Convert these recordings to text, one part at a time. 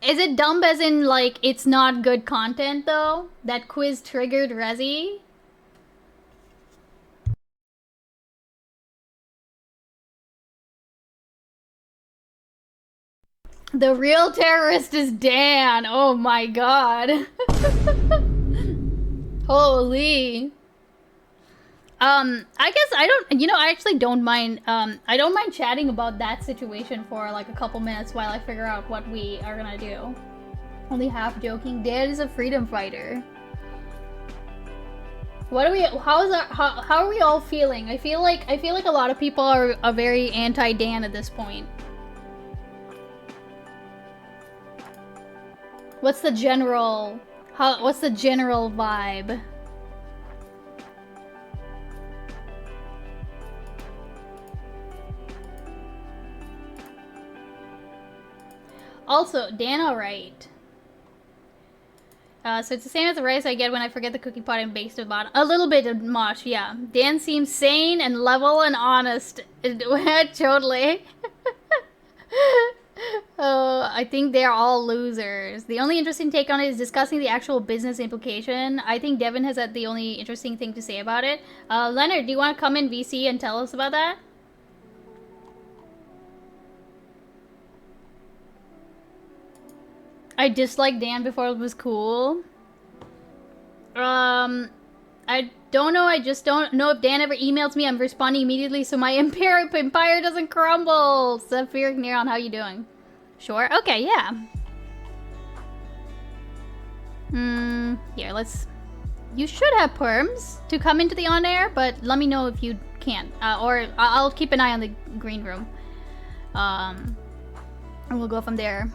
Is it dumb as in, like, it's not good content, though? That quiz triggered Resi? The real terrorist is Dan. Oh my god. Holy. I guess I don't, I actually don't mind, I don't mind chatting about that situation for like a couple minutes while I figure out what we are gonna do. Only half joking. Dan is a freedom fighter. What are we, how are we all feeling? I feel like a lot of people are very anti-Dan at this point. What's the general vibe? Also, Dan alright. So it's the same as the rice I get when I forget the cookie pot and baked about a little bit of mosh, yeah. Dan seems sane and level and honest. Totally. I think they're all losers. The only interesting take on it is discussing the actual business implication. I think Devin has had the only interesting thing to say about it. Leonard, do you want to come in VC and tell us about that? I disliked Dan before it was cool. I don't know. I just don't know if Dan ever emails me. I'm responding immediately so my empire doesn't crumble. Zephyric Neuron, how you doing? Sure. Okay, yeah. Here, let's... You should have perms to come into the on-air, but let me know if you can't. Or I'll keep an eye on the green room. And we'll go from there.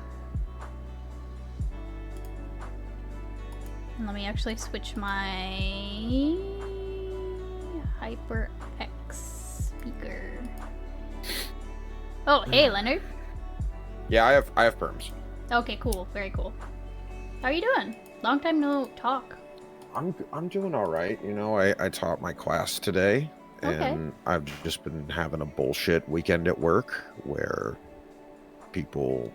And let me actually switch my HyperX speaker. Oh, hey, Leonard. Yeah, I have perms. Okay, cool. Very cool. How are you doing? Long time no talk. I'm doing all right. You know, I taught my class today, and I've just been having a bullshit weekend at work where people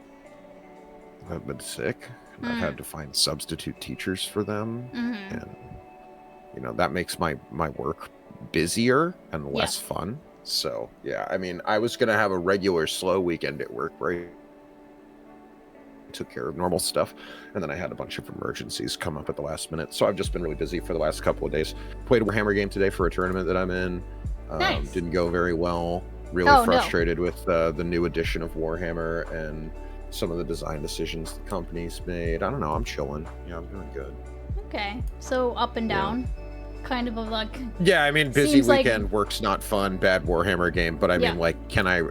have been sick. I've had to find substitute teachers for them, and you know that makes my work busier and less fun. So yeah, I mean, I was gonna have a regular slow weekend at work where I took care of normal stuff, and then I had a bunch of emergencies come up at the last minute. So I've just been really busy for the last couple of days. Played a Warhammer game today for a tournament that I'm in. Nice. Didn't go very well. Really frustrated with the new edition of Warhammer and some of the design decisions the company's made. I don't know. I'm chilling. Yeah, I'm doing good. Okay. So up and down. Kind of a like... Yeah, I mean, busy weekend, like... work's not fun, bad Warhammer game, but I mean, like, can I,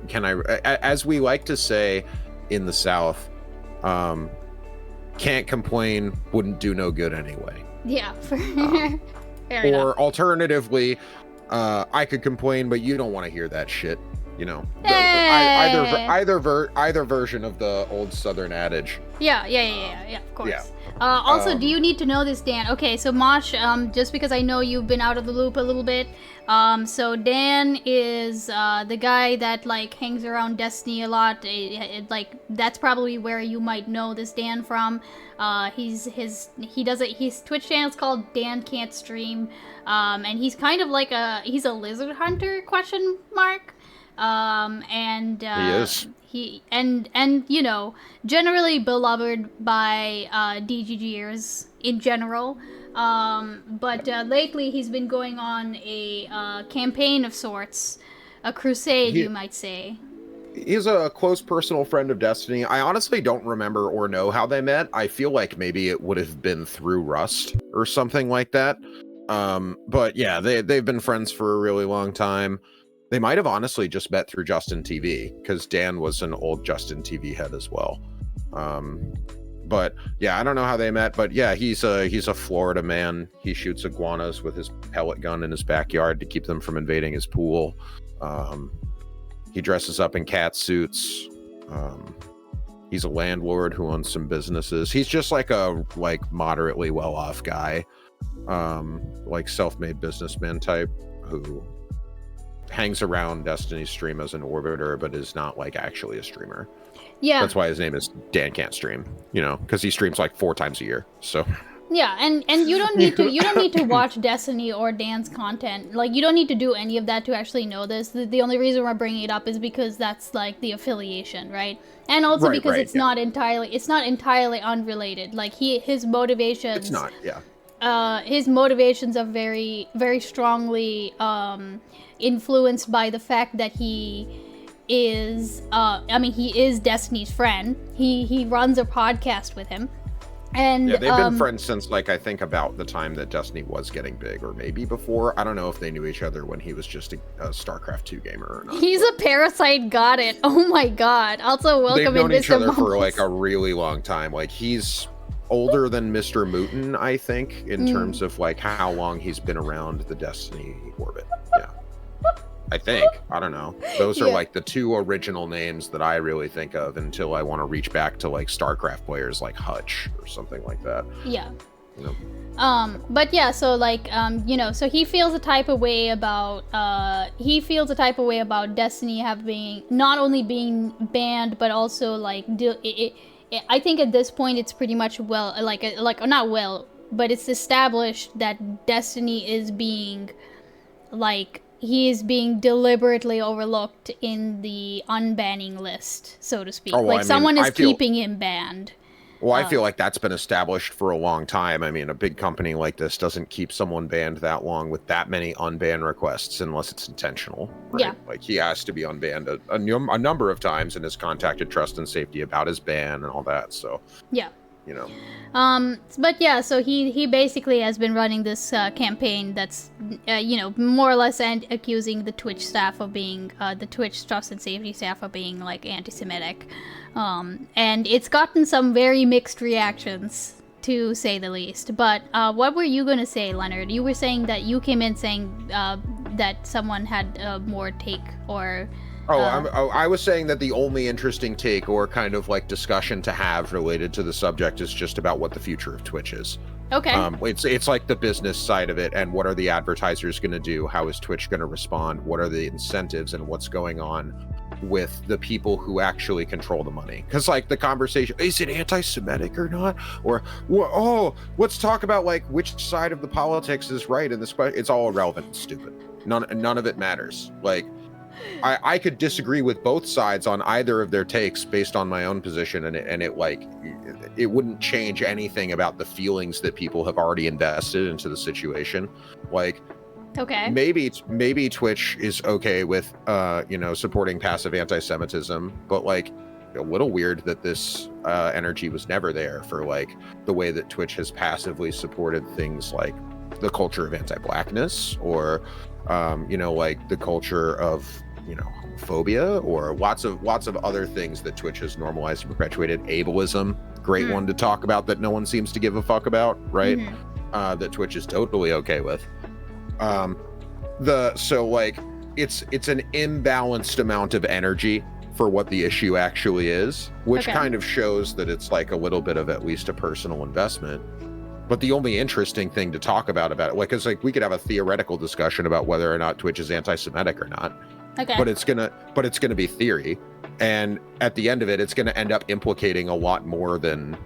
as we like to say in the South, can't complain, wouldn't do no good anyway. Yeah. Or alternatively, I could complain, but you don't want to hear that shit. You know, either version of the old Southern adage. Yeah, of course. Yeah. Also, do you need to know this, Dan? Okay, so Mosh, just because I know you've been out of the loop a little bit, so Dan is the guy that like hangs around Destiny a lot. Like that's probably where you might know this Dan from. His Twitch channel is called Dan Can't Stream, and he's kind of like he's a lizard hunter ? He is. And you know, generally beloved by DGGers in general. But lately he's been going on a campaign of sorts, a crusade, you might say. He's a close personal friend of Destiny. I honestly don't remember or know how they met. I feel like maybe it would have been through Rust or something like that. But yeah, they've been friends for a really long time. They might have honestly just met through Justin TV, because Dan was an old Justin TV head as well. But yeah, I don't know how they met, but yeah, he's a Florida man. He shoots iguanas with his pellet gun in his backyard to keep them from invading his pool. He dresses up in cat suits. He's a landlord who owns some businesses. He's just like a moderately well-off guy, like self-made businessman type who hangs around Destiny's stream as an orbiter, but is not like actually a streamer. Yeah. That's why his name is Dan Can't Stream, you know, because he streams like 4 times a year. So yeah, and you don't need to watch Destiny or Dan's content. Like, you don't need to do any of that to actually know this. The only reason we're bringing it up is because that's like the affiliation, right? And also because it's not entirely unrelated. Like his motivations. It's not, yeah. His motivations are very, very strongly influenced by the fact that he is he is Destiny's friend. He runs a podcast with him. And yeah, they've been friends since, like, I think about the time that Destiny was getting big, or maybe before. I don't know if they knew each other when he was just a StarCraft 2 gamer or not. He's a parasite, got it. Oh my god. Also, welcome in, Mr. They've known each other Mumbles. for, like, a really long time. Like, he's older than Mr. Mooten, I think, in terms of, like, how long he's been around the Destiny orbit. Yeah. I think. I don't know. Those are like the 2 original names that I really think of until I want to reach back to like StarCraft players like Hutch or something like that. Yeah. You know? But yeah, so like, you know, so he feels a type of way about Destiny having not only being banned, but also like, I think at this point it's pretty much not well, but it's established that Destiny is being like, he is being deliberately overlooked in the unbanning list, so to speak. Someone is keeping him banned. Well, I feel like that's been established for a long time. I mean, a big company like this doesn't keep someone banned that long with that many unban requests unless it's intentional. Right? Yeah. Like, he has to be unbanned a number of times and has contacted Trust and Safety about his ban and all that. So, yeah. You know. But yeah, so he basically has been running this campaign that's, you know, more or less accusing the Twitch staff of being, the Twitch Trust and Safety staff of being, like, anti-Semitic. And it's gotten some very mixed reactions, to say the least. But what were you going to say, Leonard? You were saying that you came in saying that someone had more take or... I was saying that the only interesting take or kind of like discussion to have related to the subject is just about what the future of Twitch is. Okay. It's like the business side of it, and what are the advertisers going to do? How is Twitch going to respond? What are the incentives, and what's going on with the people who actually control the money? Because like the conversation, is it anti-Semitic or not? Or let's talk about like which side of the politics is right in this question. It's all irrelevant and stupid. None of it matters. Like, I could disagree with both sides on either of their takes based on my own position, and it wouldn't change anything about the feelings that people have already invested into the situation. Like, okay, maybe Twitch is okay with supporting passive anti-Semitism, but like a little weird that this energy was never there for like the way that Twitch has passively supported things like the culture of anti-blackness or like the culture of homophobia or lots of other things that Twitch has normalized and perpetuated. Ableism, great one to talk about that no one seems to give a fuck about, right? That Twitch is totally okay with. It's an imbalanced amount of energy for what the issue actually is, which kind of shows that it's like a little bit of at least a personal investment. But the only interesting thing to talk about it, like, is like we could have a theoretical discussion about whether or not Twitch is anti-Semitic or not. Okay. But it's gonna be theory, and at the end of it, it's gonna end up implicating a lot more than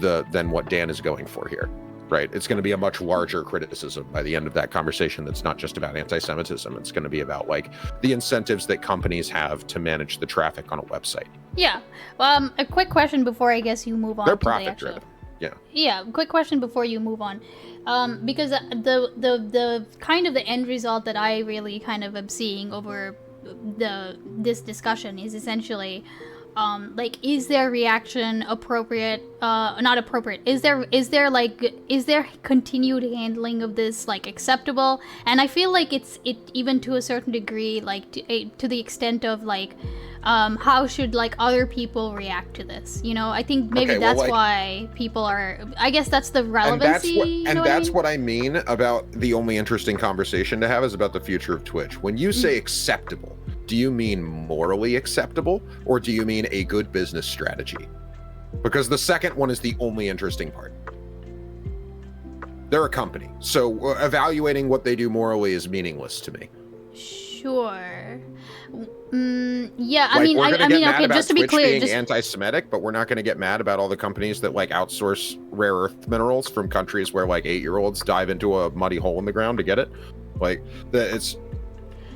what Dan is going for here, right? It's gonna be a much larger criticism by the end of that conversation. That's not just about anti-Semitism. It's gonna be about like the incentives that companies have to manage the traffic on a website. Yeah. A quick question before I guess you move on. They're profit driven. Yeah. Yeah. Quick question before you move on. Because the kind of the end result that I really kind of am seeing over this discussion is essentially, like, is their reaction appropriate? Not appropriate. Is there continued handling of this like acceptable? And I feel like it even to a certain degree, like to the extent of like, how should like other people react to this? I think maybe that's why people are. I guess that's the relevancy. What I mean about the only interesting conversation to have is about the future of Twitch. When you say acceptable, do you mean morally acceptable, or do you mean a good business strategy? Because the second one is the only interesting part. They're a company, so evaluating what they do morally is meaningless to me. Sure. Yeah, I Like, mean, we're I gonna mean, get mad okay, about just to be Twitch clear, being just anti-Semitic, but we're not gonna get mad about all the companies that like outsource rare earth minerals from countries where like 8-year-olds dive into a muddy hole in the ground to get it. Like,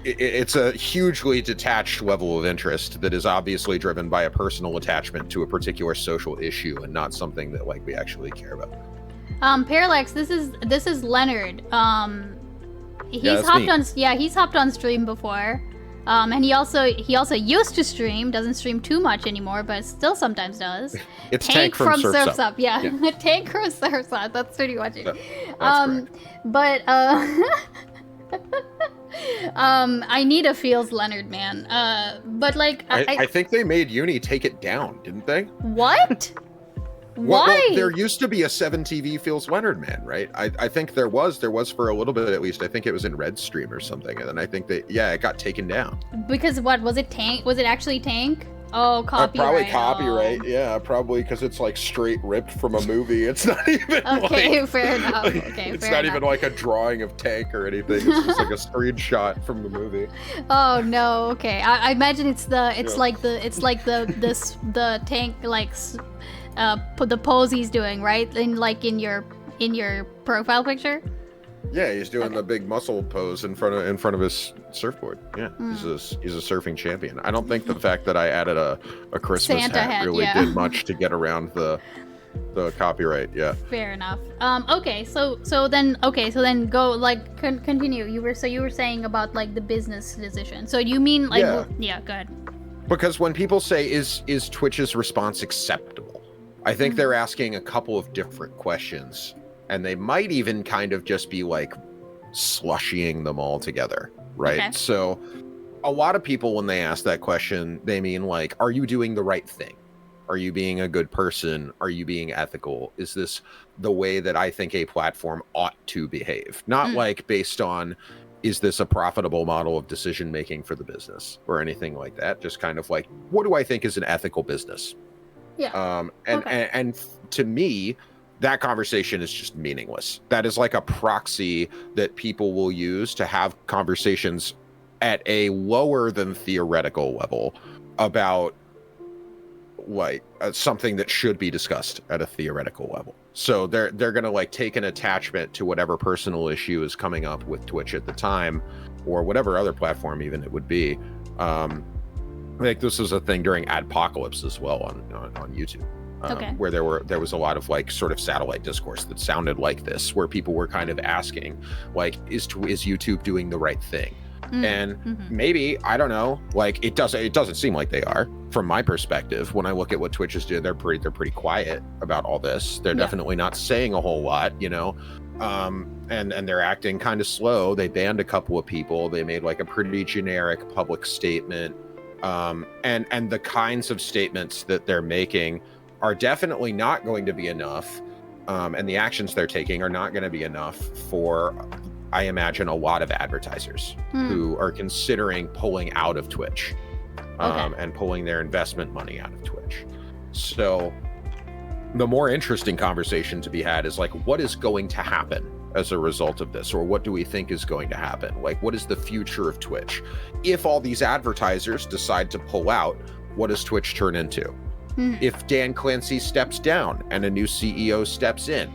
it's a hugely detached level of interest that is obviously driven by a personal attachment to a particular social issue and not something that like we actually care about. Parallax, this is Leonard. He's hopped on stream before. And he also used to stream, doesn't stream too much anymore, but still sometimes does. It's Tank from Surf's Up. Yeah. Tank from Surf's Up. That's pretty much it. That's but I need a Feels Leonard, man. But like I think they made Uni take it down, didn't they? What? Why? Well, there used to be a 7TV Feels Leonard man, right? I think there was for a little bit at least. I think it was in Red Stream or something, and then I think that it got taken down. Because what was it? Tank? Was it actually Tank? Oh, copyright. Probably copyright. Oh. Yeah, probably because it's like straight ripped from a movie. It's not even okay, like, fair enough. Okay, it's not even like a drawing of Tank or anything. It's just like a screenshot from the movie. Oh no. Okay, I imagine it's like the Tank like. The pose he's doing, right? In your profile picture. Yeah, he's doing the big muscle pose in front of his surfboard. Yeah, he's a surfing champion. I don't think the fact that I added a Christmas Santa hat really did much to get around the copyright. Yeah. Fair enough. Okay, so then go like continue. You were saying about like the business decision. So you mean like yeah, go ahead. Because when people say is Twitch's response acceptable? I think they're asking a couple of different questions, and they might even kind of just be like slushying them all together, right? Okay. So a lot of people, when they ask that question, they mean like, are you doing the right thing? Are you being a good person? Are you being ethical? Is this the way that I think a platform ought to behave? Not like based on, is this a profitable model of decision making for the business or anything like that? Just kind of like, what do I think is an ethical business? Yeah. And to me, that conversation is just meaningless. That is like a proxy that people will use to have conversations at a lower than theoretical level about like something that should be discussed at a theoretical level. So they're gonna like take an attachment to whatever personal issue is coming up with Twitch at the time, or whatever other platform even it would be. Like this was a thing during Adpocalypse as well on YouTube, where there was a lot of like sort of satellite discourse that sounded like this, where people were kind of asking like, is YouTube doing the right thing? And maybe, I don't know, like it doesn't seem like they are from my perspective. When I look at what Twitch is doing, they're pretty quiet about all this. They're definitely not saying a whole lot, you know. And they're acting kind of slow. They banned a couple of people. They made like a pretty generic public statement. And the kinds of statements that they're making are definitely not going to be enough. And the actions they're taking are not going to be enough for, I imagine, a lot of advertisers who are considering pulling out of Twitch and pulling their investment money out of Twitch. So the more interesting conversation to be had is like, what is going to happen as a result of this, or what do we think is going to happen? Like, what is the future of Twitch? If all these advertisers decide to pull out, what does Twitch turn into? If Dan Clancy steps down and a new CEO steps in,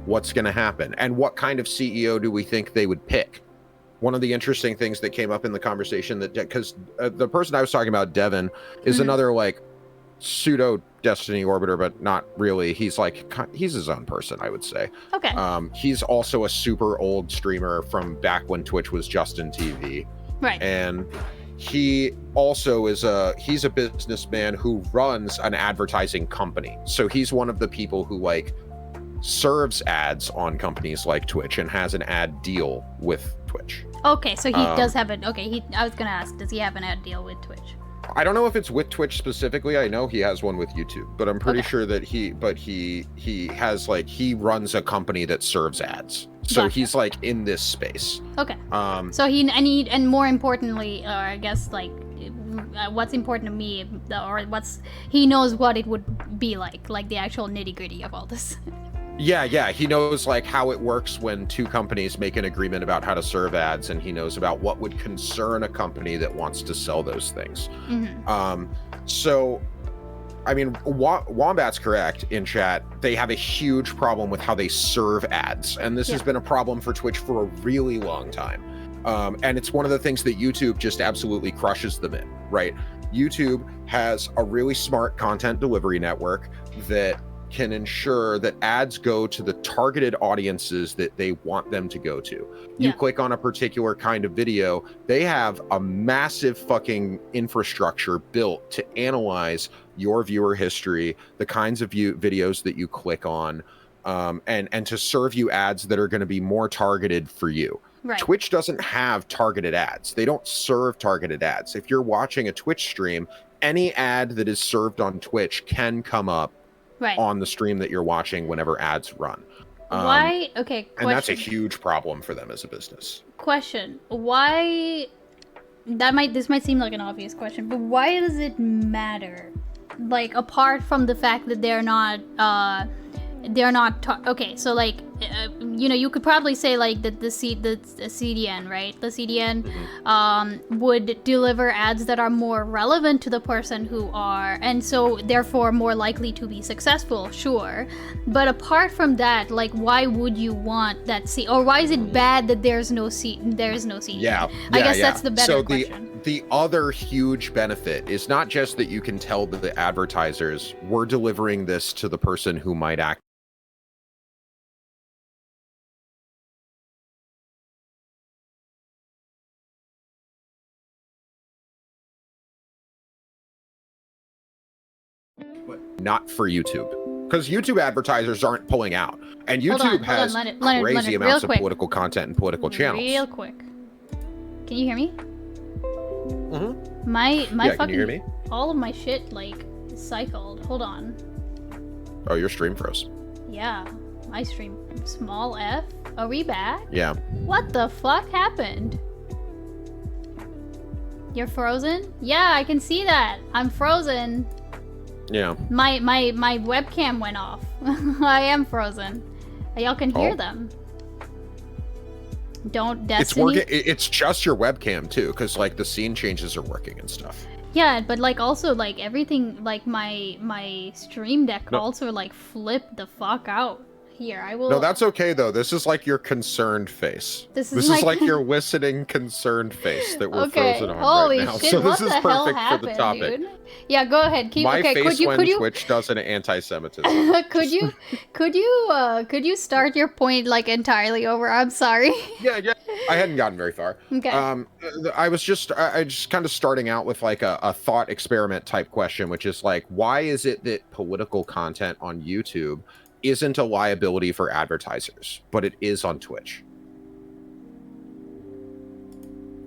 what's going to happen? And what kind of CEO do we think they would pick? One of the interesting things that came up in the conversation, that because the person I was talking about, Devin, is another like pseudo Destiny orbiter, but not really. He's his own person, I would say. Okay. He's also a super old streamer from back when Twitch was Justin TV. Right. And he also he's a businessman who runs an advertising company. So he's one of the people who like serves ads on companies like Twitch and has an ad deal with Twitch. Okay, so he does have an I was gonna ask, does he have an ad deal with Twitch? I don't know if it's with Twitch specifically. I know he has one with YouTube, but I'm pretty sure that he has like, he runs a company that serves ads. So he's like in this space. Okay. So and more importantly, I guess like what's important to me, he knows what it would be like the actual nitty gritty of all this. Yeah, he knows like how it works when two companies make an agreement about how to serve ads, and he knows about what would concern a company that wants to sell those things. So I mean, Wombat's correct in chat. They have a huge problem with how they serve ads, and this has been a problem for Twitch for a really long time. And it's one of the things that YouTube just absolutely crushes them in, right? YouTube has a really smart content delivery network that can ensure that ads go to the targeted audiences that they want them to go to. You click on a particular kind of video, they have a massive fucking infrastructure built to analyze your viewer history, the kinds of videos that you click on, and to serve you ads that are going to be more targeted for you. Right. Twitch doesn't have targeted ads. They don't serve targeted ads. If you're watching a Twitch stream, any ad that is served on Twitch can come up on the stream that you're watching whenever ads run. Why? Okay, question. And that's a huge problem for them as a business. Question. Why? This might seem like an obvious question, but why does it matter? Like, apart from the fact that they're not okay, so like you know, you could probably say like that the CDN, right? The CDN would deliver ads that are more relevant to the person who are, and so therefore more likely to be successful, sure. But apart from that, like, why would you want that or why is it bad that there's no CDN? Yeah, I guess that's the better question. The other huge benefit is not just that you can tell the advertisers, we're delivering this to the person who might act. But not for YouTube, because YouTube advertisers aren't pulling out, and YouTube has crazy amounts of political content and political channels. Real quick, can you hear me? My fucking, can you hear me? All of my shit like cycled. Hold on. Oh, your stream froze. Yeah, my stream. Small F. Are we back? Yeah. What the fuck happened? You're frozen? Yeah, I can see that. I'm frozen. Yeah. My webcam went off. I am frozen. Y'all can hear them. Don't Destiny. It's working. It's just your webcam too, because like the scene changes are working and stuff. Yeah, but like also like everything, like my stream deck also like flipped the fuck out. Here, I will. No, that's okay though. This is like your concerned face. This is like your listening concerned face that we're frozen on right now. Shit, so what this is the hell perfect happened, for the topic. Dude? Yeah, go ahead. Keep. My okay, face could you Twitch does an anti-Semitism. could you start your point like entirely over? I'm sorry. Yeah. I hadn't gotten very far. Okay. I just kind of starting out with like a thought experiment type question, which is like, why is it that political content on YouTube isn't a liability for advertisers, but it is on Twitch?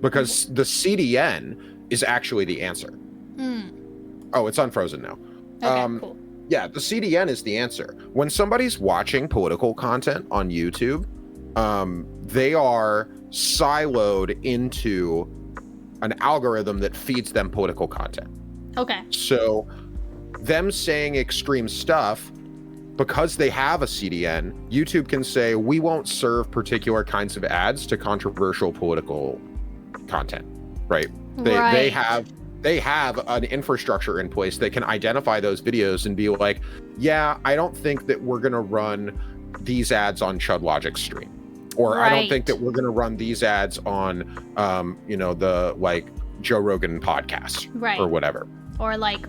Because the CDN is actually the answer. Oh, it's unfrozen now. Okay, cool. Yeah, the CDN is the answer. When somebody's watching political content on YouTube, they are siloed into an algorithm that feeds them political content. Okay. So them saying extreme stuff, because they have a CDN, YouTube can say, we won't serve particular kinds of ads to controversial political content, right? They have an infrastructure in place that can identify those videos and be like, yeah, I don't think that we're going to run these ads on Chud Logic's stream. Or I don't think that we're going to run these ads on, the like Joe Rogan podcast or whatever. Or like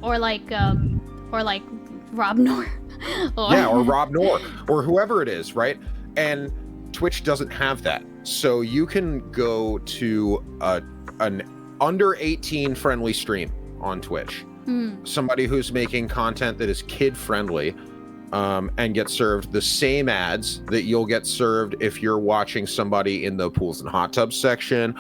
Rob Noor. or Rob Noor or whoever it is, right? And Twitch doesn't have that. So you can go to an under 18 friendly stream on Twitch. Somebody who's making content that is kid friendly, and get served the same ads that you'll get served if you're watching somebody in the pools and hot tubs section,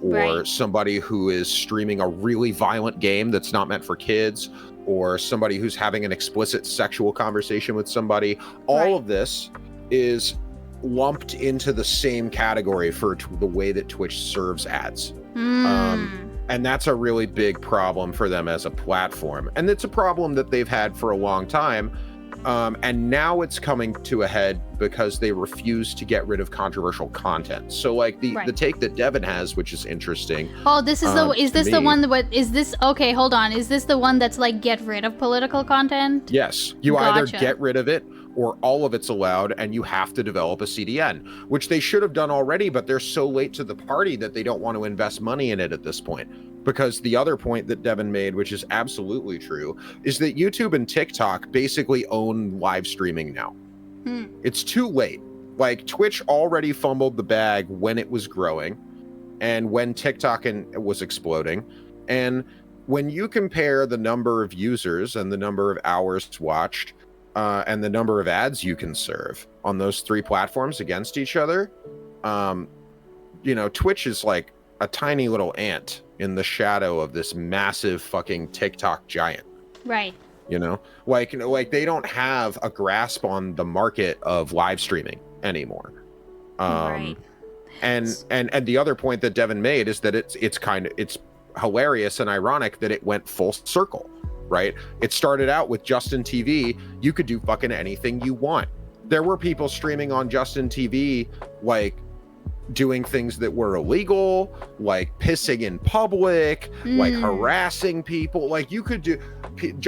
or somebody who is streaming a really violent game that's not meant for kids, or somebody who's having an explicit sexual conversation with somebody. All of this is lumped into the same category for the way that Twitch serves ads. And that's a really big problem for them as a platform. And it's a problem that they've had for a long time. And now it's coming to a head because they refuse to get rid of controversial content. So like the take that Devin has, which is interesting. Oh, this is the one okay, hold on. Is this the one that's like get rid of political content? Yes. You either get rid of it or all of it's allowed, and you have to develop a CDN, which they should have done already, but they're so late to the party that they don't want to invest money in it at this point. Because the other point that Devin made, which is absolutely true, is that YouTube and TikTok basically own live streaming now. It's too late. Like, Twitch already fumbled the bag when it was growing and when TikTok was exploding. And when you compare the number of users and the number of hours watched and the number of ads you can serve on those three platforms against each other, you know, Twitch is like a tiny little ant in the shadow of this massive fucking TikTok giant. Right. You know, like they don't have a grasp on the market of live streaming anymore. Right. And the other point that Devin made is that it's hilarious and ironic that it went full circle, right? It started out with Justin TV. You could do fucking anything you want. There were people streaming on Justin TV, like doing things that were illegal, like pissing in public, like harassing people. Like, you could do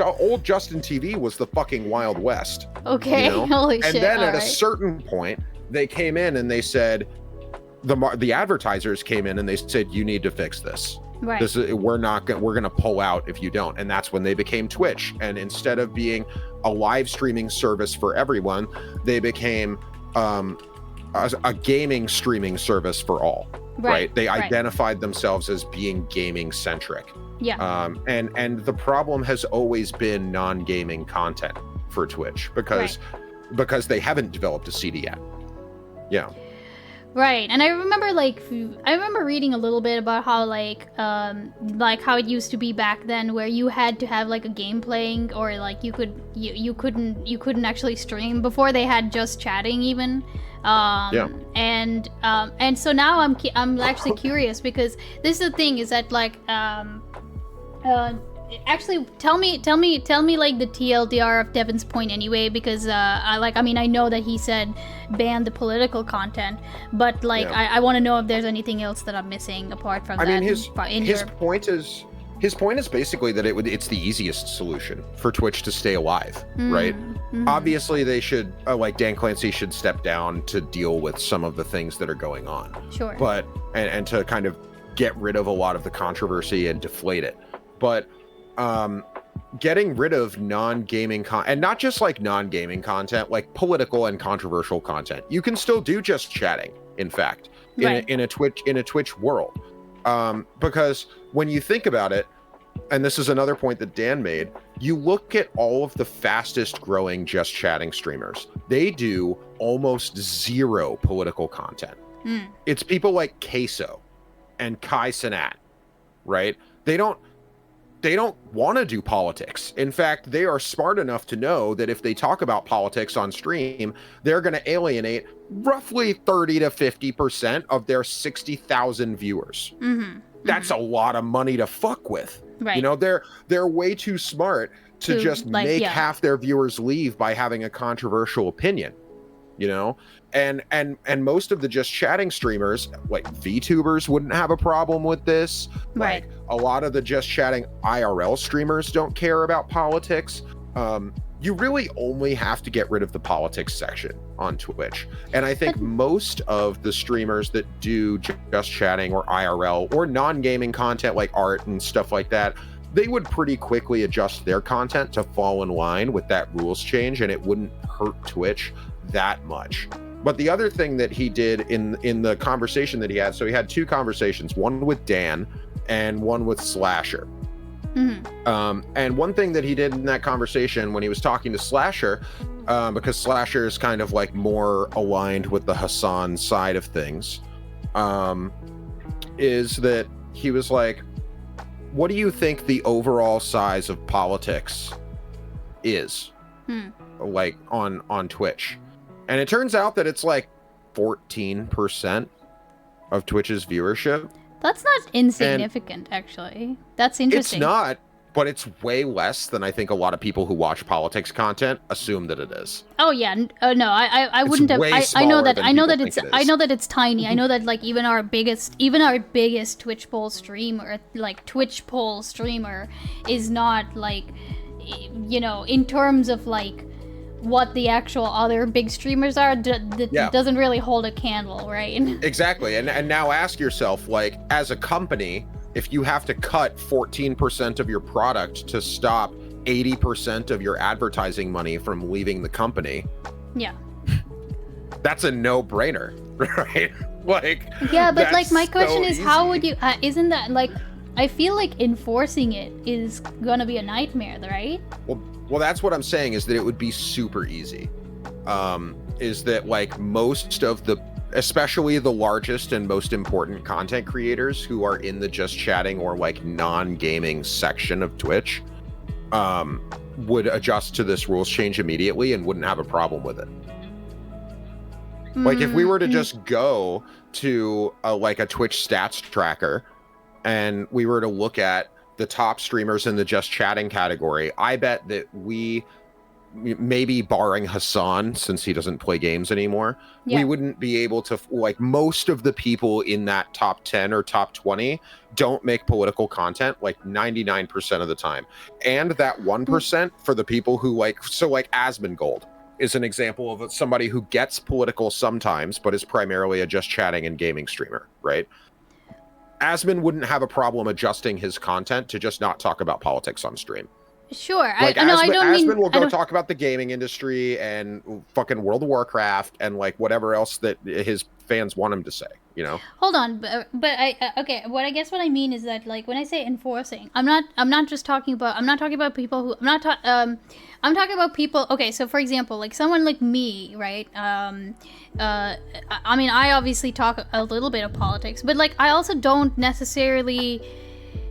old Justin TV was the fucking Wild West. Okay, you know? Holy shit. And then at a certain point, they came in and they said, the advertisers came in and they said, you need to fix this. Right. We're gonna pull out if you don't. And that's when they became Twitch. And instead of being a live streaming service for everyone, they became a gaming streaming service for all. Right? They identified themselves as being gaming centric. Yeah. And the problem has always been non-gaming content for Twitch because they haven't developed a CDN. Yeah. Right, and I remember reading a little bit about how like how it used to be back then, where you had to have like a game playing, or like you couldn't actually stream before they had just chatting even. And so now I'm actually curious, because this is the thing, is that like actually tell me like the TLDR of Devin's point anyway, because I know that he said ban the political content, but like I want to know if there's anything else that I'm missing apart from that. I mean, his point is basically that it's the easiest solution for Twitch to stay alive, right? Obviously they should like Dan Clancy should step down to deal with some of the things that are going on. Sure. But and to kind of get rid of a lot of the controversy and deflate it. But getting rid of non-gaming content, and not just like non-gaming content, like political and controversial content. You can still do just chatting, in fact, in a Twitch world. Because when you think about it, and this is another point that Dan made, you look at all of the fastest growing just chatting streamers. They do almost zero political content. It's people like Queso and Kai Cenat, right? They don't want to do politics. In fact, they are smart enough to know that if they talk about politics on stream, they're going to alienate roughly 30 to 50% of their 60,000 viewers. That's a lot of money to fuck with. Right. You know, they're way too smart to just make half their viewers leave by having a controversial opinion. You know, and most of the just chatting streamers, like VTubers, wouldn't have a problem with this. Like a lot of the just chatting IRL streamers don't care about politics. You really only have to get rid of the politics section on Twitch. And I think most of the streamers that do just chatting or IRL or non-gaming content like art and stuff like that, they would pretty quickly adjust their content to fall in line with that rules change, and it wouldn't hurt Twitch that much. But the other thing that he did in the conversation that he had, so he had two conversations, one with Dan and one with Slasher. And one thing that he did in that conversation when he was talking to Slasher, because Slasher is kind of like more aligned with the Hassan side of things, is that he was like, what do you think the overall size of politics is like on Twitch? And it turns out that it's like 14% of Twitch's viewership. That's not insignificant, actually. That's interesting. It's not, but it's way less than I think a lot of people who watch politics content assume that it is. Oh yeah, no, I wouldn't have. I know that it's tiny. I know that like even our biggest Twitchpol streamer, like Twitchpol streamer, is not like, you know, in terms of like what the actual other big streamers are, doesn't really hold a candle, right? Exactly, and now ask yourself, like, as a company, if you have to cut 14% of your product to stop 80% of your advertising money from leaving the company, yeah, that's a no-brainer, right? Like, yeah, but like my question is, how would you? Isn't that like? I feel like enforcing it is gonna be a nightmare, right? Well, that's what I'm saying, is that it would be super easy. Is that like most of the, especially the largest and most important content creators who are in the just chatting or like non-gaming section of Twitch, would adjust to this rules change immediately and wouldn't have a problem with it. Like if we were to just go to like a Twitch stats tracker and we were to look at the top streamers in the just chatting category, I bet that we, maybe barring Hassan, since he doesn't play games anymore, we wouldn't be able to, like, most of the people in that top 10 or top 20 don't make political content like 99% of the time. And that 1% for the people who like, so like Asmongold is an example of somebody who gets political sometimes, but is primarily a just chatting and gaming streamer, right? Asmon wouldn't have a problem adjusting his content to just not talk about politics on stream. Sure. Like Asmon will go talk about the gaming industry and fucking World of Warcraft and like whatever else that his fans want him to say, you know? Hold on, but okay, what I mean is that, like, when I say enforcing, I'm not talking about people who, I'm talking about people, okay, so for example, like someone like me, right? I mean, I obviously talk a little bit of politics, but like I also don't necessarily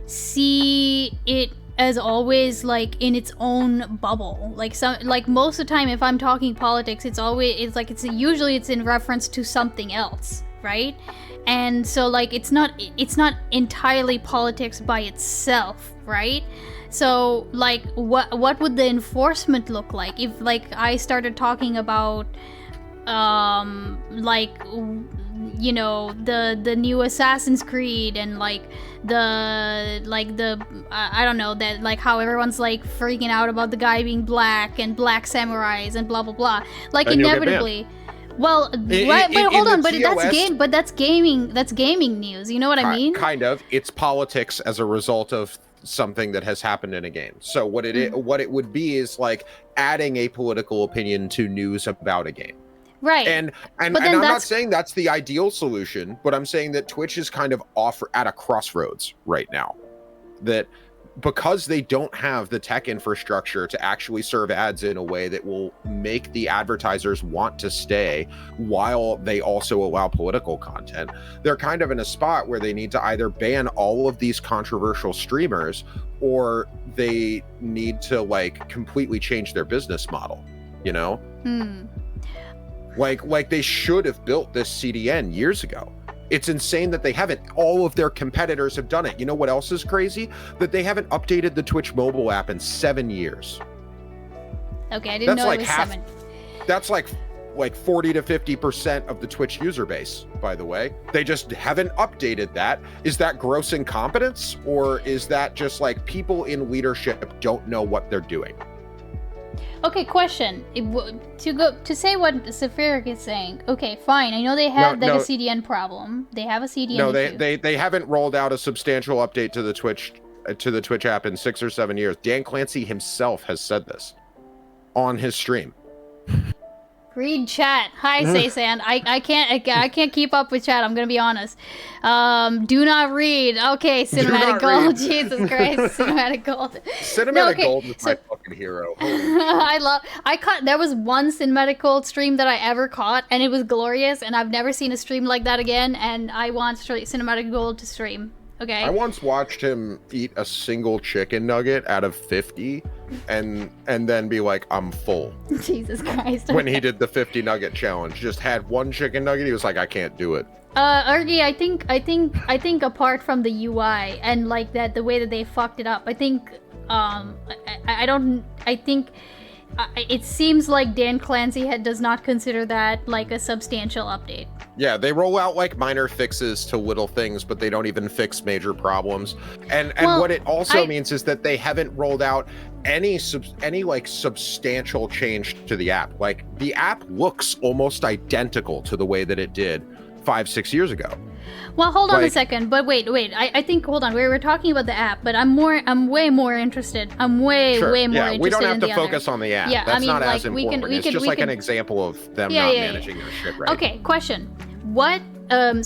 see it as always like in its own bubble. Like most of the time if I'm talking politics, it's usually in reference to something else, right? And so like it's not entirely politics by itself, right? So like what would the enforcement look like if like I started talking about like, you know, the new Assassin's Creed and like the I don't know, that like how everyone's like freaking out about the guy being black and black samurais and blah blah blah, like and inevitably. Well, right, but hold on, but that's gaming news. You know what I mean? Kind of. It's politics as a result of something that has happened in a game. So what it would be is like adding a political opinion to news about a game. Right. And I'm not saying that's the ideal solution, but I'm saying that Twitch is kind of at a crossroads right now. That because they don't have the tech infrastructure to actually serve ads in a way that will make the advertisers want to stay while they also allow political content, they're kind of in a spot where they need to either ban all of these controversial streamers or they need to like completely change their business model, you know? Like they should have built this CDN years ago. It's insane that they haven't. All of their competitors have done it. You know what else is crazy? That they haven't updated the Twitch mobile app in 7 years. Okay, I didn't know it was 7. That's like 40 to 50% of the Twitch user base, by the way. They just haven't updated that. Is that gross incompetence? Or is that just like people in leadership don't know what they're doing? Okay, question. To say what Safarik is saying. Okay, fine. I know they have a CDN problem. They have a CDN issue. They haven't rolled out a substantial update to the Twitch app in 6 or 7 years. Dan Clancy himself has said this on his stream. Read chat. Hi, Saysan. I can't keep up with chat. I'm gonna be honest. Do not read. Okay, cinematic gold. Jesus Christ, cinematic gold. Cinematic gold is my fucking hero. There was one cinematic gold stream that I ever caught, and it was glorious. And I've never seen a stream like that again. And I want cinematic gold to stream. Okay. I once watched him eat a single chicken nugget out of 50 and then be like, I'm full. Jesus Christ. When he did the 50 nugget challenge, just had one chicken nugget, he was like, I can't do it. Ergi, I think apart from the UI and like that, the way that they fucked it up, I think I think it seems like Dan Clancy does not consider that like a substantial update. Yeah, they roll out like minor fixes to little things, but they don't even fix major problems. And what it also means is that they haven't rolled out any like substantial change to the app. Like the app looks almost identical to the way that it did 5-6 years ago. Well, hold on a second, but wait. I think, hold on, we were talking about the app, but I'm way more interested. I'm way more interested. We don't have to focus on the app. Yeah, that's I mean, not like, as important. It's just like an example of them not managing their shit right. Okay, question. What, to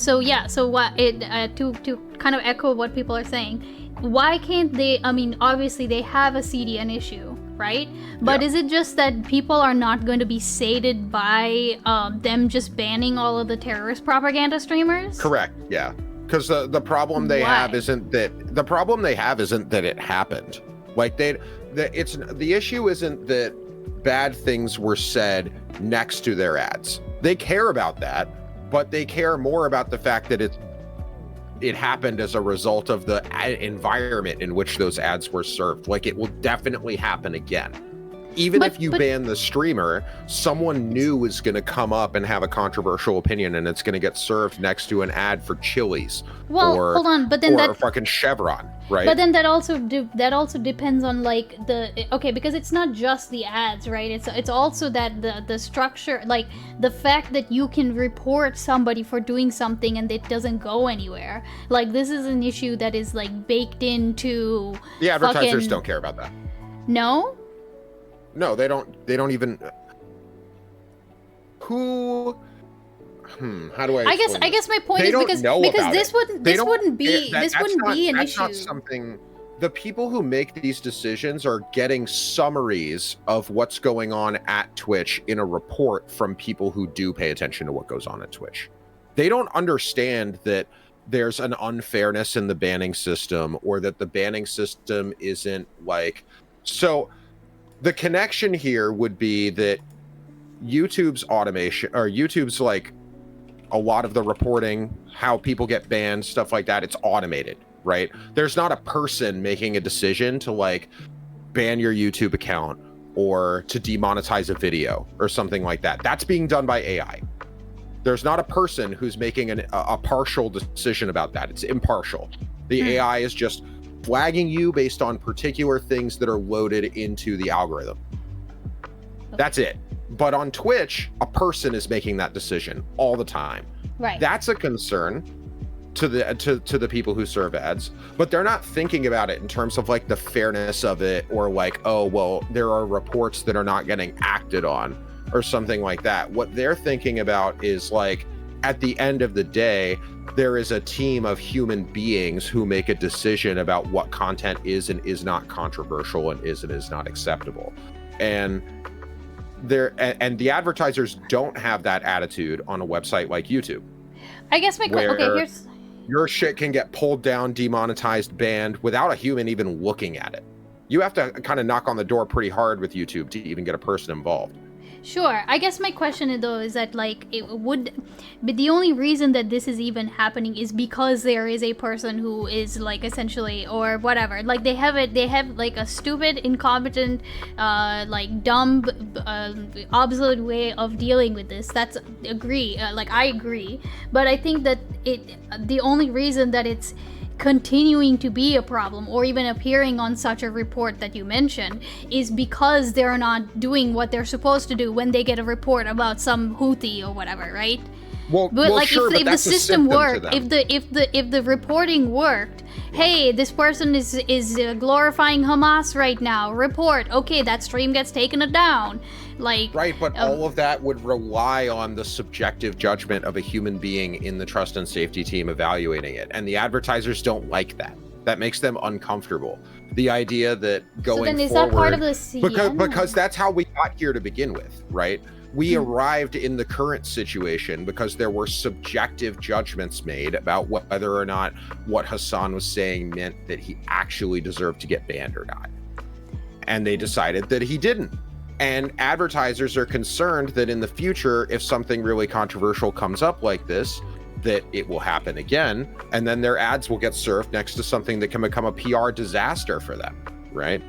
kind of echo what people are saying, why can't they, I mean, obviously they have a CDN issue, right? But is it just that people are not going to be sated by them just banning all of the terrorist propaganda streamers? Correct, yeah. Because the problem they have isn't that it happened. Like the issue isn't that bad things were said next to their ads. They care about that, but they care more about the fact that it happened as a result of the environment in which those ads were served. Like, it will definitely happen again. Even if you ban the streamer, someone new is going to come up and have a controversial opinion, and it's going to get served next to an ad for Chili's hold on, but then or fucking Chevron, right? But then that also depends on like because it's not just the ads, right? It's also that the structure, like the fact that you can report somebody for doing something and it doesn't go anywhere. Like, this is an issue that is like baked into the advertisers don't care about that. No, they don't even. How do I guess my point is because this wouldn't be an issue. That's not something. The people who make these decisions are getting summaries of what's going on at Twitch in a report from people who do pay attention to what goes on at Twitch. They don't understand that there's an unfairness in the banning system, or that the banning system isn't like so. The connection here would be that YouTube's automation, or YouTube's like a lot of the reporting, how people get banned, stuff like that, it's automated, right? There's not a person making a decision to like ban your YouTube account or to demonetize a video or something like that. That's being done by AI. There's not a person who's making a partial decision about that. It's impartial. The AI is just flagging you based on particular things that are loaded into the algorithm. That's it. But on Twitch, a person is making that decision all the time. Right. That's a concern to the people who serve ads, but they're not thinking about it in terms of like the fairness of it, or like, oh, well, there are reports that are not getting acted on or something like that. What they're thinking about is like, at the end of the day, there is a team of human beings who make a decision about what content is and is not controversial and is not acceptable. And the advertisers don't have that attitude on a website like YouTube. I guess here's your shit can get pulled down, demonetized, banned without a human even looking at it. You have to kind of knock on the door pretty hard with YouTube to even get a person involved. Sure. I guess my question though is that but the only reason that this is even happening is because there is a person who is like essentially, or whatever, like they have like a stupid, incompetent, like dumb, obsolete way of dealing with this. I agree. But I think that the only reason that it's continuing to be a problem, or even appearing on such a report that you mentioned, is because they're not doing what they're supposed to do when they get a report about some Houthi or whatever, right? But if the system worked, if the reporting worked, hey, this person is glorifying Hamas right now, report, okay, that stream gets taken down. Right, but all of that would rely on the subjective judgment of a human being in the trust and safety team evaluating it, and the advertisers don't like that. That makes them uncomfortable. The idea that going forward, is that part of the CN? Because that's how we got here to begin with, right? We arrived in the current situation because there were subjective judgments made about whether or not what Hassan was saying meant that he actually deserved to get banned or not, and they decided that he didn't. And advertisers are concerned that in the future, if something really controversial comes up like this, that it will happen again, and then their ads will get served next to something that can become a PR disaster for them. right?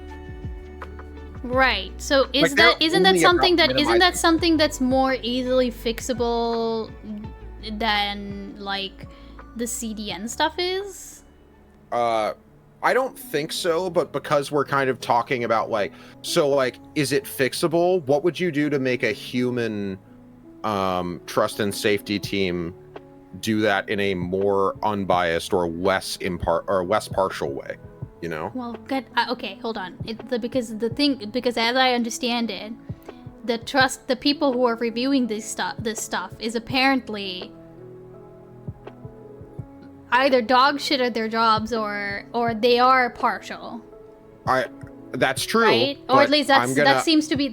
Right. So Like, they're isn't that only something about that isn't that something that's more easily fixable than like the CDN stuff is? I don't think so, but because we're kind of talking about like, so like, is it fixable? What would you do to make a human trust and safety team do that in a more unbiased or less partial way? You know? Well, good. Okay, hold on. Because as I understand it, the people who are reviewing this stuff is apparently either dog shit at their jobs or they are partial. That's true. Right? Or at least that seems to be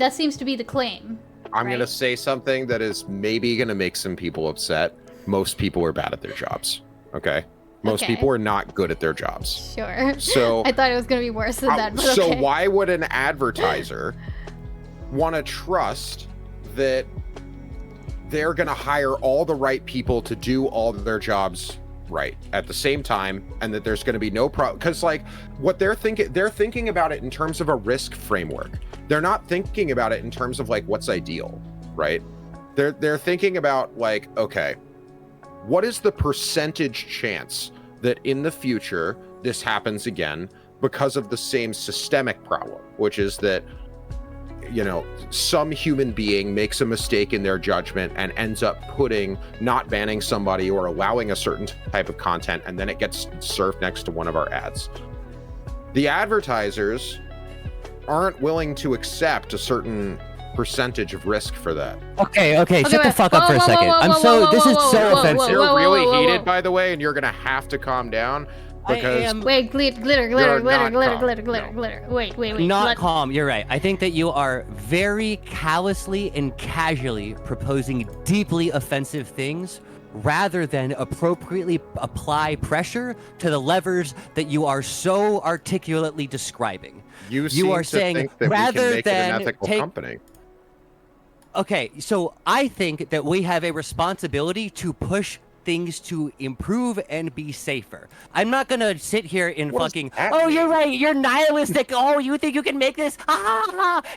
the claim. I'm gonna say something that is maybe gonna make some people upset. Most people are bad at their jobs. Okay? Most people are not good at their jobs. Sure. So I thought it was gonna be worse than that. But so why would an advertiser want to trust that they're gonna hire all the right people to do all of their jobs right at the same time, and that there's gonna be no problem? Because like what they're thinking about it in terms of a risk framework. They're not thinking about it in terms of like what's ideal, right? They're thinking about like, okay, what is the percentage chance that in the future this happens again because of the same systemic problem, which is that, you know, some human being makes a mistake in their judgment and ends up not banning somebody or allowing a certain type of content, and then it gets served next to one of our ads. The advertisers aren't willing to accept a certain percentage of risk for that. Okay, shut the fuck up for a second. This is so offensive. You're really heated, by the way, and you're gonna have to calm down. Because wait, glitter. Wait. Not calm. You're right. I think that you are very callously and casually proposing deeply offensive things rather than appropriately apply pressure to the levers that you are so articulately describing. You are saying think that rather we can make than it an ethical company. Okay, so I think that we have a responsibility to push things to improve and be safer. I'm not gonna sit here and you're right, you're nihilistic. Oh, you think you can make this?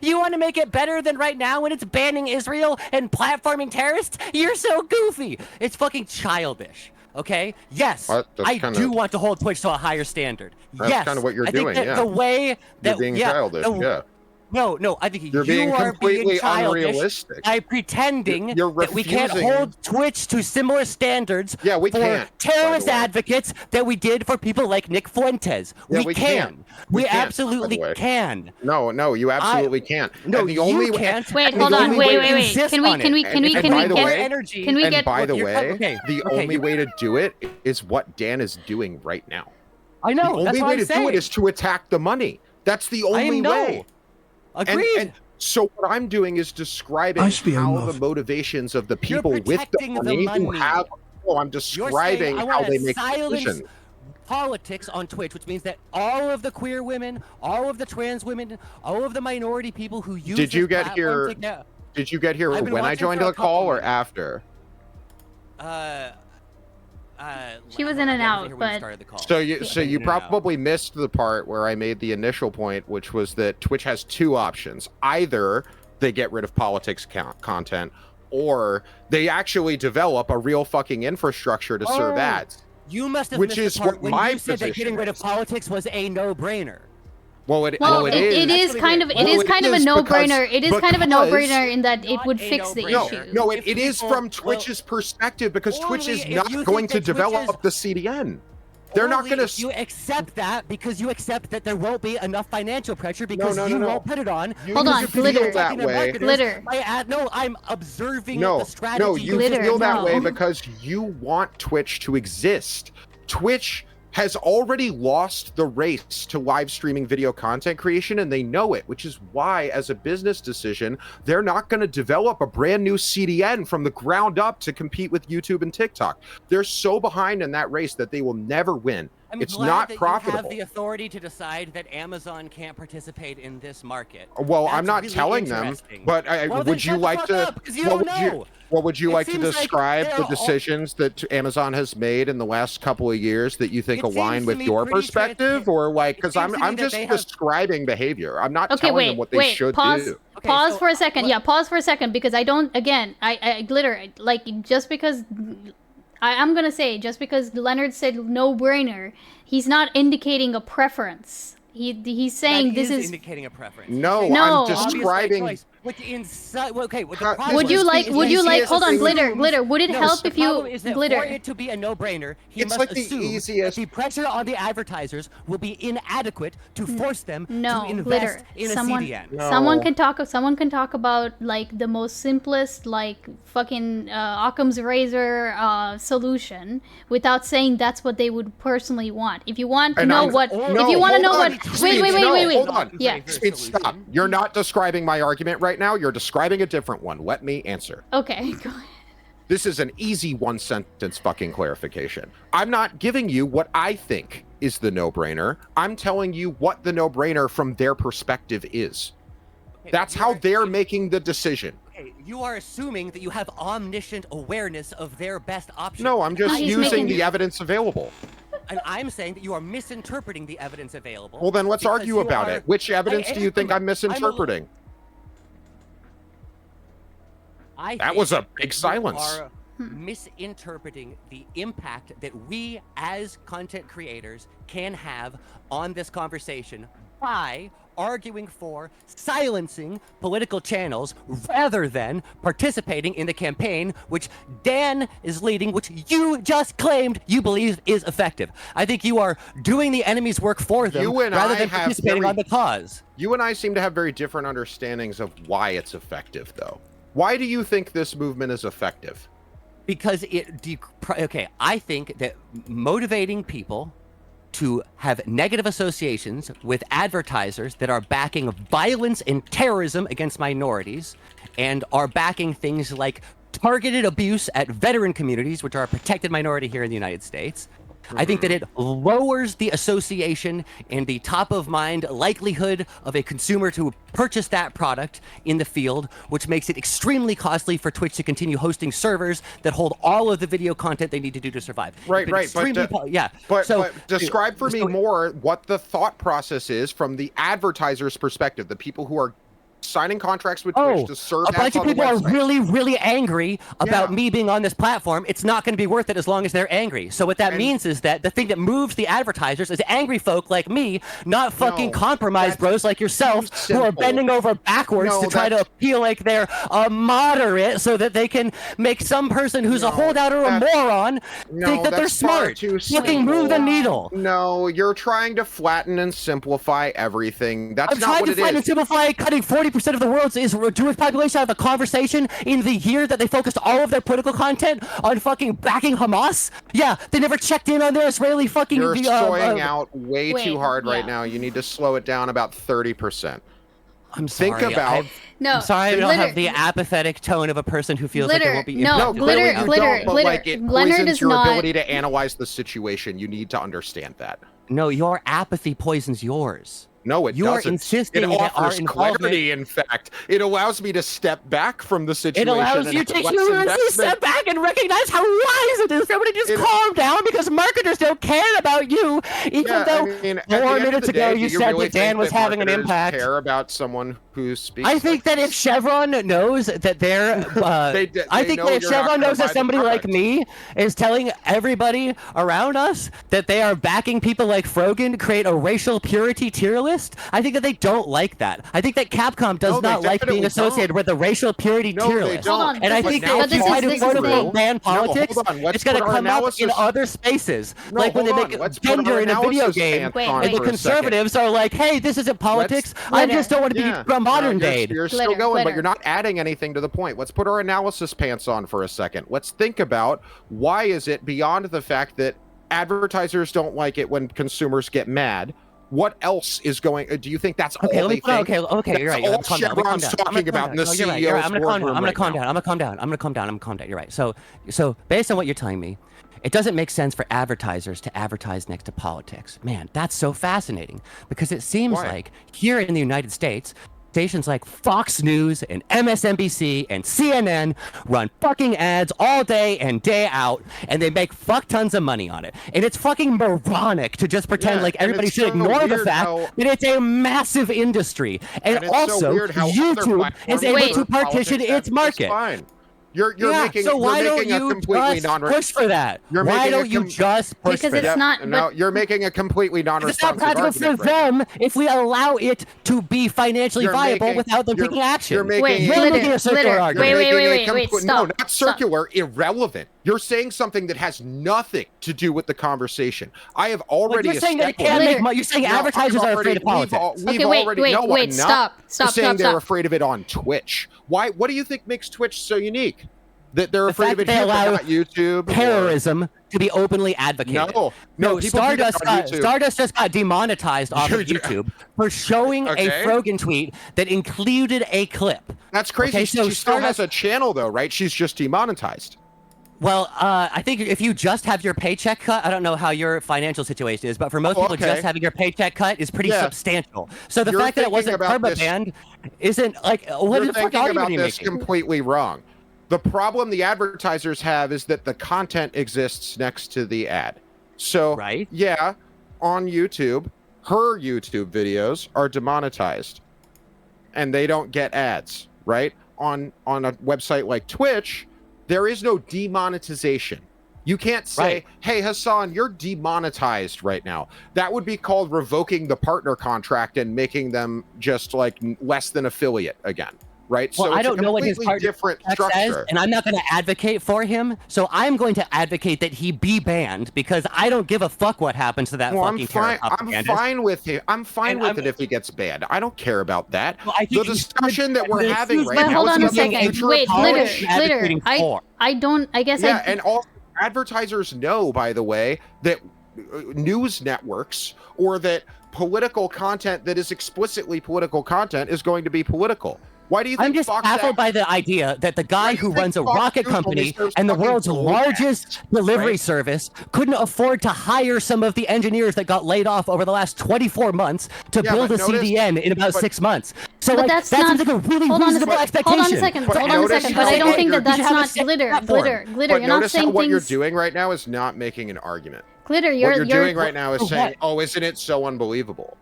You want to make it better than right now when it's banning Israel and platforming terrorists? You're so goofy. It's fucking childish. Okay? Yes, I do want to hold Twitch to a higher standard. That's kind of what you're doing, think that the way that you're being childish, No, I think you're being completely unrealistic by pretending that we can't hold Twitch to similar standards for terrorist advocates that we did for people like Nick Fuentes. We can. We absolutely can. No, you absolutely can't. No, the only you can't. Wait, hold on. Wait. Can we get by the way, the only way to do it is what Dan is doing right now. I know. The only way to do it is to attack the money. That's the only way. Agreed. And so what I'm doing is describing how the motivations of the people with the money who have. I'm describing how they make decisions. Politics on Twitch, which means that all of the queer women, all of the trans women, all of the minority people who use. Did you get here? Did you get here when I joined the call or after? She was in and out, but so you probably missed the part where I made the initial point, which was that Twitch has two options: either they get rid of politics content, or they actually develop a real fucking infrastructure to serve ads. You must have missed the part when you said that getting rid of politics was a no-brainer. Well, it is kind of a no-brainer. It is kind of a no-brainer in that it would fix the issue. No, it is from Twitch's perspective, because Twitch is not going to develop the CDN. They're not going to. You accept that because you accept that there won't be enough financial pressure because you won't put it on. Hold on, Glitter. Glitter. No, I'm observing the strategy. No, you feel that way because you want Twitch to exist. Twitch has already lost the race to live streaming video content creation, and they know it, which is why, as a business decision, they're not going to develop a brand new CDN from the ground up to compete with YouTube and TikTok. They're so behind in that race that they will never win. It's not profitable. You have the authority to decide that Amazon can't participate in this market. Well, I'm not telling them, but would you like to? Because you don't know. Well, would you like to seems like describe they're the all- decisions that Amazon has made in the last couple of years that you think It align seems to with me your pretty perspective, or like, because seems to me I'm that just they have- describing behavior. I'm not Okay, telling them what they wait, should pause. do. Okay, Pause so, for a second. what- Yeah, pause for a second because I don't. Again, I glitter like just because. I'm gonna say just because Leonard said no brainer, he's not indicating a preference. He's saying this is indicating a preference. No, No. I'm describing. Okay, the Would problem Would you is like? the Would you like? easiest Hold on, thing- glitter. Would it No, help the if you problem is that glitter? for it to be a no-brainer, he It's must like the assume easiest- that the pressure on the advertisers will be inadequate to force them No, to invest glitter. in a Someone, CDN. No. someone can talk. Someone can talk about like the most simplest, like fucking Occam's razor solution without saying that's what they would personally want. If you want to And know I'm- what, no, if you want to hold know on, what, Speech, wait. hold on. Yeah. Speech, stop. You're not describing my argument right now. You're describing a different one. Let me answer. Okay. Go ahead. This is an easy one-sentence fucking clarification. I'm not giving you what I think is the no-brainer. I'm telling you what the no-brainer from their perspective is. Okay, That's you how are- they're making the decision. Okay, you are assuming that you have omniscient awareness of their best option. No, I'm just No, he's using making- the evidence available. And I'm saying that you are misinterpreting the evidence available. Well, then let's because argue you about are- it. Which evidence do you think I'm misinterpreting? I That think was a that big you silence. are misinterpreting the impact that we as content creators can have on this conversation by arguing for silencing political channels rather than participating in the campaign which Dan is leading, which you just claimed you believe is effective. I think you are doing the enemy's work for them You and rather I than have participating very- on the cause. You and I seem to have very different understandings of why it's effective, though. Why do you think this movement is effective? Because I think that motivating people to have negative associations with advertisers that are backing violence and terrorism against minorities and are backing things like targeted abuse at veteran communities, which are a protected minority here in the United States. I think that it lowers the association and the top of mind likelihood of a consumer to purchase that product in the field, which makes it extremely costly for Twitch to continue hosting servers that hold all of the video content they need to do to survive. Right, It's been right, extremely but So, but describe for me more what the thought process is from the advertiser's perspective, the people who are signing contracts with Twitch to serve a bunch ads of on the people are website. really, really angry about Yeah. me being on this platform. It's not going to be worth it as long as they're angry. So what that means is that the thing that moves the advertisers is angry folk like me, not fucking No, compromised that's bros like yourself too who are simple. bending over backwards No, to try to that's- appeal like they're a moderate so that they can make some person who's a No, holdout or a that's- moron No, think that they're that's far smart. too Fucking move the simple. needle. No, you're trying to flatten and simplify everything. That's I'm not trying what to it find and is. simplify cutting 40% of the world's Jewish population out of a conversation in the year that they focused all of their political content on fucking backing Hamas. Yeah, they never checked in on their Israeli fucking. You're soying out way Wait, too hard right yeah. now. You need to slow it down about 30%. I'm sorry. Think about. No. I'm sorry, I don't glitter, have the apathetic tone of a person who feels like they Glitter, won't be. no, impacted by glitter, what clearly I'm you glitter, don't, but glitter. like it Leonard poisons is your not- ability to analyze the situation. You need to understand that. No, your apathy poisons yours. No, it You are doesn't. insisting it that our offers involvement- clarity. In fact, it allows me to step back from the It situation. allows and you to have less humorously investment. step back and recognize how wise it is for everybody to just It- calm down because marketers don't care about you, even Yeah, though I mean, at the 4 end of minutes the ago day, you do said really that Dan think was that having an marketers impact. Care about someone who speaks. I think like that if this? Chevron knows that they're, They I think know that if you're not Chevron gonna knows buy that the somebody like product. me is telling everybody around us that they are backing people like Frogan to create a racial purity tier list, I think that they don't like that. I think that Capcom does No, they not like being definitely associated don't. with the racial purity No, tier they list. don't. Hold on, And I but think now that if this you try is- to this is quote the unquote thing. ban politics, hold on, let's it's going to put our come up in analysis- other spaces. No, like when they hold on, make let's put our gender in a video analysis game. pants Wait, on wait. The for a second. conservatives are like, hey, this isn't politics. I Glitter. just don't want to Yeah. be modern No, day. You're still Glitter, going, but glitter. you're not adding anything to the point. Let's put our analysis pants on for a second. Let's think about why is it beyond the fact that advertisers don't like it when consumers get mad. What else is going? Do you think that's Okay, all let me they put on, think? okay, you're right. That's all Calm down. Let me calm Chevron's down. I'm gonna talking calm about down. in the No, you're right, you're right. I'm gonna calm down. boardroom I'm gonna right calm now. down. I'm gonna calm down. I'm gonna calm down. I'm gonna calm down. You're right. So based on what you're telling me, it doesn't make sense for advertisers to advertise next to politics. Man, that's so fascinating because it seems Why? like here in the United States, stations like Fox News and MSNBC and CNN run fucking ads all day and day out, and they make fuck tons of money on it. And it's fucking moronic to just pretend like everybody should ignore the fact that it's a massive industry. And also, so weird how YouTube is able to partition its market. You're making, so why you're don't making you a completely just push for that? Why don't you just push because for it's that? not. No, you're making a completely non-responsive It's not practical for them if we allow it to be financially viable without them taking action. You're making, Wait, making a circular argument. Wait, stop. No, not circular, irrelevant. You're saying something that has nothing to do with the conversation. I have already you're saying that it can't make money. You're saying advertisers are afraid of politics. Wait, stop. Saying they're afraid of it on Twitch. Why? What do you think makes Twitch so unique? That they're afraid of it here, but not YouTube. Terrorism to be openly advocated. No. Stardust just got demonetized off of YouTube for showing a Frogan tweet that included a clip. That's crazy. Okay, she still has a channel, though, right? She's just demonetized. Well, I think if you just have your paycheck cut, I don't know how your financial situation is, but for most people, just having your paycheck cut is pretty substantial. So the fact that it wasn't perma-banned isn't like, what the fuck argument are you making? Completely wrong. The problem the advertisers have is that the content exists next to the ad. So, yeah, on YouTube, her YouTube videos are demonetized and they don't get ads, right? On a website like Twitch, there is no demonetization. You can't say, hey, Hassan, you're demonetized right now. That would be called revoking the partner contract and making them just like less than affiliate again. Right. Well, so I don't know what his different structure says, and I'm not going to advocate for him. So I'm going to advocate that he be banned because I don't give a fuck what happens to that fucking I'm fine with it. I'm fine with it if he gets banned. I don't care about that. Well, the discussion that we're having right now. Hold on a second. Wait, Glitter. I guess. Yeah, and all advertisers know, by the way, that news networks or that political content that is explicitly political content is going to be political. Why do you think I'm just baffled by the idea that the guy who runs a rocket company and the world's largest delivery service couldn't afford to hire some of the engineers that got laid off over the last 24 months to build a CDN in about 6 months. So like, that seems like a really reasonable expectation. Hold on a second. But I don't think that's not Glitter. Glitter, you're not saying things. What you're doing right now is not making an argument. Glitter, what you're doing right now is saying, oh, isn't it so unbelievable?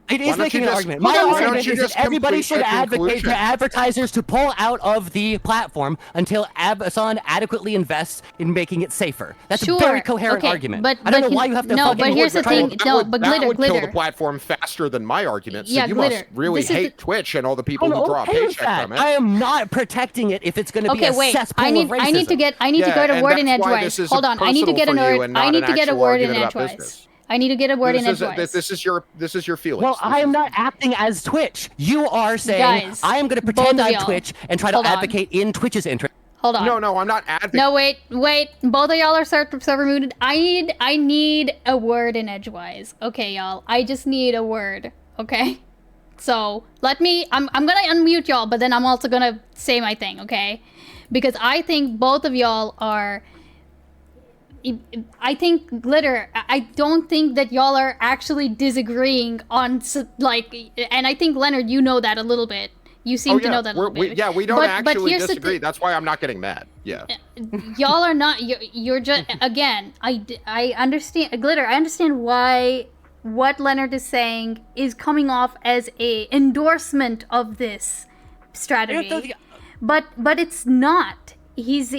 It is making an argument. My argument is that everybody should advocate for advertisers to pull out of the platform until Amazon adequately invests in making it safer. That's a very coherent argument. But I don't know why you have to. No, but here's the thing. No, but Glitter, that would kill the platform faster than my argument. So you must really hate Twitch and all the people who draw a paycheck from it. I am not protecting it if it's going to be a cesspool of racism. I need to get a word in edgewise. Hold on. I need to get a word in edgewise. I need to get a word in edgewise. This is your feelings. Well, I am not acting as Twitch. You are saying I am going to pretend I'm Twitch and try to advocate in Twitch's interest. Hold on. No, I'm not advocating. No, wait. Both of y'all are server muted. I need a word in edgewise. Okay, y'all. I just need a word. Okay. So I'm gonna unmute y'all, but then I'm also gonna say my thing. Okay, because I think both of y'all are. I think Glitter, I don't think that y'all are actually disagreeing on, like, and I think Leonard, you know that a little bit. You seem to know that a little bit. We don't actually disagree. That's why I'm not getting mad. Yeah. Y'all are not, you're just, again, I understand, Glitter, I understand why what Leonard is saying is coming off as a endorsement of this strategy. But it's not. He's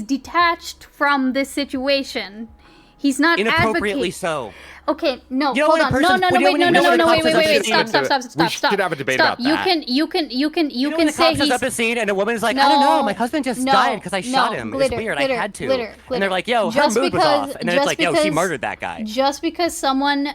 detached from this situation. He's not inappropriately so. Okay, no, hold on. No, wait, stop. We should have a debate about that. You can say he's up a scene and a woman is like, I don't know, my husband just died because I shot him. It's weird, I had to. And they're like, yo, her mood was off. And then it's like, yo, she murdered that guy. Just because someone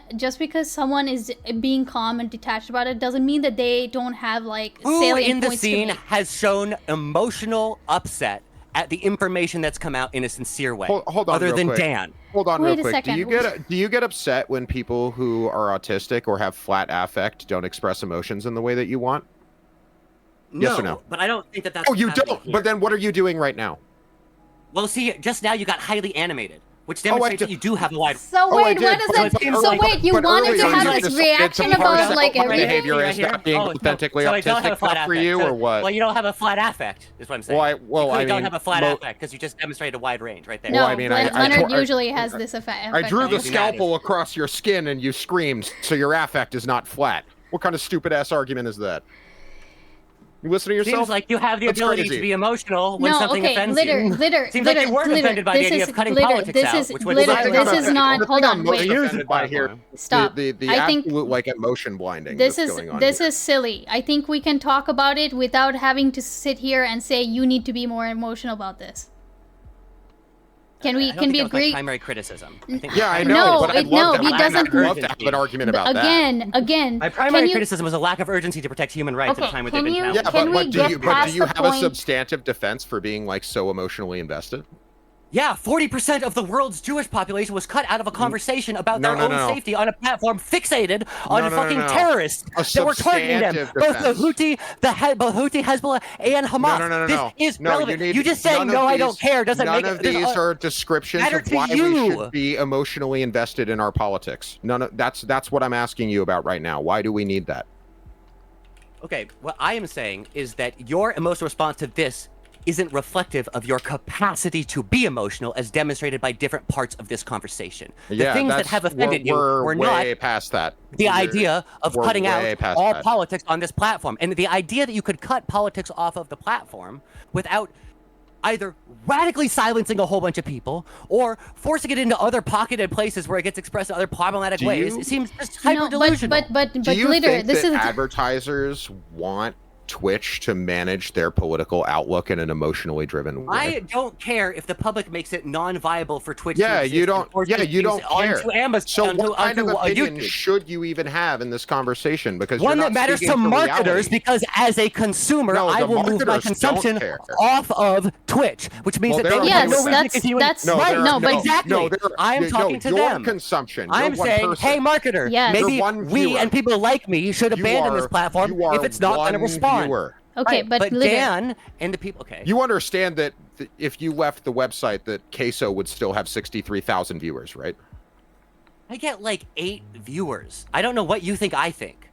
is being calm and detached about it doesn't mean that they don't have like salient points to make. Who in the scene has shown emotional upset at the information that's come out in a sincere way, hold on, other than Dan? Hold on real quick. Do you get upset when people who are autistic or have flat affect don't express emotions in the way that you want? Yes or no? But I don't think that's. Oh, you don't. But then what are you doing right now? Well, see, just now you got highly animated. which demonstrates that you do have a wide. So wait, what is it? So wait, you wanted to have this reaction about like everything? Behavior is not being authentically autistic for you, or what? Well, you don't have a flat affect, is what I'm saying. Well, I mean, don't have a flat affect because you just demonstrated a wide range right there. No, well, I mean, Leonard usually has this effect. I drew the scalpel across your skin and you screamed, so your affect is not flat. What kind of stupid ass argument is that? You listen to yourself? Seems like you have the ability to be emotional when something offends you. Seems like you weren't offended by the idea of cutting politics out, which would this is not. Hold on, wait. Stop. The absolute like emotion blinding. This is silly. I think we can talk about it without having to sit here and say you need to be more emotional about this. Can we agree? Primary criticism. Yeah, I know. No, but I'd love he doesn't. I'd love to have an argument about that. Again. My primary criticism was a lack of urgency to protect human rights at a time when they've been challenged. Yeah, but do you have a substantive defense for being like so emotionally invested? Yeah, 40% of the world's Jewish population was cut out of a conversation about their own safety on a platform fixated on fucking terrorists that were targeting them. Both the Houthi, Hezbollah, and Hamas. This is relevant. You just saying no, I don't care doesn't make it. None of these are descriptions of why we should be emotionally invested in our politics. That's what I'm asking you about right now. Why do we need that? Okay, what I am saying is that your emotional response to this isn't reflective of your capacity to be emotional as demonstrated by different parts of this conversation. The things that have offended you were not past that. The idea of cutting out all politics on this platform. And the idea that you could cut politics off of the platform without either radically silencing a whole bunch of people or forcing it into other pocketed places where it gets expressed in other problematic ways. It seems just hyper-delusional. But do you think that advertisers want Twitch to manage their political outlook in an emotionally driven way? I don't care if the public makes it non-viable for Twitch. Yeah, you don't. Yeah, you don't care. So what kind of opinion should you even have in this conversation? Because one that matters to marketers, because as a consumer, I will move my consumption off of Twitch, which means that they have no reason to continue. That's right. No, but exactly. I'm talking to them. Consumption. I'm saying, hey, marketer, maybe we and people like me should abandon this platform if it's not going to respond. Okay, right, but Dan and the people. Okay, you understand that if you left the website, that Queso would still have 63,000 viewers, right? I get like 8 viewers. I don't know what you think. I think.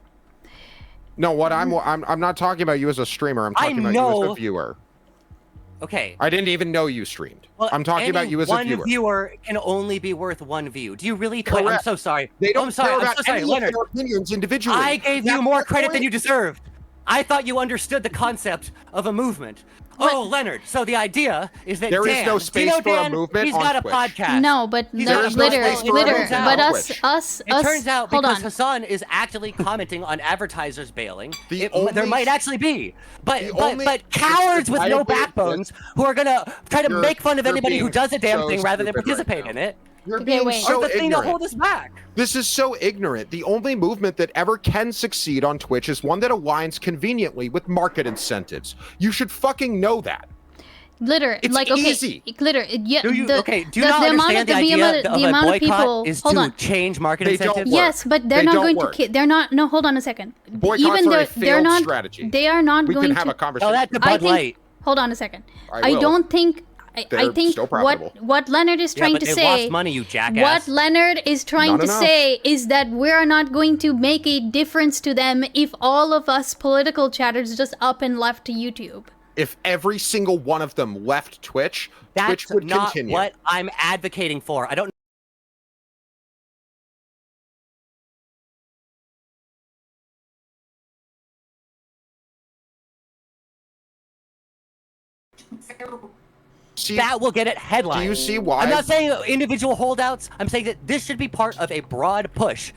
No, what I'm not talking about you as a streamer. I'm talking about you as a viewer. Okay. I didn't even know you streamed. Well, I'm talking about you as a viewer. One viewer can only be worth 1 view. Do you really? Correct. I'm so sorry. They don't I'm sorry, Leonard. Their opinions individually. I gave you more credit than you deserved. I thought you understood the concept of a movement. Oh, Leonard. So the idea is that there is no space for a movement. He's got a podcast. No, but Glitter. But us. It turns out because Hassan is actually commenting on advertisers bailing. There might actually be, but cowards with no backbones who are gonna try to make fun of anybody who does a damn thing rather than participate in it. You're being so the thing ignorant. to hold us back. This is so ignorant. The only movement that ever can succeed on Twitch is one that aligns conveniently with market incentives. You should fucking know that. Glitter, it's like easy. Glitter. Yeah. Do you not understand the idea of a boycott is to change market incentives? Yes, but they're not going to. They're not. No, hold on a second. Boycotts are a failed strategy. They are not going to. We can have a conversation. Oh, that's the Bud Light. Hold on a second. I don't think. I think what Leonard is trying to say. Lost money, you jackass. What Leonard is trying to say is that we're not going to make a difference to them if all of us political chatters just up and left to YouTube. If every single one of them left Twitch, Twitch would continue. That's not what I'm advocating for. I don't. That will get it headlines. Do you see why? I'm not saying individual holdouts. I'm saying that this should be part of a broad push,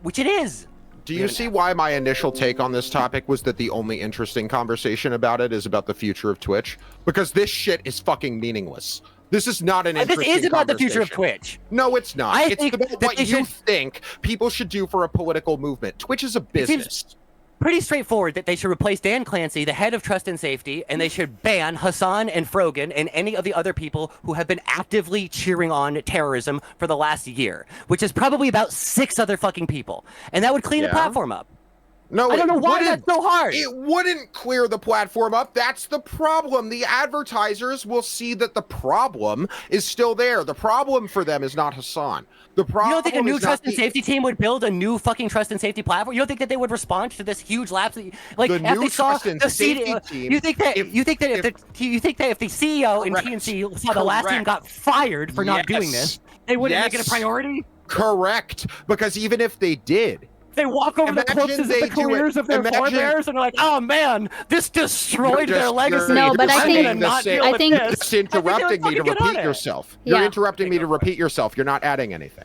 which it is. Do you see why my initial take on this topic was that the only interesting conversation about it is about the future of Twitch? Because this shit is fucking meaningless. This is not an interesting conversation. This is about the future of Twitch. No, it's not. It's about what you think people should do for a political movement. Twitch is a business. Pretty straightforward that they should replace Dan Clancy, the head of Trust and Safety, and they should ban Hassan and Frogan and any of the other people who have been actively cheering on terrorism for the last year, which is probably about 6 other fucking people. And that would clean the platform up. No, I don't know why that's so hard. It wouldn't clear the platform up. That's the problem. The advertisers will see that the problem is still there. The problem for them is not Hassan. The problem. You don't think a new trust and safety team would build a new fucking trust and safety platform? You don't think that they would respond to this huge lapse? Like the if new they saw trust and the safety team. You think that if the CEO in TNC saw the last team got fired for not doing this, they wouldn't make it a priority? Correct. Because even if they did, they walk over the corpses of the careers of their forebears and are like, "Oh man, this destroyed their legacy." No, but I think it's interrupting me to repeat yourself. You're interrupting me to repeat yourself. You're not adding anything.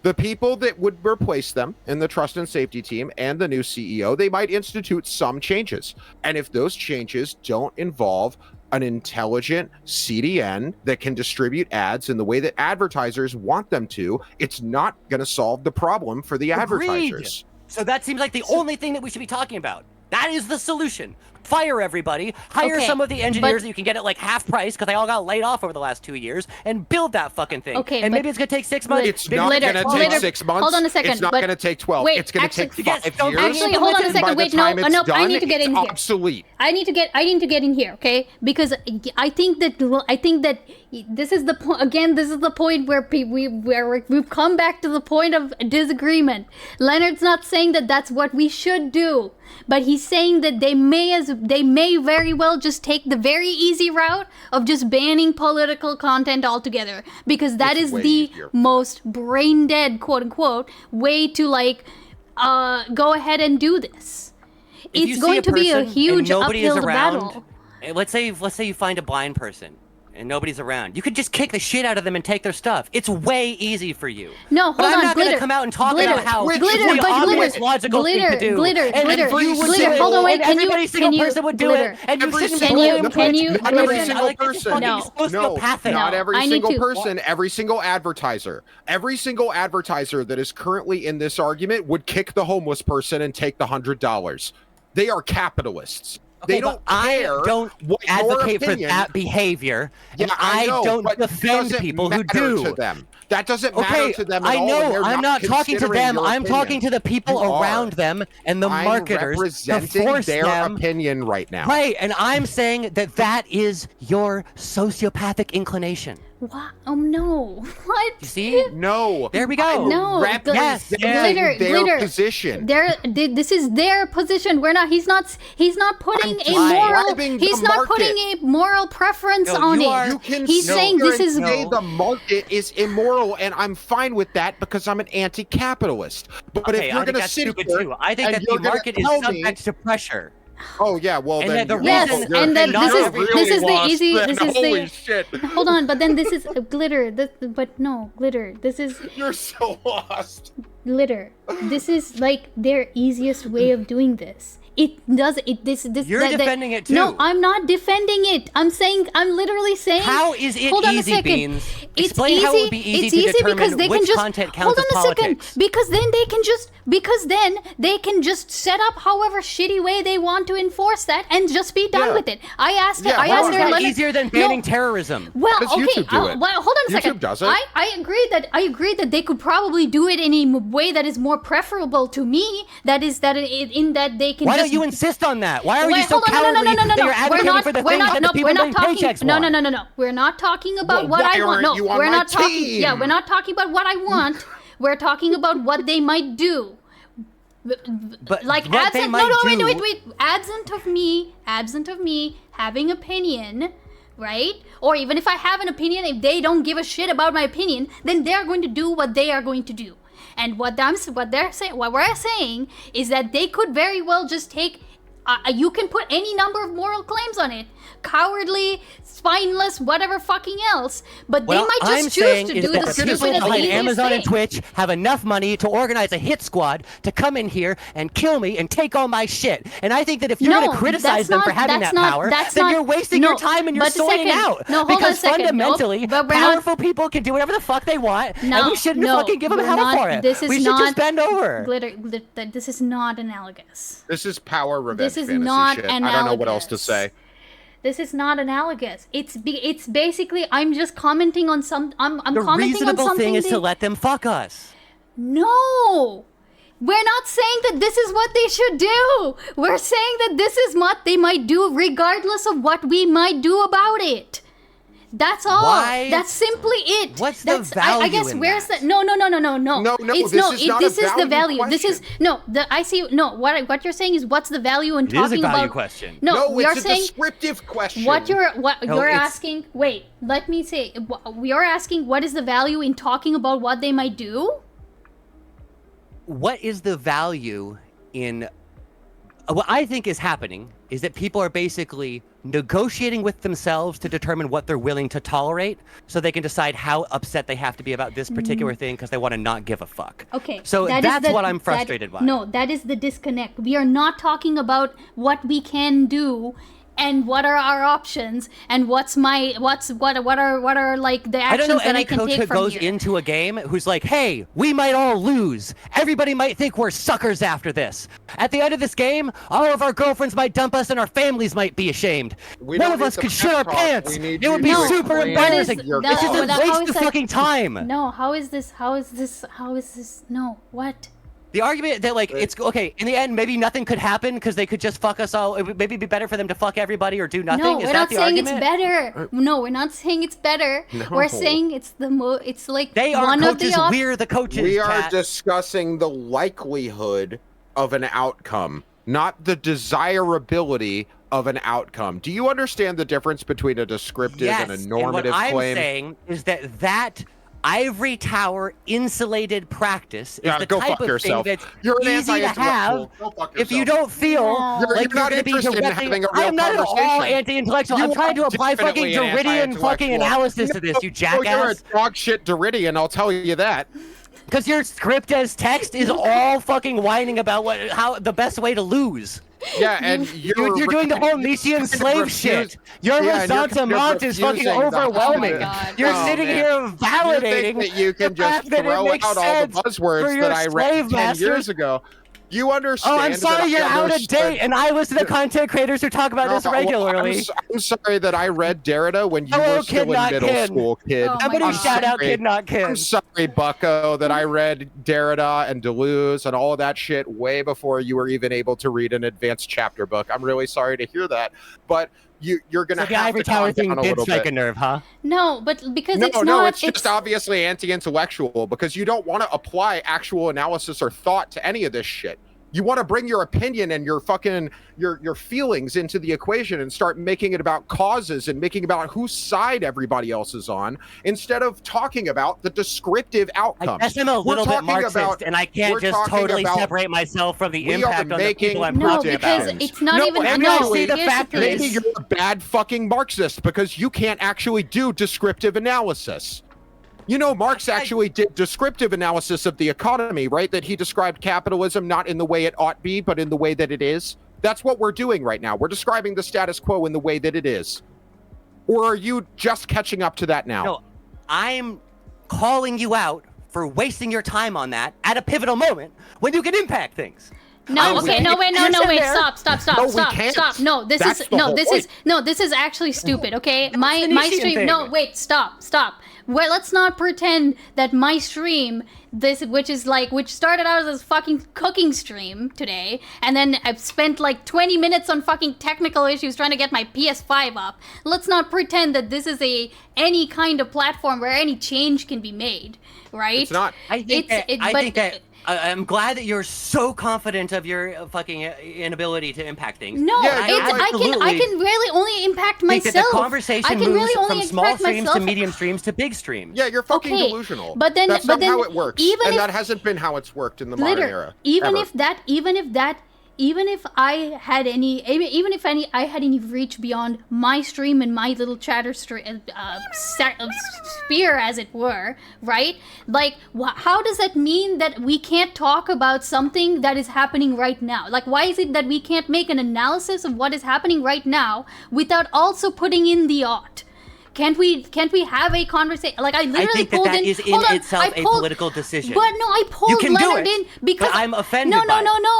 The people that would replace them in the trust and safety team and the new CEO, they might institute some changes. And if those changes don't involve an intelligent CDN that can distribute ads in the way that advertisers want them to, it's not going to solve the problem for the advertisers. So that seems like the only thing that we should be talking about. That is the solution. Fire everybody, hire some of the engineers that you can get at like half price because they all got laid off over the last 2 years, and build that fucking thing. Okay, and maybe it's gonna take 6 months. It's not gonna take 6 months. Hold on a second. It's not gonna take 12. It's gonna take 5 years. Actually, hold on a second. Wait, no, I need to get in here. Obsolete. I need to get in here, okay? Because I think that this is the point. Again, this is the point where we've come back to the point of disagreement. Leonard's not saying that that's what we should do, but he's saying that they may very well just take the very easy route of just banning political content altogether, because that is the most brain dead, quote unquote, way to go ahead and do this. It's going to be a huge uphill battle. Let's say you find a blind person and nobody's around. You could just kick the shit out of them and take their stuff. It's way easy for you. No, hold on, I'm not Glitter. Gonna come out and talk about how Glitter, the obvious logical thing to do. Glitter. Hold on, wait. Every single person would do it. And you shouldn't can you? Not every single person. No, not every single person. Every single advertiser. Every single advertiser that is currently in this argument would kick the homeless person and take the $100. They are capitalists. Okay, they don't care. I don't advocate for that behavior, and I don't defend people who do. To them. That doesn't matter to them at all. I know. I'm not talking to them. I'm talking to the people around them and the marketers. I'm representing their opinion right now. Right, and I'm saying that is your sociopathic inclation. What? Oh no! What? You see? No. There we go. No. Yes. Their position. This is their position. We're not. He's not putting a moral. He's not putting a moral preference on it. He's saying this is. The market is immoral, and I'm fine with that because I'm an anti-capitalist. But if you're going to sit here, too. I think that the market is subject to pressure. Oh yeah, well and then yes, and then this is the easy. This is holy the. Shit. Hold on, but then this is Glitter. But no, Glitter. This is. You're so lost. Glitter. This is like their easiest way of doing this. You're defending it too. No, I'm not defending it. I'm literally saying. How is it hold on easy, a second. Beans? It's Explain easy. how it would be easy to determine because they which can just content counts hold on as a politics. second. Then they can just set up however shitty way they want to enforce that and just be done with it. I asked how is that easier than banning terrorism? Well, okay. Well, hold on a second. YouTube does it. I agree that they could probably do it in a way that is more preferable to me. That they can. Why don't you insist on that? Why are you so cowardly that you're advocating for the things that the people bring paychecks want? No. We're not talking about what I want. No, we're not talking. Yeah, we're not talking about what I want. We're talking about what they might do. But like absent. Wait. Absent of me having opinion, right? Or even if I have an opinion, if they don't give a shit about my opinion, then they're going to do what they are going to do. And what we're saying is that they could very well just take. You can put any number of moral claims on it. Cowardly, spineless, whatever fucking else. But they might just choose to do the stupid and easiest Amazon thing. and Twitch have enough money to organize a hit squad to come in here and kill me and take all my shit. And I think that if you're going to criticize them for having that power, then you're wasting your time and you're soiling out. No, hold on a because second. fundamentally, powerful people can do whatever the fuck they want, and we shouldn't fucking give them a hell for it. We should just bend over. Glitter, this is not analogous. This is power revenge This is fantasy not shit. analogous. I don't know what else to say. This is not analogous. It's basically I'm just commenting on some. I'm commenting on something. The reasonable thing is to let them fuck us. No, We're not saying that this is what they should do. We're saying that this is what they might do regardless of what we might do about it. That's all. Why? That's simply it. What's the value I guess in where's that? No. No, It's this is the value. question. This is what you're saying is what's the value in It is a talking value about question. No, it's you're a saying descriptive question. what you're it's- asking. Wait, let me say. We are asking what is the value in talking about what they might do? What is the value in what I think is happening is that people are basically negotiating with themselves to determine what they're willing to tolerate so they can decide how upset they have to be about this particular thing because they want to not give a fuck. Okay. So that's what I'm frustrated by. No, that is the disconnect. We are not talking about what we can do and what are our options and what are like the I don't actions know that any I can coach take that from goes here. into a game who's like, hey, we might all lose. Everybody might think we're suckers after this. At the end of this game, all of our girlfriends might dump us and our families might be ashamed. We One don't of need us the could pep shit our talk. pants. We need It would you be to super explain embarrassing. your It's just cause. a how waste is of that- fucking time. No, how is this? No, what? The argument that like it's okay in the end, maybe nothing could happen because they could just fuck us all. It would maybe be better for them to fuck everybody or do nothing. No, Is we're that not the saying argument? it's better. No, we're not saying it's better. No. We're saying it's it's like They are one of coaches. the options. We're the coaches. We are chat. discussing the likelihood of an outcome, not the desirability of an outcome. Do you understand the difference between a descriptive yes, and a normative and what claim? I'm saying is that ivory tower insulated practice is Yeah, the go type fuck of yourself. thing that's You're an easy to have anti-intellectual. Go fuck if you yourself. don't feel No. You're like not you're going to be interested in directing. having a I real am not at all conversation. anti-intellectual. You I'm trying to are apply fucking definitely an Deridian fucking anti-intellectual. analysis to this, you No, you're a jackass. dog shit Deridian, I'll tell you that. Because your script as text is all fucking whining about how the best way to lose. Yeah, and You're doing the whole Nietzschean slave shit. Your resentment is fucking overwhelming. Oh my God. You're Oh, sitting man. here You validating think that you can the fact just that it throw makes out all the sense for buzzwords your that I slave read 10 years masters. ago. You understand Oh, I'm sorry that you're I out of understood- date, and I listen to content creators who talk about this No, well, regularly. I'm sorry that I read Derrida when you Hello, were still in middle Kidnotkin. school, kid. Oh my Somebody God. shout out sorry. Kidnotkin. I'm sorry, Bucko, that I read Derrida and Deleuze and all of that shit way before you were even able to read an advanced chapter book. I'm really sorry to hear that, but you're gonna So the have ivory to calm tower thing down a did little strike bit. a nerve, huh? No, but because No, it's no, not. it's just obviously anti-intellectual because you don't want to apply actual analysis or thought to any of this shit. You want to bring your opinion and your fucking your feelings into the equation and start making it about causes and making about whose side everybody else is on instead of talking about the descriptive I outcomes. guess I'm a We're little bit talking Marxist, about- and I can't we're just talking totally about- separate myself from the we are impact on the making- people I'm No, talking because about. it's not No, even. maybe No, I see the here's fact the that thing. Maybe you're a bad fucking Marxist because you can't actually do descriptive analysis. You know, Marx actually did descriptive analysis of the economy, right? That he described capitalism not in the way it ought be, but in the way that it is. That's what we're doing right now. We're describing the status quo in the way that it is. Or are you just catching up to that now? No, I'm calling you out for wasting your time on that at a pivotal moment when you can impact things. No, we okay, no, can't. wait, no, You're no, sitting wait, there. stop, No, we can't. stop. No, this That's is the no, whole this point. is no, this is actually stupid. Okay, the my Nietzschean stream. thing. No, wait, stop. Well, let's not pretend that my stream, which started out as a fucking cooking stream today, and then I've spent like 20 minutes on fucking technical issues trying to get my PS5 up. Let's not pretend that this is any kind of platform where any change can be made, right? It's not. I think that I'm glad that you're so confident of your fucking inability to impact things. No, Yeah, I absolutely can really only impact think myself. that the conversation I can moves really only from small impact streams myself. to medium streams to big streams. Yeah, you're fucking Okay, delusional. but then- that's but not then how it works. even And if- that hasn't been how it's worked in the modern era. Even ever. if I had any reach beyond my stream and my little chatter sphere, as it were, right? Like, how does that mean that we can't talk about something that is happening right now? Like, why is it that we can't make an analysis of what is happening right now without also putting in the ought? can't we have a conversation? Like I literally think pulled that in. is in itself a political decision. But no, I pulled You can Leonard do it, in because but I'm offended. No.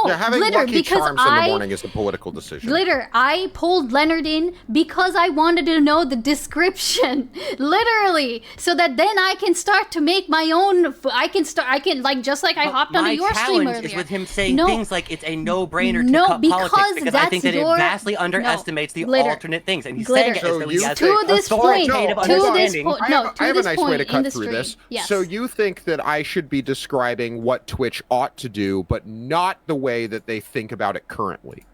Yeah, having Glitter, Lucky because Charms in the morning is a political decision. Glitter, I pulled Leonard in because I wanted to know the description, literally, so that then I can start to make my own. I can like just like I hopped onto your stream earlier. My challenge is with him saying things like it's a no-brainer to cut because politics because I think that your, it vastly underestimates the Glitter, alternate things, and he's Glitter. saying it as though he has to this point, I have a nice way to cut through this. Yes. So you think that I should be describing what Twitch ought to do, but not the way that they think about it currently?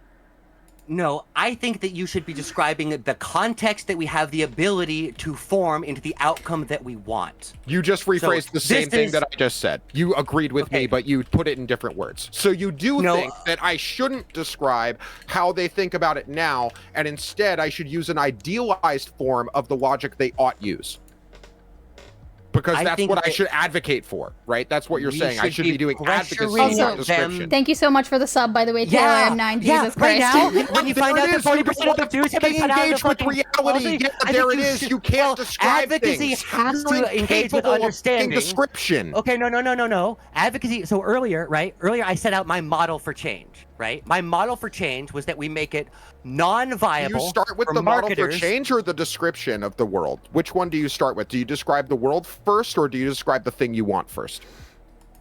No, I think that you should be describing the context that we have the ability to form into the outcome that we want. You just rephrased the same thing that I just said. You agreed with me, but you put it in different words. So you think that I shouldn't describe how they think about it now, and instead I should use an idealized form of the logic they ought use. Because that's what I should advocate for, right? That's what you're saying. I should be doing advocacy, not description. Thank you so much for the sub, by the way, Taylor M9. Jesus Christ. Right now, when you find out that 40% of the dudes have been cut out of with reality. Yeah, there it is. You can't describe advocacy things. has to engage with understanding. Description. Okay, no. Advocacy. So earlier I set out my model for change, right? My model for change was that we make it non-viable. Do you start with the model for change or the description of the world? Which one do you start with? Do you describe the world first, or do you describe the thing you want first?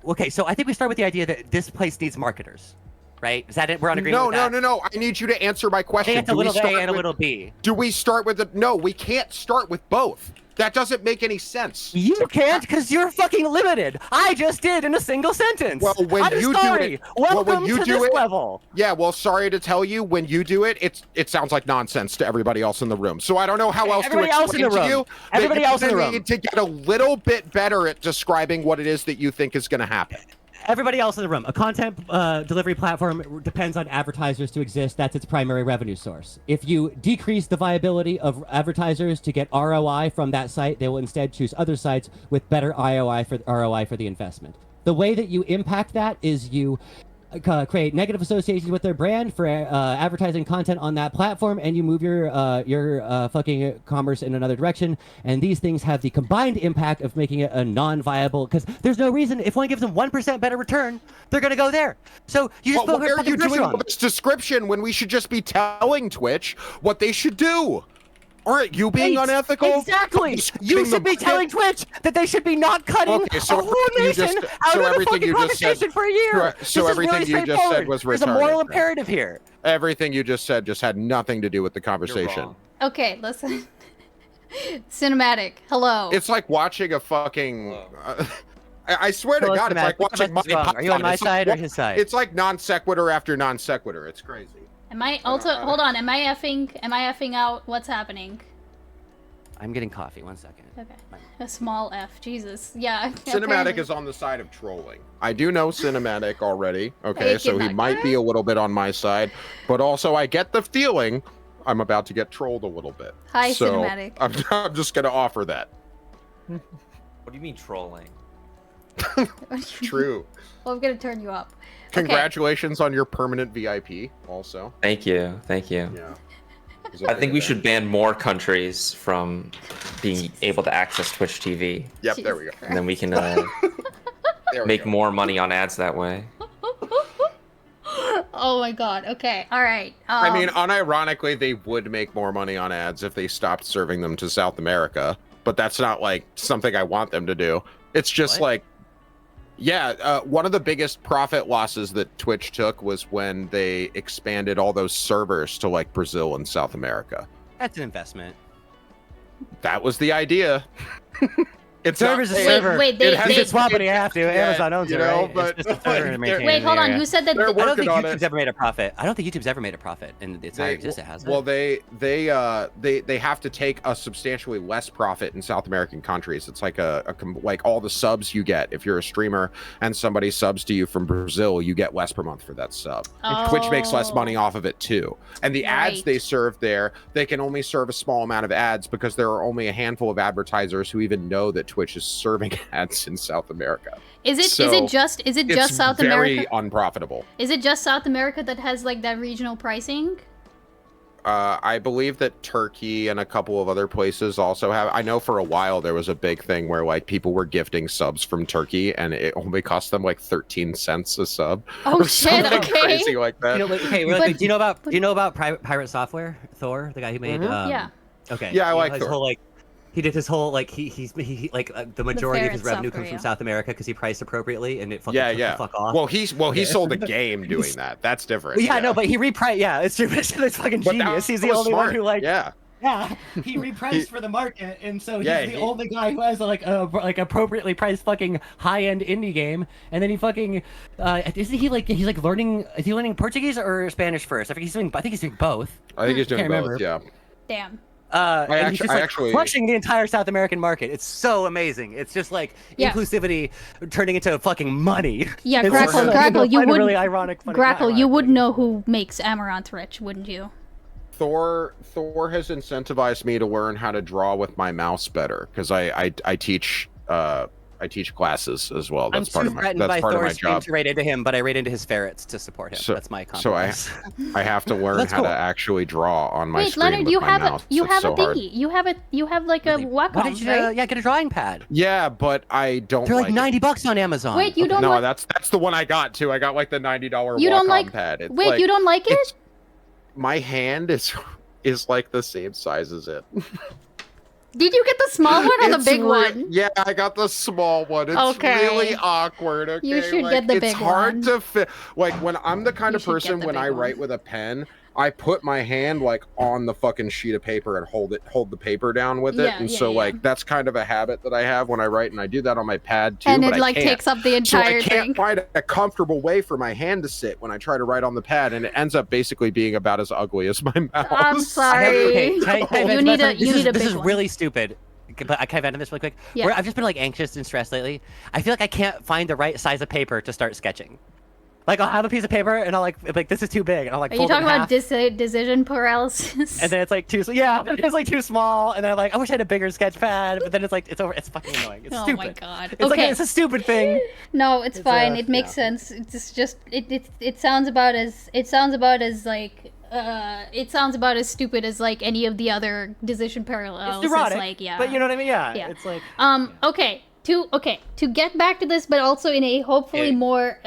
Okay, so I think we start with the idea that this place needs marketers, right? Is that it? We're on agreement with that? No. I need you to answer my question. It's a little A and a little B. Do we start with the... No, we can't start with both. That doesn't make any sense. You can't because you're fucking limited. I just did in a single sentence. Well, when you do it, welcome to this level. Yeah, well, sorry to tell you, when you do it, it sounds like nonsense to everybody else in the room. So I don't know how else to explain to you. Everybody else in the room need to get a little bit better at describing what it is that you think is going to happen. Everybody else in the room. A content delivery platform depends on advertisers to exist. That's its primary revenue source. If you decrease the viability of advertisers to get ROI from that site, they will instead choose other sites with better ROI for the investment. The way that you impact that is you create negative associations with their brand for advertising content on that platform, and you move your fucking commerce in another direction. And these things have the combined impact of making it a non-viable, because there's no reason, if one gives them 1% better return, they're gonna go there. So you just why are you doing all this description when we should just be telling Twitch what they should do? Aren't you being unethical? Exactly. You should be telling Twitch that they should be not cutting a whole nation out of the fucking conversation for a year. So everything you just said was retarded. There's a moral imperative here. Everything you just said just had nothing to do with the conversation. Okay, listen. Cinematic. Hello. It's like watching a fucking... I swear to God, it's like watching Monty Python. Are you on my side or his side? It's like non sequitur after non sequitur. It's crazy. Am I also hold on? Am I effing out? What's happening? I'm getting coffee. 1 second. Okay. A small F. Jesus. Yeah. Cinematic is on the side of trolling. I do know Cinematic already. Okay, so he might be a little bit on my side, but also I get the feeling I'm about to get trolled a little bit. Hi, Cinematic. I'm just gonna offer that. What do you mean trolling? True. Well, I'm gonna turn you up. Congratulations on your permanent VIP also. Thank you. Yeah. I think we should ban more countries from being able to access Twitch TV. Yep, there we go. And then we can make more money on ads that way. Oh my God. Okay. All right. I mean, unironically, they would make more money on ads if they stopped serving them to South America, but that's not like something I want them to do. It's just like, yeah, one of the biggest profit losses that Twitch took was when they expanded all those servers to like Brazil and South America. That's an investment. That was the idea. It's server's a server. Wait, they can swap it. You have to. Amazon owns it, right? But it's just a server to maintain wait, hold on. Who said that? They're I don't think on YouTube's ever made a profit. I don't think YouTube's ever made a profit in its entire existence. Has it? Well, they have to take a substantially less profit in South American countries. It's like like all the subs you get if you're a streamer and somebody subs to you from Brazil, you get less per month for that sub. And Twitch makes less money off of it too. And the ads they serve there, they can only serve a small amount of ads because there are only a handful of advertisers who even know that Twitch is serving ads in South America. Is it just South America? Very unprofitable. Is it just South America that has like that regional pricing? I believe that Turkey and a couple of other places also have. I know for a while there was a big thing where like people were gifting subs from Turkey, and it only cost them like 13 cents a sub. Oh or shit! something Okay. crazy like that. You know, okay, really quick, do you know about Pirate Software? Thor, the guy who made. Yeah. Okay. Yeah, I like his Thor. whole like. He did his whole like he like the majority of his ferret revenue software, comes from yeah. South America because he priced appropriately and it fucking Yeah, took the yeah. fuck off. Well, he sold a game doing that. That's different. yeah, no, but he repriced. Yeah, it's it's fucking But that genius. He's the was only smart. one who like. Yeah. Yeah, he repriced for the market, and so he's Yeah, the he- only guy who has like a appropriately priced fucking high-end indie game. And then he fucking isn't he like he's like learning? Is he learning Portuguese or Spanish first? I think he's doing both. I think he's doing Can't both. remember. Yeah. Damn. And he's just like actually- crushing the entire South American market. It's so amazing. It's just like Yeah. inclusivity turning into fucking money. Yeah, It's just Grackle, like, Grackle, you find it would really ironic. Funny, Grackle, not you ironic, would but- know who makes Amaranth rich, wouldn't you? Thor has incentivized me to learn how to draw with my mouse better because I teach classes as well. That's I'm part too of my threatened that's by part of my Thor's stream job. to rate into him, but I rate into his ferrets to support him. So- That's my so compromise. I have to learn That's how cool. to actually draw on my Wait, screen Leonard, with you my have mouse. you It's have so a hard. thingy. You have like a Why Wacom, did you right? get a drawing pad? Yeah, but I don't. They're like like it. $90 on Amazon. Wait, you don't No, like that's the one I got too. I got like the $90 You don't Wacom like- pad. It's Wait, like, you don't like it? it's- My hand is like the same size as it. Did you get the small one or the It's big re- one? Yeah, I got the small one. It's Okay. really awkward. Okay, You should like, get the it's big hard one. to fit. Like when I'm the kind You of should get person the when big I one. write with a pen, I put my hand like on the fucking sheet of paper and hold the paper down with it. Yeah, and yeah, so yeah. like that's kind of a habit that I have when I write, and I do that on my pad too. And but it I like can't. takes up the So I entire can't thing. find a comfortable way for my hand to sit when I try to write on the pad, and it ends up basically being about as ugly as my mouse. I'm sorry. Okay, can I You vent need about a- something? you need a This big is one. really stupid. But I can vent on this really quick. Yeah. I've just been like anxious and stressed lately. I feel like I can't find the right size of paper to start sketching. Like I'll have a piece of paper and I'll like this is too big, and I'll like Are you fold it talking in about half, decision paralysis? and then it's like too it's like too small, and then I'm like I wish I had a bigger sketch pad, but then it's like it's fucking annoying. It's Oh stupid. my god. It's like Okay. it's a stupid thing. No, it's fine. It makes yeah. sense. It's just it sounds about as like it sounds about as stupid as like any of the other decision parallels. It's neurotic, like yeah. but you know what I mean? Yeah. Yeah. It's like Okay. To get back to this, but also in a hopefully Yeah. more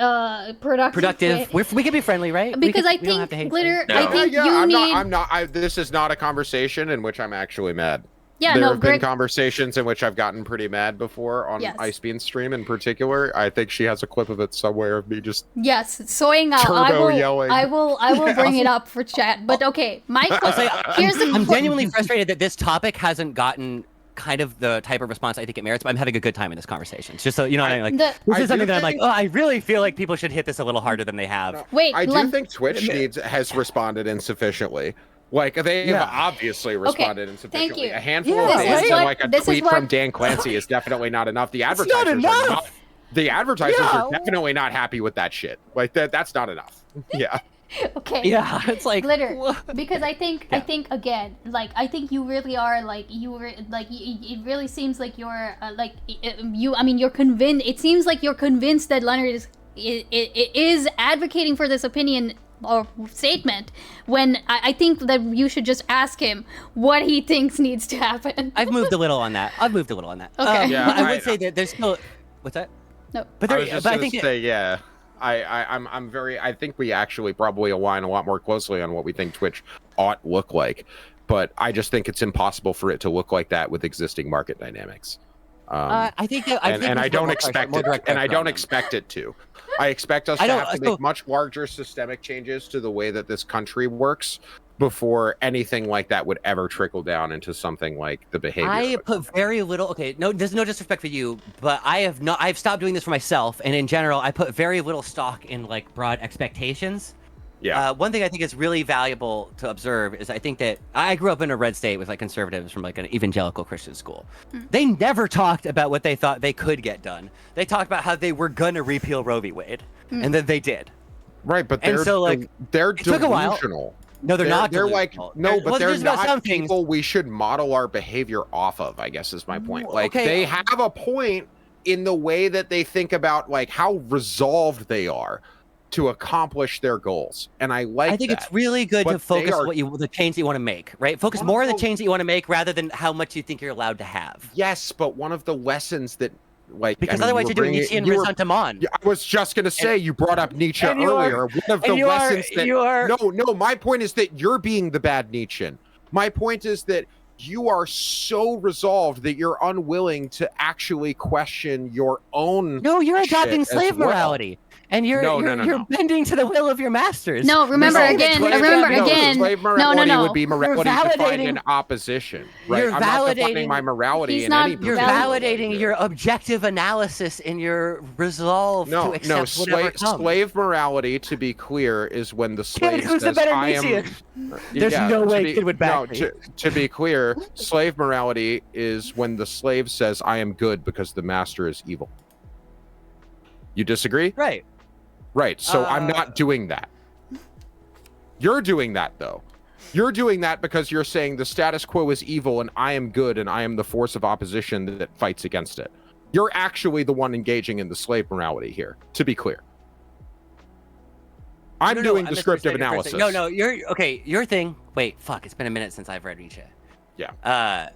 productive way. We can be friendly, right? Because I we don't have to think hate Glitter, No. I think yeah, you I'm need. not. This is not a conversation in which I'm actually mad. Yeah, there no, have been Greg. conversations in which I've gotten pretty mad before on Yes. Icebeam's stream in particular. I think she has a clip of it somewhere of me just Yes, soying out. Turbo yelling. I will bring it up for chat. But okay, my question. Here's the I'm que- genuinely frustrated that this topic hasn't gotten kind of the type of response I think it merits, but I'm having a good time in this conversation. Just so you know what I mean? Like, The- this I is something do that I'm like, think- oh, I really feel like people should hit this a little harder than they have. Wait, I do Len- think Twitch has responded insufficiently. Like they have obviously responded insufficiently. you. A handful Yeah, of this fans is and what- like a this is tweet what- from Dan Clancy is definitely not enough. The not advertisers are enough! not. The advertisers Yeah. are definitely not happy with that shit. Like that's not enough. Yeah. okay. Yeah, it's like Glitter, wha- because I think again, like I think you really are like it really seems like you're you're convinced. It seems like you're convinced that Leonard is advocating for this opinion or statement when I think that you should just ask him what he thinks needs to happen. I've moved a little on that. Okay. Yeah, but I I- would say that there's still what's that? No. But I there, was just but I gonna think say, yeah. I'm very. I think we actually probably align a lot more closely on what we think Twitch ought look like, but I just think it's impossible for it to look like that with existing market dynamics. I think that, And I don't expect it. And I don't expect it to. I expect us I to don't- have to so- make much larger systemic changes to the way that this country works before anything like that would ever trickle down into something like the behavior. I of a put very little. Okay, no, there's no disrespect for you, but I've stopped doing this for myself, and in general, I put very little stock in like broad expectations. Yeah. One thing I think is really valuable to observe is I think that I grew up in a red state with like conservatives from like an evangelical Christian school. They never talked about what they thought they could get done. They talked about how they were gonna repeal Roe v. Wade, and then they did. Right, but and they're so, like, they're it took a while. delusional. No, they're not. They're like delusional. no, but well, they're there's about not some things. people we should model our behavior off of. I guess is my point. Like Okay. they have a point in the way that they think about like how resolved they are to accomplish their goals, and I like. I think that. it's really good to But focus they are- the change that you want to make, right? Focus more on the change that you want to make rather than how much you think you're allowed to have. Yes, but one of the lessons that, like, Because I mean, otherwise you you're were doing bringing- Nietzsche and you were- resentment. Yeah, I was just gonna say you brought up Nietzsche and you are- earlier. One of the and you are- lessons that you are- no. My point is that you're being the bad Nietzschean. My point is that you are so resolved that you're unwilling to actually question your own. No, you're adopting shit as slave well. morality. And you're No. bending to the will of your masters. No, remember No, again. slave- Remember no, again. Slave No, morality no. would be morality defined validating- in opposition, right? You're I'm not validating- defining my morality He's in not any. You're Valid- validating your objective analysis and your resolve to accept whatever comes. Slave morality, to be clear, is when the slave who's the says, better "I am." Nietzschean? There's no way Kid would back me. To be clear, slave morality is when the slave says, "I am good because the master is evil." You disagree? Right. Right. So I'm not doing that. You're doing that, though. You're doing that because you're saying the status quo is evil and I am good and I am the force of opposition that fights against it. You're actually the one engaging in the slave morality here, to be clear. I'm doing descriptive analysis. No, you're okay. Your thing. Wait, fuck. It's been a minute since I've read Nietzsche. Yeah.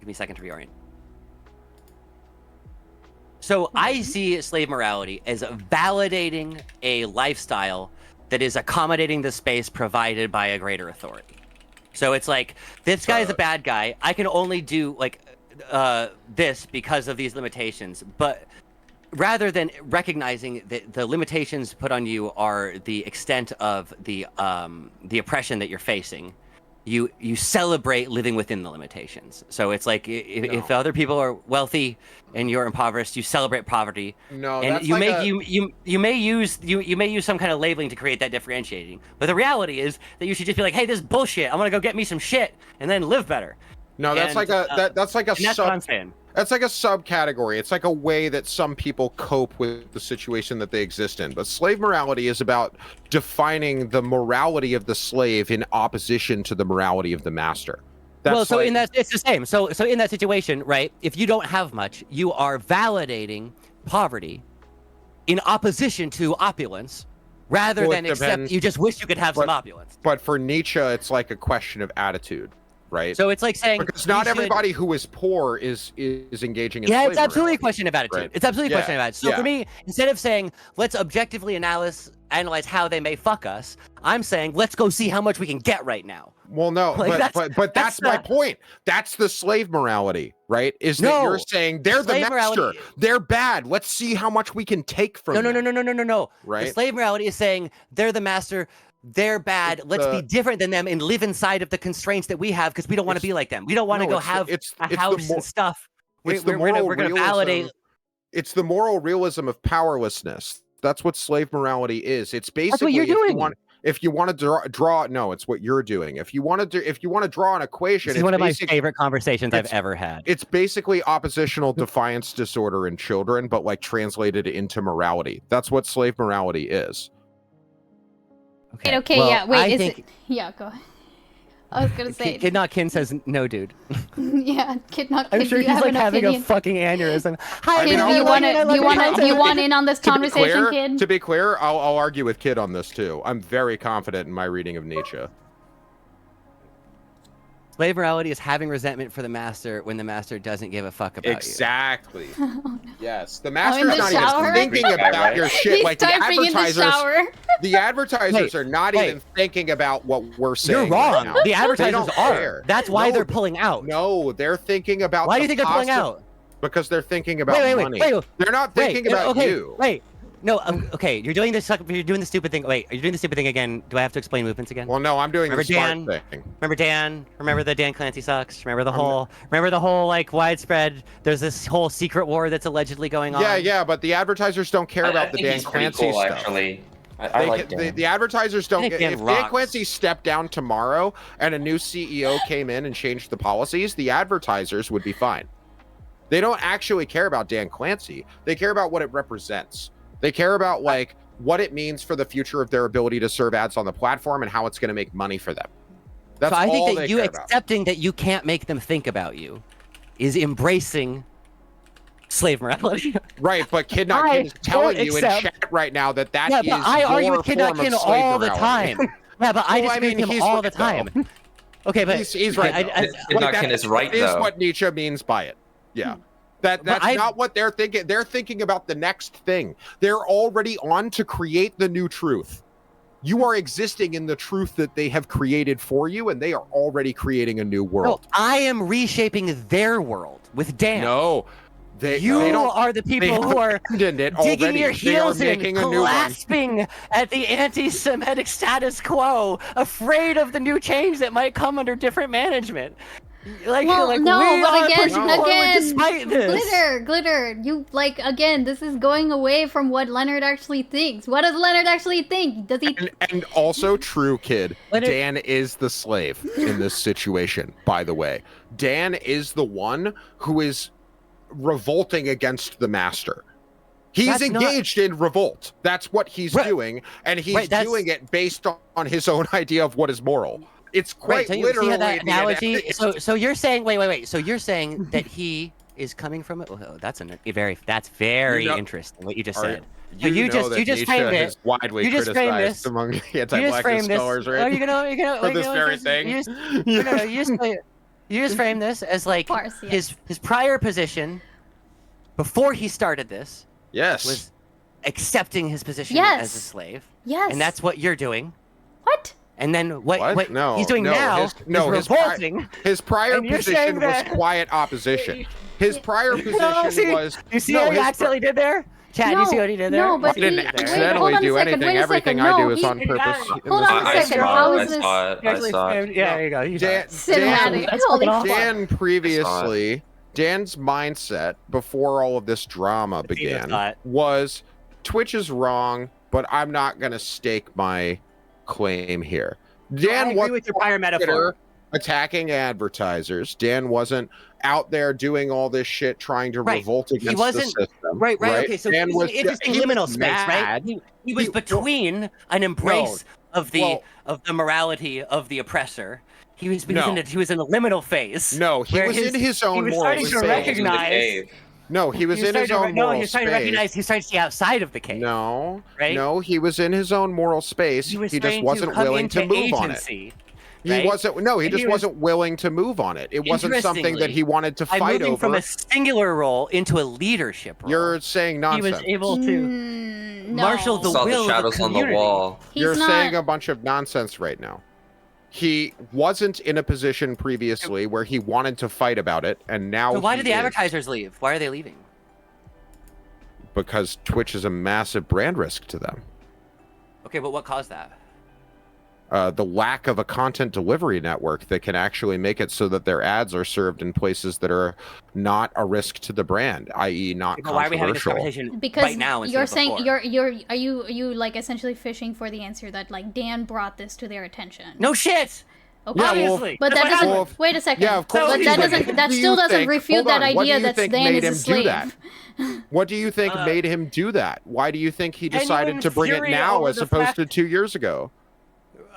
Give me a second to reorient. So I see slave morality as validating a lifestyle that is accommodating the space provided by a greater authority. So it's like, this guy is a bad guy. I can only do like this because of these limitations. But rather than recognizing that the limitations put on you are the extent of the oppression that you're facing, you celebrate living within the limitations. So it's like if other people are wealthy and you're impoverished, you celebrate poverty. No, and that's you like you may use some kind of labeling to create that differentiating. But the reality is that you should just be like, hey, this is bullshit. I'm gonna go get me some shit and then live better. No, that's like a that's like a that's what I'm saying. That's like a subcategory. It's like a way that some people cope with the situation that they exist in. But slave morality is about defining the morality of the slave in opposition to the morality of the master. That's in that, it's the same. So in that situation, right, if you don't have much, you are validating poverty in opposition to opulence, rather than accept you just wish you could have some opulence. But for Nietzsche, it's like a question of attitude. Right. So it's like saying, because not everybody who is poor is engaging in it's absolutely a question of attitude. Right. It's absolutely a question of attitude. So for me, instead of saying let's objectively analyze how they may fuck us, I'm saying let's go see how much we can get right now. Well, no, like, but that's my point. That's the slave morality, right? Is that you're saying they're the master, morality, they're bad. Let's see how much we can take from them. No. Right. The slave morality is saying they're the master. They're bad. Let's be different than them and live inside of the constraints that we have because we don't want to be like them. We don't want to go have a house and stuff. We're going to validate. It's the moral realism of powerlessness. That's what slave morality is. It's basically that's what you're doing. If you want to draw, no, it's what you're doing. If you want to draw an equation, this is one of my favorite conversations I've ever had. It's basically oppositional defiance disorder in children, but like translated into morality. That's what slave morality is. Okay, well, yeah, wait, I think... Yeah, go ahead. I was gonna say... Kidnotkin says, no, dude. Yeah, Kidnotkin, I'm sure he's like having a fucking aneurysm. Hi, Kid, you want in on this conversation, Kid? To be clear, I'll argue with Kid on this too. I'm very confident in my reading of Nietzsche. Slave morality is having resentment for the master when the master doesn't give a fuck about you. Yes, the master's not shower? even thinking about your shit. He's like the advertisers, the advertisers are not even thinking about what we're saying. You're wrong. Right now. The advertisers are. That's why they're pulling out. No, they're thinking about. Why do you think they're pulling out? Because they're thinking about money. They're not thinking about you. No, okay, you're doing this stupid thing. Wait, are you doing the stupid thing again? Do I have to explain movements again? Well, no, I'm doing the smart thing. Remember Dan? Remember the Dan Clancy sucks? Remember the whole like widespread, there's this whole secret war that's allegedly going on? Yeah, but the advertisers don't care about the Dan Clancy stuff. Actually. I like Dan. The advertisers don't. If Dan Clancy stepped down tomorrow and a new CEO came in and changed the policies, the advertisers would be fine. They don't actually care about Dan Clancy. They care about what it represents. They care about like what it means for the future of their ability to serve ads on the platform and how it's going to make money for them. That's so I all think that you care about. accepting that you can't make them think about you is embracing slave morality. Right, but Kidnotkin is telling you in chat right now that yeah, is but I argue your with form Kidnotkin of slave all the morality. time. Yeah, but I Well, disagree with him he's all right, the time. though. Okay, but He's right. Kidnotkin is right, Is though. what Nietzsche means by it. Yeah. That's not what they're thinking. They're thinking about the next thing. They're already on to create the new truth. You are existing in the truth that they have created for you, and they are already creating a new world. No, I am reshaping their world with Dan. No, you are the people who are digging your heels in, clasping at the anti-Semitic status quo, afraid of the new change that might come under different management. Like, well, like no, we but are again, pushing forward despite this. Glitter, you like again. This is going away from what Leonard actually thinks. What does Leonard actually think? Does he? And also true, kid. Dan is the slave in this situation. By the way, Dan is the one who is revolting against the master. He's engaged in revolt. That's what he's doing, and he's doing it based on his own idea of what is moral. It's quite literally see that analogy. So you're saying, wait. So you're saying that he is coming from it. Oh, that's very interesting. What you just said. You just framed it. Widely you just framed this among anti-black scholars, right? Oh, you're gonna for this very thing. You just frame this as like his prior position before he started this. Yes. Was accepting his position as a slave. Yes. And that's what you're doing. What? And then what no, he's doing now is revolting. His prior position was quiet opposition. His prior position was... You see what he accidentally did there? Chad, you see what he did there? No, but he didn't accidentally do anything. Everything I do is on purpose. Hold on a second. How is this? I saw it. Yeah, there you go. Dan previously... Dan's mindset before all of this drama began was Twitch is wrong, but I'm not going to stake my claim here. Dan I agree with your prior metaphor. Attacking advertisers. Dan wasn't out there doing all this shit trying to revolt against the system. Right. Okay, so Dan was interesting liminal space, right? He was between an embrace of the morality of the oppressor. He was in a liminal phase. No, he was in his own moral space. He was starting to recognize. No, he was in his own moral space. No, he was trying to recognize. He was trying to see outside of the cave. No, right? No, he was in his own moral space. He just wasn't willing to move on it. He wasn't. No, he just wasn't willing to move on it. It wasn't something that he wanted to fight over. Moving from a singular role into a leadership role. You're saying nonsense. He was able to marshal the will of the community. Saw the shadows on the wall. You're saying a bunch of nonsense right now. He wasn't in a position previously where he wanted to fight about it, and now. So why did the advertisers leave? Why are they leaving? Because Twitch is a massive brand risk to them. Okay, but what caused that? The lack of a content delivery network that can actually make it so that their ads are served in places that are not a risk to the brand, i.e., not controversial. Why are we having this conversation right now? You're saying are you like essentially fishing for the answer that like Dan brought this to their attention? No shit. Okay. Obviously. But that doesn't. Wait a second. Yeah, of course. But that still doesn't refute that idea that Dan is a slave. What do you think made him do that? Why do you think he decided to bring it now as opposed to 2 years ago?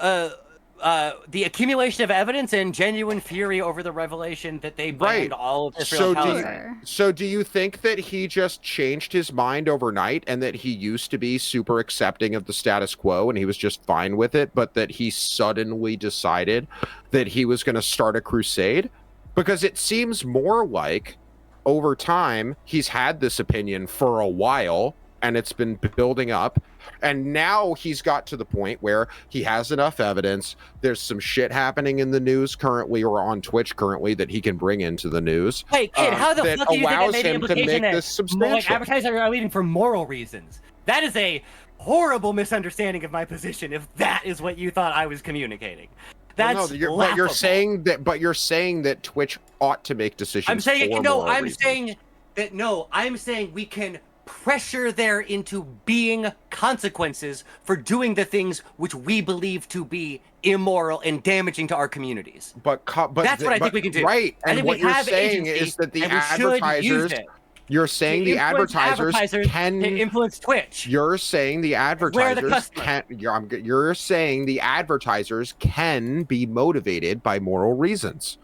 The accumulation of evidence and genuine fury over the revelation that they banned all of Israel Palestine. So do you think that he just changed his mind overnight and that he used to be super accepting of the status quo and he was just fine with it, but that he suddenly decided that he was going to start a crusade? Because it seems more like over time he's had this opinion for a while and it's been building up. And now he's got to the point where he has enough evidence. There's some shit happening in the news currently or on Twitch currently that he can bring into the news. Hey, kid, how the fuck do you think that made the implication that substantial? Advertisers are leaving for moral reasons? That is a horrible misunderstanding of my position if that is what you thought I was communicating. That's but you're saying that Twitch ought to make decisions. I'm saying I'm saying we can pressure there into being consequences for doing the things which we believe to be immoral and damaging to our communities. But that's what I think we can do. Right, and what you're saying is that the advertisers. You're saying the advertisers can influence Twitch. You're saying the advertisers can. You're saying the advertisers can be motivated by moral reasons.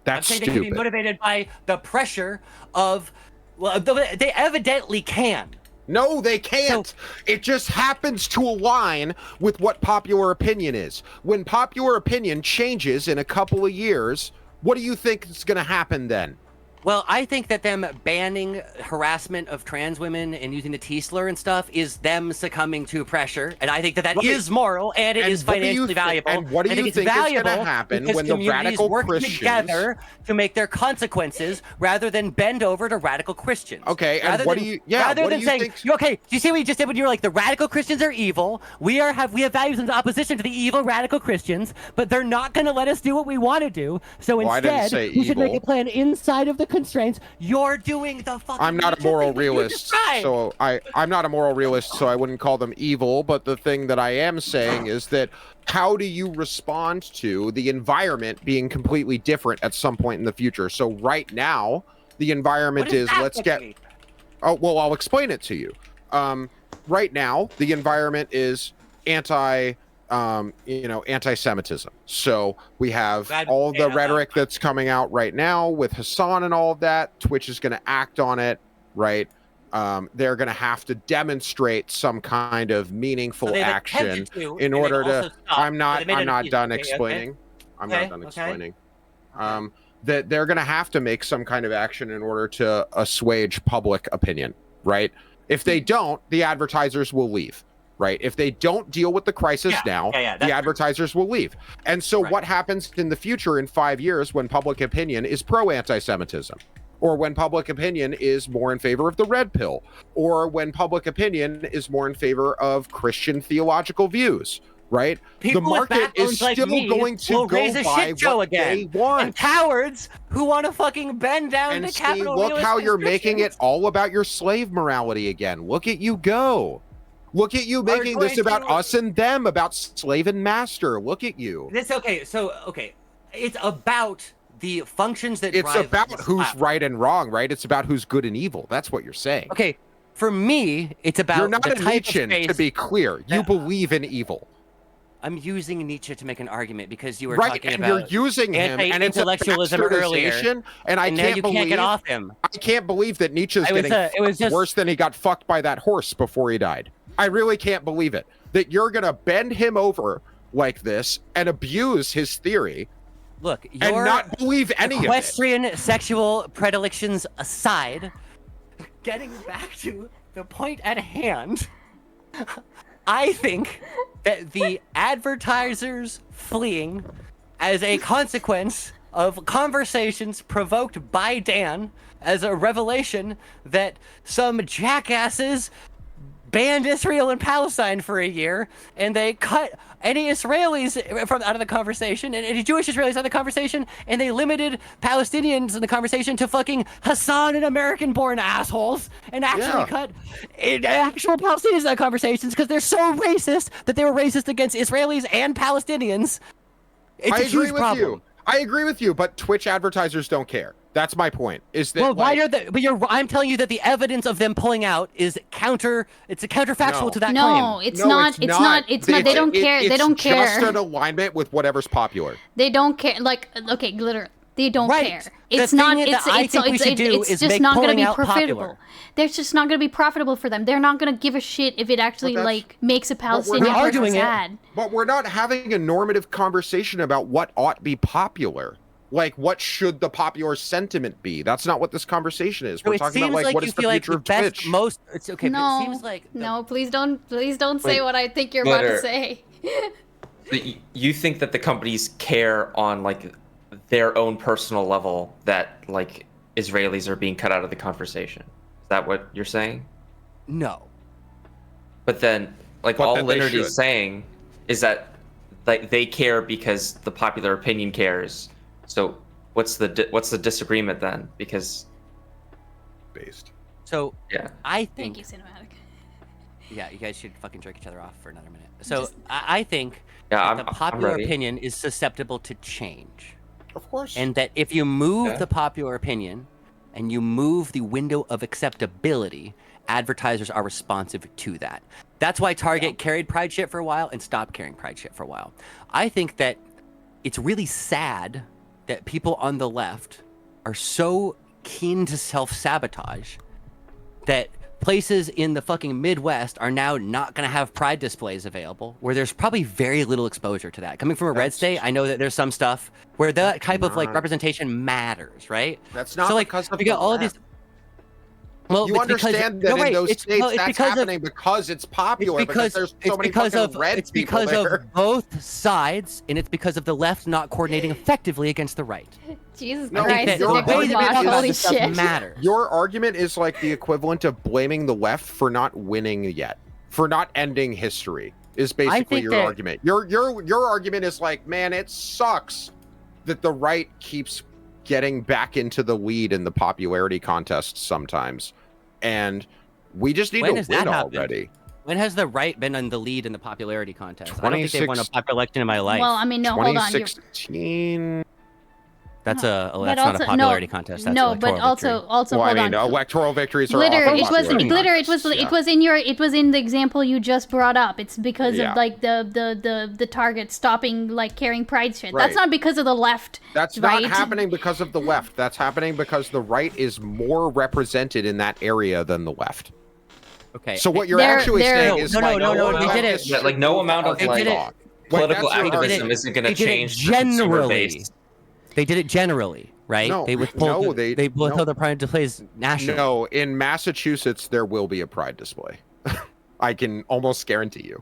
That's stupid. They can be motivated by the pressure of Well, they evidently can. No, they can't. It just happens to align with what popular opinion is. When popular opinion changes in a couple of years, what do you think is going to happen then? Well, I think that them banning harassment of trans women and using the T-slur and stuff is them succumbing to pressure, and I think that is moral and it is financially valuable. And what do you think is going to happen when the radical work Christians together to make their consequences rather than bend over to radical Christians? Okay, and rather what than, do you? Yeah, rather what than do you saying, think? okay, do you see what you just did when you were like the radical Christians are evil? We have values in opposition to the evil radical Christians, but they're not going to let us do what we want to do. So instead, we should make a plan inside of the constraints. You're doing the fucking. I'm not a moral realist, so I'm not a moral realist, so I wouldn't call them evil. But the thing that I am saying is that how do you respond to the environment being completely different at some point in the future? So right now, the environment is let's get. Oh well, I'll explain it to you. Right now, the environment is anti-Semitism. So we have all the rhetoric that's coming out right now with Hassan and all of that. Twitch is going to act on it, right? They're going to have to demonstrate some kind of meaningful action in order to. I'm not done explaining. I'm not done explaining. That they're going to have to make some kind of action in order to assuage public opinion, right? If they don't, the advertisers will leave. Right. If they don't deal with the crisis now, the advertisers will leave. And so what happens in the future in 5 years when public opinion is pro anti-Semitism, or when public opinion is more in favor of the red pill, or when public opinion is more in favor of Christian theological views, right? People the market is like still going to go by what they want. And cowards who want to fucking bend down and the see, capital. Look how you're making it all about your slave morality again. Look at you go. Look at you making this about us and them, about slave and master. Look at you. It's about the functions that it's about who's right and wrong, right? It's about who's good and evil. That's what you're saying. Okay, for me, it's about you're not the a type Nietzschean, of space. to be clear. You believe in evil. I'm using Nietzsche to make an argument because you were right, talking and about you're using him, and it's intellectualism earlier, and I can't get off him. I can't believe that Nietzsche's getting worse than he got fucked by that horse before he died. I really can't believe it. That you're gonna bend him over like this and abuse his theory. Look, and not believe any of it. Equestrian sexual predilections aside, getting back to the point at hand, I think that the advertisers fleeing as a consequence of conversations provoked by Dan as a revelation that some jackasses banned Israel and Palestine for a year, and they cut any Israelis out of the conversation, and any Jewish Israelis out of the conversation, and they limited Palestinians in the conversation to fucking Hassan and American-born assholes, and actually cut actual Palestinians in the conversations because they're so racist that they were racist against Israelis and Palestinians. It's a huge problem. I agree with you, but Twitch advertisers don't care. That's my point. Is that why are they? But I'm telling you that the evidence of them pulling out is It's a counterfactual to that claim. No, it's not. They don't care. They don't care. It's just an alignment with whatever's popular. They don't care. Like, okay, Glitter. They don't care. It's just not going to be profitable. They're just not going to be profitable for them. They're not going to give a shit if it actually like makes a Palestinian person sad. But we're not having a normative conversation about what ought to be popular. Like, what should the popular sentiment be? That's not what this conversation is. We're talking about like what is the future of Twitch. It's okay, no, but it seems like no. Please don't say what I think you're about to say. You think that the companies care on like their own personal level that like Israelis are being cut out of the conversation? Is that what you're saying? No. But then, like, all LNRD is saying is that like they care because the popular opinion cares. So what's the disagreement then? Because so yeah, I think. Thank you, cinematic. Yeah, you guys should fucking jerk each other off for another minute. So I think the popular opinion is susceptible to change. Of course. And that if you move the popular opinion and you move the window of acceptability, advertisers are responsive to that. That's why Target carried Pride shit for a while and stopped carrying Pride shit for a while. I think that it's really sad that people on the left are so keen to self-sabotage that places in the fucking Midwest are now not going to have pride displays available, where there's probably very little exposure to that. Coming from a red state, I know that there's some stuff where that type of like representation matters, right? That's not so, like, because of we got all these. Well, you understand that in those states that's happening because it's popular, because there's so many fucking red people there. It's because of both sides, and it's because of the left not coordinating effectively against the right. Jesus No, Christ, your argument holy shit. Matters. Your argument is like the equivalent of blaming the left for not winning yet, for not ending history, is basically your argument. Your argument is like, man, it sucks that the right keeps getting back into the lead in the popularity contests sometimes, and we just need to win already. When has the right been in the lead in the popularity contest? I don't think they've won a popular election in my life. Well, I mean, no, hold on. 2016. That's not a popularity contest. That's no, but also well, hold I mean, on. electoral victories are Glitter, often it was popularity Glitter. contests, It was in the example you just brought up. It's because of like the target stopping like carrying pride shit. Right. That's not because of the left. That's not happening because of the left. That's happening because the right is more represented in that area than the left. Okay. So what you're actually saying is no, they did it. Like no amount of like political activism isn't going to change the consumer base. They did it generally, right? No, they withhold the pride displays nationally. No, in Massachusetts there will be a pride display. I can almost guarantee you.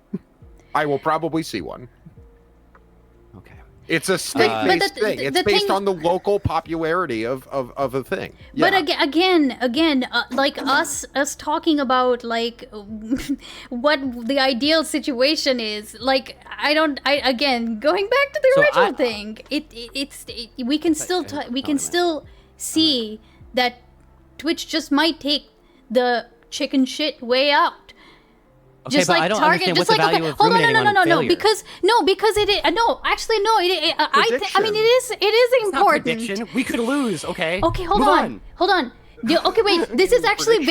I will probably see one. Okay. It's a state-based thing. It's based on the local popularity of a thing. Yeah. But again, like us talking about like what the ideal situation is. Like again, going back to the original thing, we can still see that Twitch just might take the chicken shit way out. Okay, just but like I don't Target, understand just what the like value of ruminating on failure. because it is actually no, I mean it is important. It's not prediction. We could lose. Okay. Okay, hold on. Okay, wait. This is actually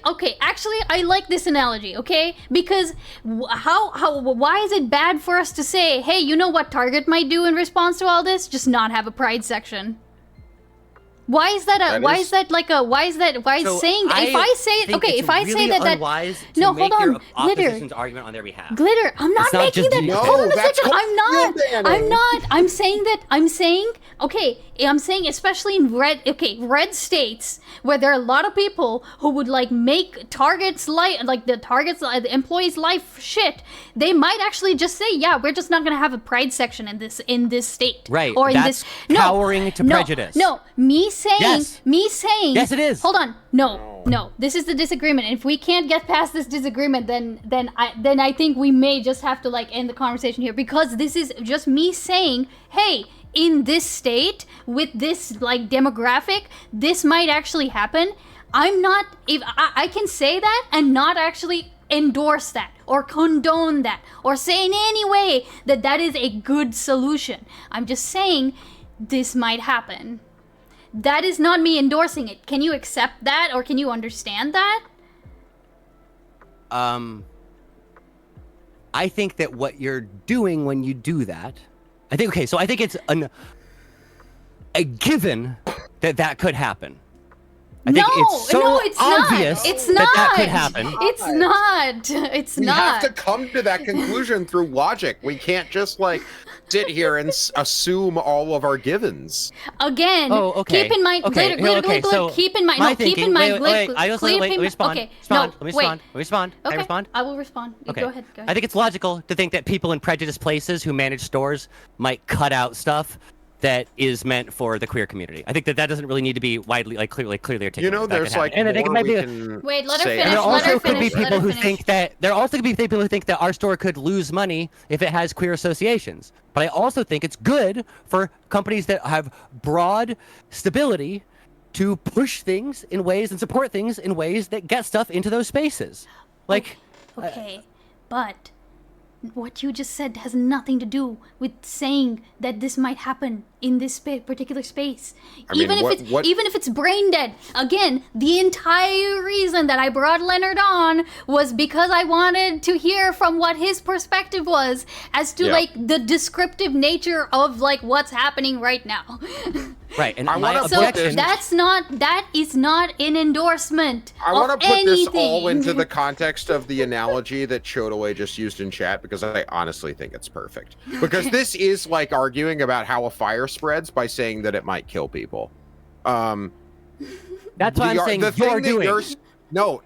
okay. Actually, I like this analogy. Okay, because why is it bad for us to say, hey, you know what Target might do in response to all this? Just not have a pride section. Why is that saying if I say that no, hold on, Glitter. Argument on their behalf. Glitter, I'm not making that. Hold on a second. I'm saying especially in red states where there are a lot of people who would like make Target's life, like the employees' life shit. They might actually just say, yeah, we're just not gonna have a pride section in this state, right? Or that's in this cowering to prejudice. No, me saying yes, it is. Hold on, no, this is the disagreement. And if we can't get past this disagreement, then I think we may just have to like end the conversation here, because this is just me saying, hey, in this state with this like demographic, this might actually happen. I can say that and not actually endorse that or condone that or say in any way that is a good solution. I'm just saying this might happen. That is not me endorsing it. Can you accept that, or can you understand that? I think that what you're doing when you do that, I think it's a given that could happen. I think it's so obvious that could happen. It's not. We have to come to that conclusion through logic. We can't just like sit here and assume all of our givens. Again, keep in mind, keep in mind, let me respond. Okay, I will respond. Okay. Go ahead. I think it's logical to think that people in prejudiced places who manage stores might cut out stuff that is meant for the queer community. I think that doesn't really need to be widely, like clearly articulated. You know, there's like, and I think it might be. Wait, let her finish. There also could be people who think that our store could lose money if it has queer associations. But I also think it's good for companies that have broad stability to push things in ways and support things in ways that get stuff into those spaces. Like. Okay, but what you just said has nothing to do with saying that this might happen in this particular space. Even if it's brain dead. Again, the entire reason that I brought Leonard on was because I wanted to hear from what his perspective was as to like the descriptive nature of like what's happening right now. Right, and that is not an endorsement. I want to put anything. this all into the context of the analogy that Chodaway just used in chat, because I honestly think it's perfect. Because this is like arguing about how a fire spreads by saying that it might kill people. That's what I'm saying. You're doing. No,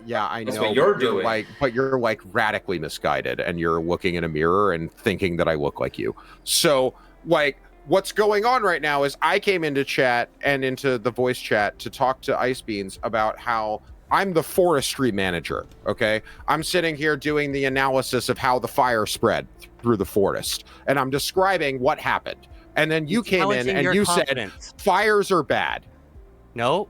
yeah, I know. That's what you're doing. But you're like radically misguided, and you're looking in a mirror and thinking that I look like you. So, like, what's going on right now is I came into chat and into the voice chat to talk to Ice Beans about how I'm the forestry manager, okay? I'm sitting here doing the analysis of how the fire spread through the forest, and I'm describing what happened. And then you came in and you said, fires are bad. No.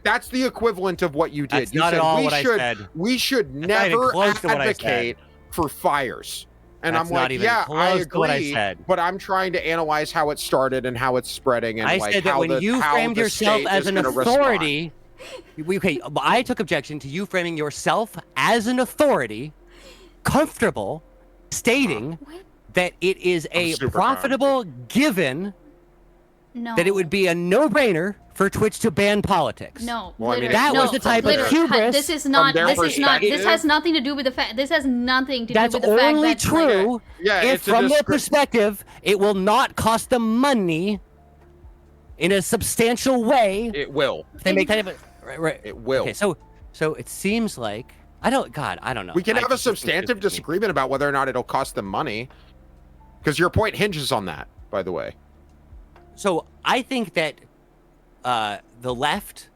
That's the equivalent of what you did. That's not at all what I said. We should never advocate for fires. And I'm like, yeah, I agree, but I'm trying to analyze how it started and how it's spreading. And I like said that how when you framed yourself as an authority, okay, I took objection to you framing yourself as an authority, comfortable stating that it is a profitable given, that it would be a no-brainer for Twitch to ban politics. No, well, I mean, that was the type of hubris. This is not. This has nothing to do with the fact. This has nothing to do with the fact that. That's only true if, from their perspective, it will not cost them money in a substantial way. It will. They make kind of right. It will. Okay, so it seems like I don't know. We can have a substantive disagreement about whether or not it'll cost them money, because your point hinges on that, by the way. So I think that the left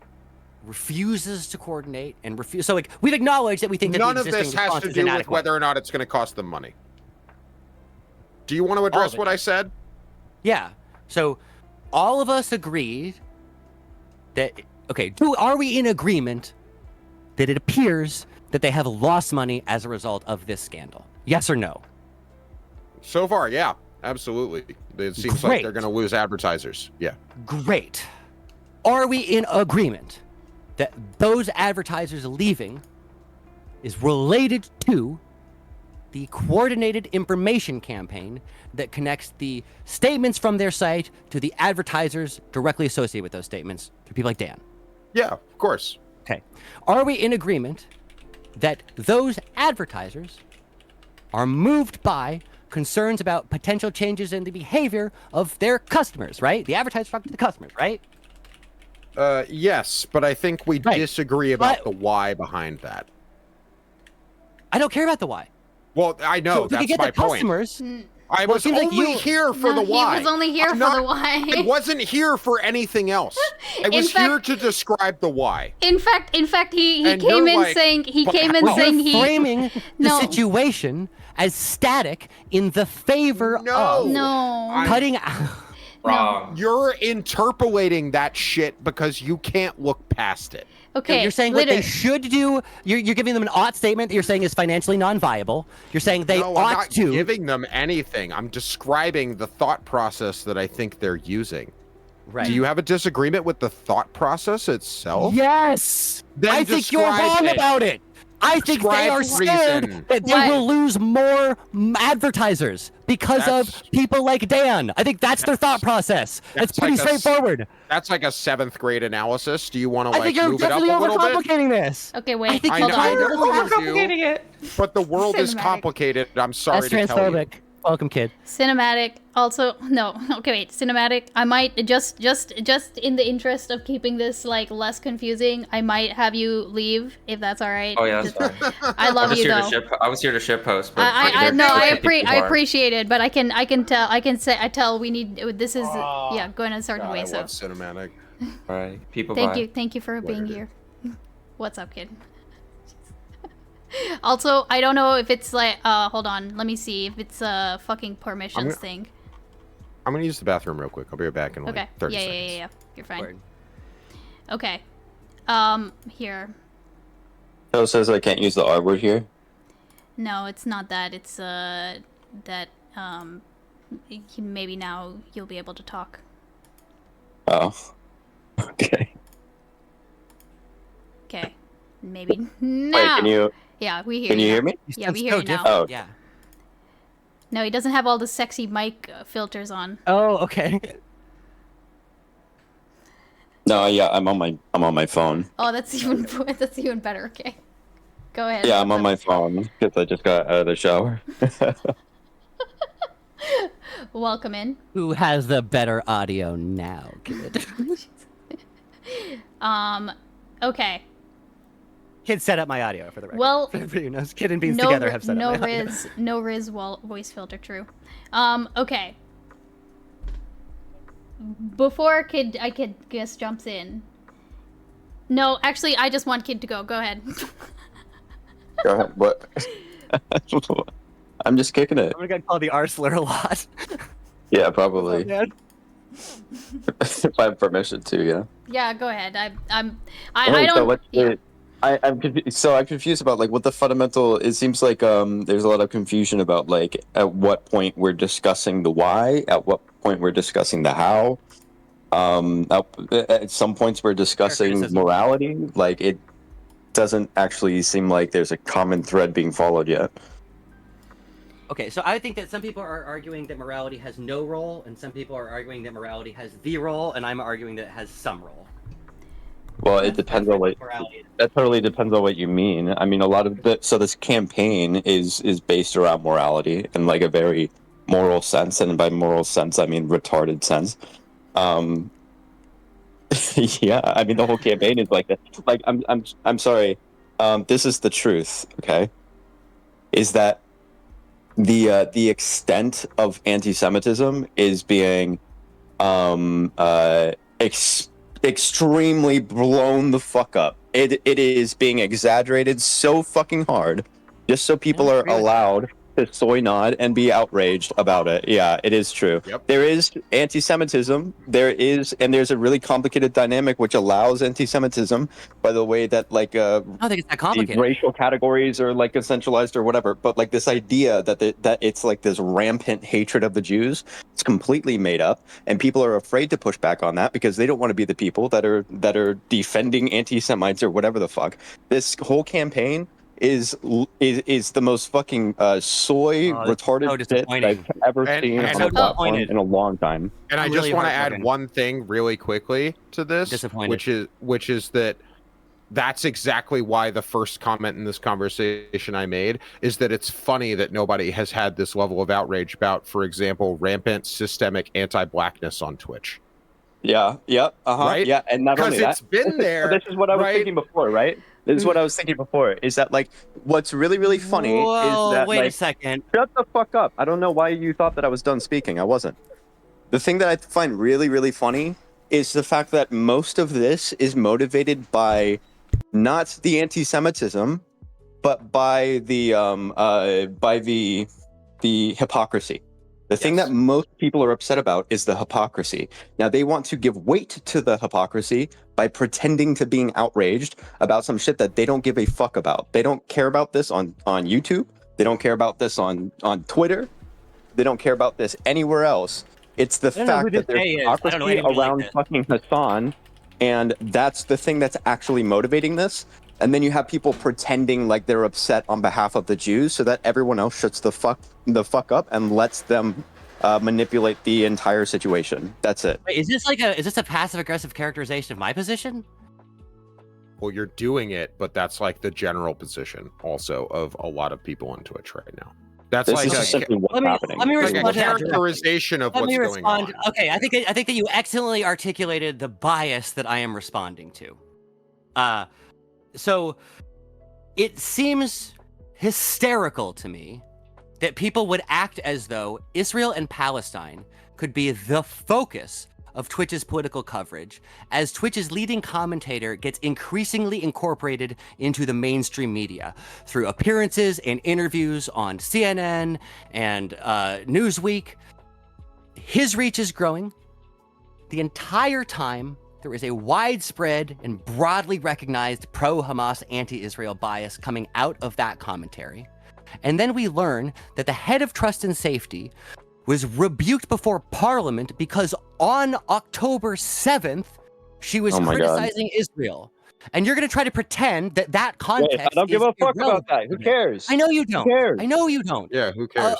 refuses to coordinate and refuse. So like we've acknowledged that we think that none of this has to do with whether or not it's going to cost them money. Do you want to address what I said? Yeah. So all of us agreed that are we in agreement that it appears that they have lost money as a result of this scandal? Yes or no? So far, yeah. Absolutely. It seems like they're going to lose advertisers. Yeah. Great. Are we in agreement that those advertisers leaving is related to the coordinated information campaign that connects the statements from their site to the advertisers directly associated with those statements, to people like Dan? Yeah, of course. Okay. Are we in agreement that those advertisers are moved by concerns about potential changes in the behavior of their customers, right? The advertisers talk to the customers, right? Yes, but I think we disagree about the why behind that. I don't care about the why. Well, I know, that's my point. I was only here for the why. He was only here for the why. I wasn't here for anything else. I was here to describe the why. In fact, he came in saying he framing the situation as static in the favor of cutting out. Wrong. You're interpolating that shit because you can't look past it. Okay, you're saying what they should do. You're giving them an ought statement that you're saying is financially non-viable. You're saying they ought I'm not to. Giving them anything. I'm describing the thought process that I think they're using. Right. Do you have a disagreement with the thought process itself? Yes. Then I think you're wrong about it. I think they are scared that they will lose more advertisers because of people like Dan. I think that's their thought process. It's pretty straightforward. That's like a 7th grade analysis. Do you want to like move it up a little bit? I think you're definitely overcomplicating this. Okay, wait. I think hold on. I know overcomplicating it. But the world is complicated. I'm sorry to tell you. Welcome, kid. Cinematic. Also, no. Okay, wait. Cinematic. I might just in the interest of keeping this like less confusing, I might have you leave if that's all right. Oh yeah, that's fine. I love you though. I was here to ship post. But I appreciate it, but I can tell we need. This is going a certain way. I so love cinematic. All right, people. Thank you for being here. What's up, kid? Also, I don't know if it's like, hold on, let me see if it's a fucking permissions thing. I'm gonna use the bathroom real quick. I'll be right back in like 30 seconds. Yeah. You're fine. Word. Okay. Here. Oh, it says I can't use the R word here. No, it's not that. It's that maybe now you'll be able to talk. Oh. Okay. Okay. Maybe now. Wait, can you Yeah, we hear can you you. hear me? Yeah, we It's hear so you now. different, Oh. yeah. No, he doesn't have all the sexy mic filters on. Oh, okay. No, yeah, I'm on my phone. Oh, that's even better. Okay, go ahead. Yeah, I'm on my phone because I just got out of the shower. Welcome in. Who has the better audio now, kid? Okay. Kid set up my audio for the record. Well, for everybody who knows, Kid and Beans together have set up my audio. No Riz voice filter. True. Okay. Before Kid guess jumps in. No, actually, I just want Kid to go. Go ahead. Go ahead. What? I'm just kicking it. I'm gonna get called the R slur a lot. Yeah, probably. Man. If I have permission to, yeah. Yeah, go ahead. I Alright, don't. so what's yeah. the- I'm confused about like what the fundamental. It seems like there's a lot of confusion about like at what point we're discussing the why, at what point we're discussing the how. At some points we're discussing Criticism. morality. Like it doesn't actually seem like there's a common thread being followed yet. Okay, so I think that some people are arguing that morality has no role, and some people are arguing that morality has the role, and I'm arguing that it has some role. Well, it depends on what. Morality. That totally depends on what you mean. I mean, a lot of so this campaign is based around morality in like a very moral sense, and by moral sense I mean retarded sense. Yeah, I mean the whole campaign is like that. Like I'm sorry. This is the truth. Okay, is that the extent of anti-Semitism is being extremely blown the fuck up. It is being exaggerated so fucking hard, just so people are allowed to soy nod and be outraged about it. Yeah, it is true. Yep. There is anti-Semitism. There's a really complicated dynamic which allows anti-Semitism by the way that like I don't think it's that these complicated. racial categories are like essentialized or whatever. But like this idea that that it's like this rampant hatred of the Jews, it's completely made up, and people are afraid to push back on that because they don't want to be the people that are defending anti-Semites or whatever the fuck. This whole campaign is the most fucking soy retarded so shit that I've ever seen and on so a platform disappointed. in a long time. And I I'm just really want to add heartbroken. one thing really quickly to this, Disappointed. which is that that's exactly why the first comment in this conversation I made is that it's funny that nobody has had this level of outrage about, for example, rampant systemic anti-blackness on Twitch. Yeah, Right? yeah, and not only Because that, it's been there. This is what I was right? thinking before, right? This is what I was thinking before. Is that like what's really really funny Whoa, is that wait a like second. shut the fuck up. I don't know why you thought that I was done speaking. I wasn't. The thing that I find really really funny is the fact that most of this is motivated by not the anti-Semitism, but by the hypocrisy. The thing that most people are upset about is the hypocrisy. Now, they want to give weight to the hypocrisy by pretending to being outraged about some shit that they don't give a fuck about. They don't care about this on YouTube. They don't care about this on Twitter. They don't care about this anywhere else. It's the don't know who fact that this there's A is. I don't know hypocrisy anybody like around this. fucking Hassan, and that's the thing that's actually motivating this. And then you have people pretending like they're upset on behalf of the Jews so that everyone else shuts the fuck up and lets them manipulate the entire situation. That's it. Wait, is this a passive aggressive characterization of my position? Well, you're doing it, but that's like the general position also of a lot of people on Twitch right now. That's This like is just simply what's happening. Let me like respond a to that directly. characterization of Let what's me going respond. on. Okay, I think that you excellently articulated the bias that I am responding to. So it seems hysterical to me that people would act as though Israel and Palestine could be the focus of Twitch's political coverage, as Twitch's leading commentator gets increasingly incorporated into the mainstream media through appearances and interviews on CNN and Newsweek. His reach is growing. The entire time, there is a widespread and broadly recognized pro-Hamas, anti-Israel bias coming out of that commentary. And then we learn that the head of trust and safety was rebuked before Parliament because on October 7th, she was criticizing Israel. And you're going to try to pretend that that context I don't give a fuck about that. Who cares? I know you don't. Who cares? I know you don't. Yeah, who cares?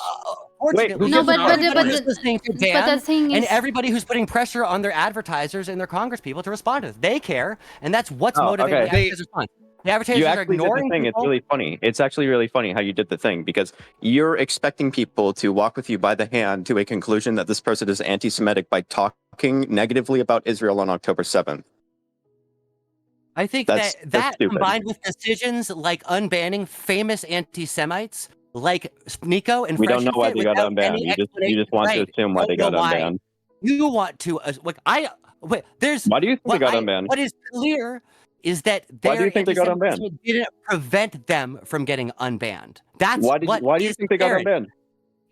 Fortunately, No, but the thing is, and is, everybody who's putting pressure on their advertisers and their Congress people to respond to this, they care, and that's what's motivating the advertisers' response. The advertisers you are actually ignoring did the thing. people. It's really funny. It's actually really funny how you did the thing, because you're expecting people to walk with you by the hand to a conclusion that this person is anti-Semitic by talking negatively about Israel on October 7th. I think that's that stupid. combined with decisions like unbanning famous anti-Semites like Nico and we don't know why they got unbanned. You just want to assume why they got unbanned. You want to there's why do you think they got unbanned? What is clear is that why do you think they got unbanned? Didn't prevent them from getting unbanned. That's why do you think they got unbanned?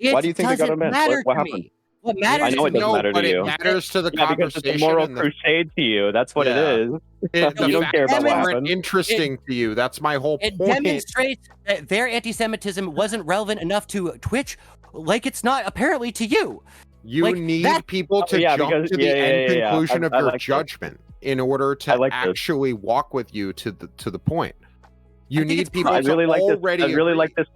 Why do you think they got unbanned? What happened? What matters I know it doesn't matter to you. It matters to the because conversation. it's a moral crusade to you. That's what it is. You don't care about what happened. Interesting to you. That's my whole point. It demonstrates that their anti-Semitism wasn't relevant enough to Twitch, like it's not apparently to you. You need people to jump to the end conclusion of your judgment in order to actually walk with you to the point. You need people. I really like this. I really like this.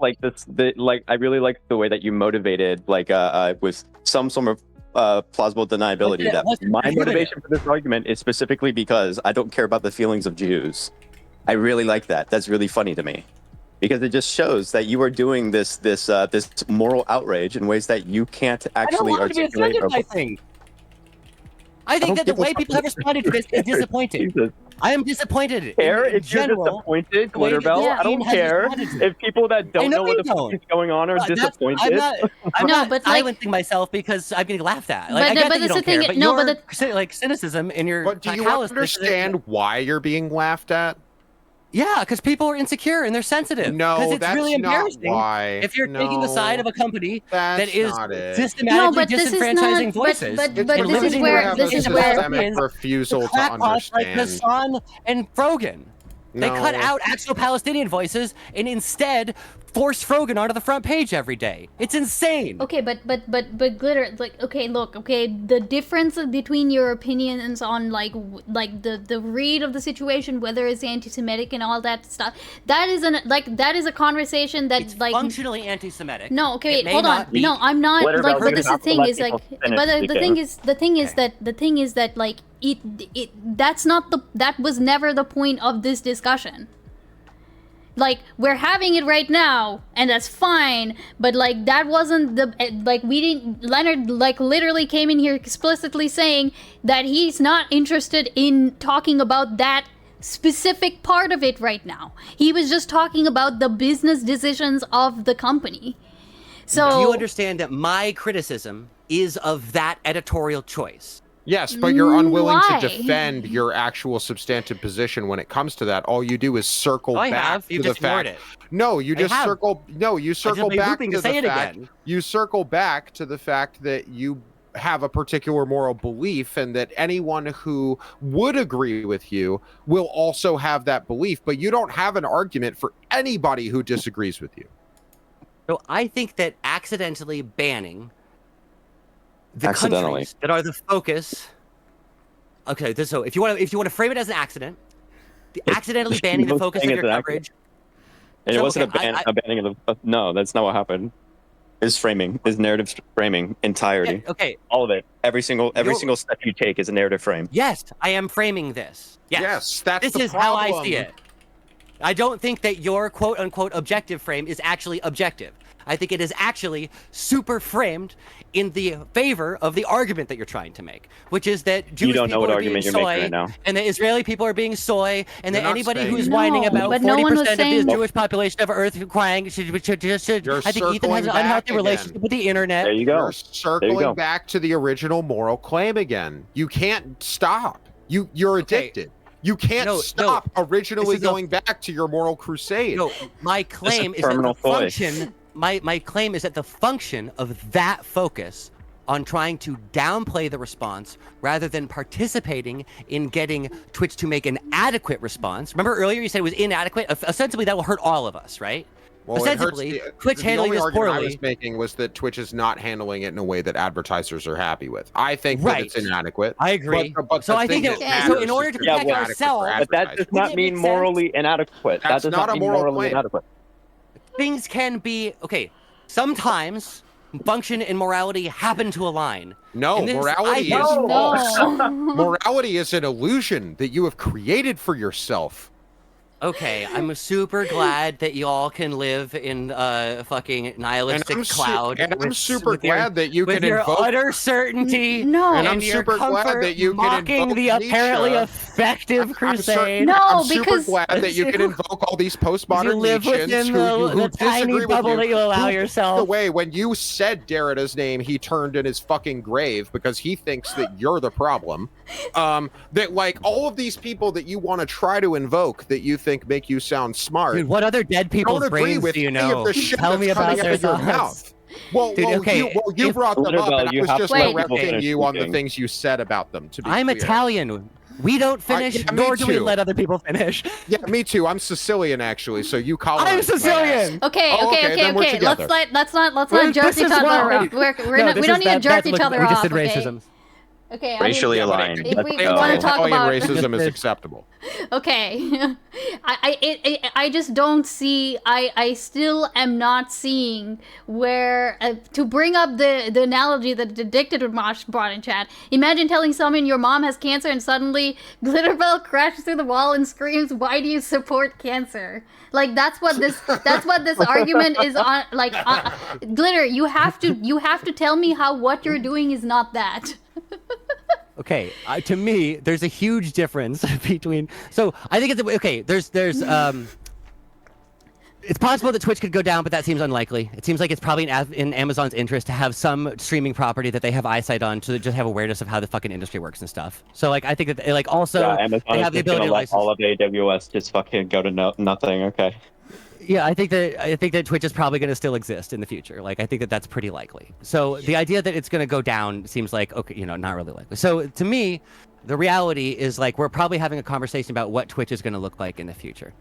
I really like the way that you motivated, with some sort of plausible deniability. That my motivation for this argument is specifically because I don't care about the feelings of Jews. I really like that. That's really funny to me, because it just shows that you are doing this moral outrage in ways that you can't actually articulate. I think that the way people have responded to this is disappointing. I am disappointed. If you're disappointed, Glitterbelle, I don't care if people that don't know what the fuck is going on are disappointed. I'm not silencing myself because I'm getting laughed at. I get that you don't care, but your cynicism in your But do you understand why you're being laughed at? Yeah, because people are insecure and they're sensitive. No, it's that's really embarrassing not why. If you're taking the side of a company that is systematically disenfranchising voices. But this is where refusal to understand. Like Hassan and Frogan. They cut out actual Palestinian voices and instead force Frogan onto the front page every day. It's insane. Okay, but Glitter, the difference between your opinions on the read of the situation, whether it's anti-Semitic and all that stuff, that is a conversation that it's functionally anti-Semitic. No, okay, wait, hold on. No, I'm not but this is the thing is the thing is that that was never the point of this discussion. We're having it right now, and that's fine, but that wasn't Leonard literally came in here explicitly saying that he's not interested in talking about that specific part of it right now. He was just talking about the business decisions of the company. So do you understand that my criticism is of that editorial choice? Yes, but you're unwilling to defend your actual substantive position when it comes to that. All you do is circle back to the fact. No, you just circle. No, you circle back to the fact. You circle back to the fact that you have a particular moral belief, and that anyone who would agree with you will also have that belief. But you don't have an argument for anybody who disagrees with you. So I think that accidentally banning the countries that are the focus. Okay, so if you want to frame it as an accident, accidentally banning the focus of your coverage. And it wasn't a banning of the. No, that's not what happened. Is framing, is narrative framing entirety. Yeah, okay, all of it. Every single step you take is a narrative frame. Yes, I am framing this. Yes, that's this is how I see it. I don't think that your quote unquote objective frame is actually objective. I think it is actually super framed in the favor of the argument that you're trying to make, which is that Jewish people are being soy, and that Israeli people are being soy, and that anybody who's whining about 40% of the Jewish population of Earth crying should I think Ethan has an unhealthy relationship with the internet. There you go. You're circling back to the original moral claim again. You can't stop. You're addicted. You can't stop originally going back to your moral crusade. No, my claim is that the function. My claim is that the function of that focus on trying to downplay the response rather than participating in getting Twitch to make an adequate response. Remember earlier you said it was inadequate? Ostensibly that will hurt all of us, right? Well, ostensibly, Twitch the handling only this argument I poorly. was making was that Twitch is not handling it in a way that advertisers are happy with. I think that Right. it's inadequate. I agree. But So the I think thing that that so matters in order is to that protect it's adequate for ourselves, But that does advertisers. not Wouldn't it mean make morally inadequate. That's that does not a mean moral morally claim. inadequate. things can be okay. Sometimes function and morality happen to align. No, And this- morality I- is false. No. Morality is an illusion that you have created for yourself. Okay, I'm super glad that you all can live in a fucking nihilistic cloud. And I'm with- super with your- glad that you with can your invoke. utter certainty. No. And I'm your super glad comfort that you can mocking invoke the apparently Nietzsche. effective crusade. No, I'm super because- glad that you can invoke all these postmodern you live Nietzscheans within who the tiny disagree with bubble you. that you allow By yourself. the way, when you said Derrida's name, he turned in his fucking grave because he thinks that you're the problem. That like all of these people that you want to try to invoke that you think make you sound smart. Dude, what other dead people's don't agree brains with do you any know? of the shit Tell that's me about coming their out of your thoughts. mouth. Well, Dude, okay, you if- brought them up, and I you was have just to let people correcting finish you on the speaking. things you said about them. To be I'm clear. Italian. We don't finish, yeah, me nor do we too. let other people finish. Yeah, me too. I'm Sicilian actually, so you call. I'm Sicilian. Okay, Oh, okay, okay, okay, then we're okay. together. Let's not Well, jerk this each is other why- around. We don't need to jerk each other we off. just did Okay. racism. Okay. Racially I mean, aligned. if Let's we go. want to talk Italian about racism is acceptable. Okay. I just don't see. I still am not seeing where to bring up the analogy that the dictator Mosh brought in chat. Imagine telling someone your mom has cancer and suddenly Glitterbelle crashes through the wall and screams, "Why do you support cancer?" Like that's what this argument is on. Like Glitter, you have to tell me how what you're doing is not that. Okay, to me, there's a huge difference between. So I think it's okay. There's it's possible that Twitch could go down, but that seems unlikely. It seems like it's probably in Amazon's interest to have some streaming property that they have eyesight on to just have awareness of how the fucking industry works and stuff. So like I think that like also Amazon they have is the just gonna ability to let license. all of AWS just fucking go to nothing. Okay. Yeah, I think that Twitch is probably going to still exist in the future. Like, I think that that's pretty likely. So the idea that it's going to go down seems like okay, not really likely. So to me, the reality is like we're probably having a conversation about what Twitch is going to look like in the future.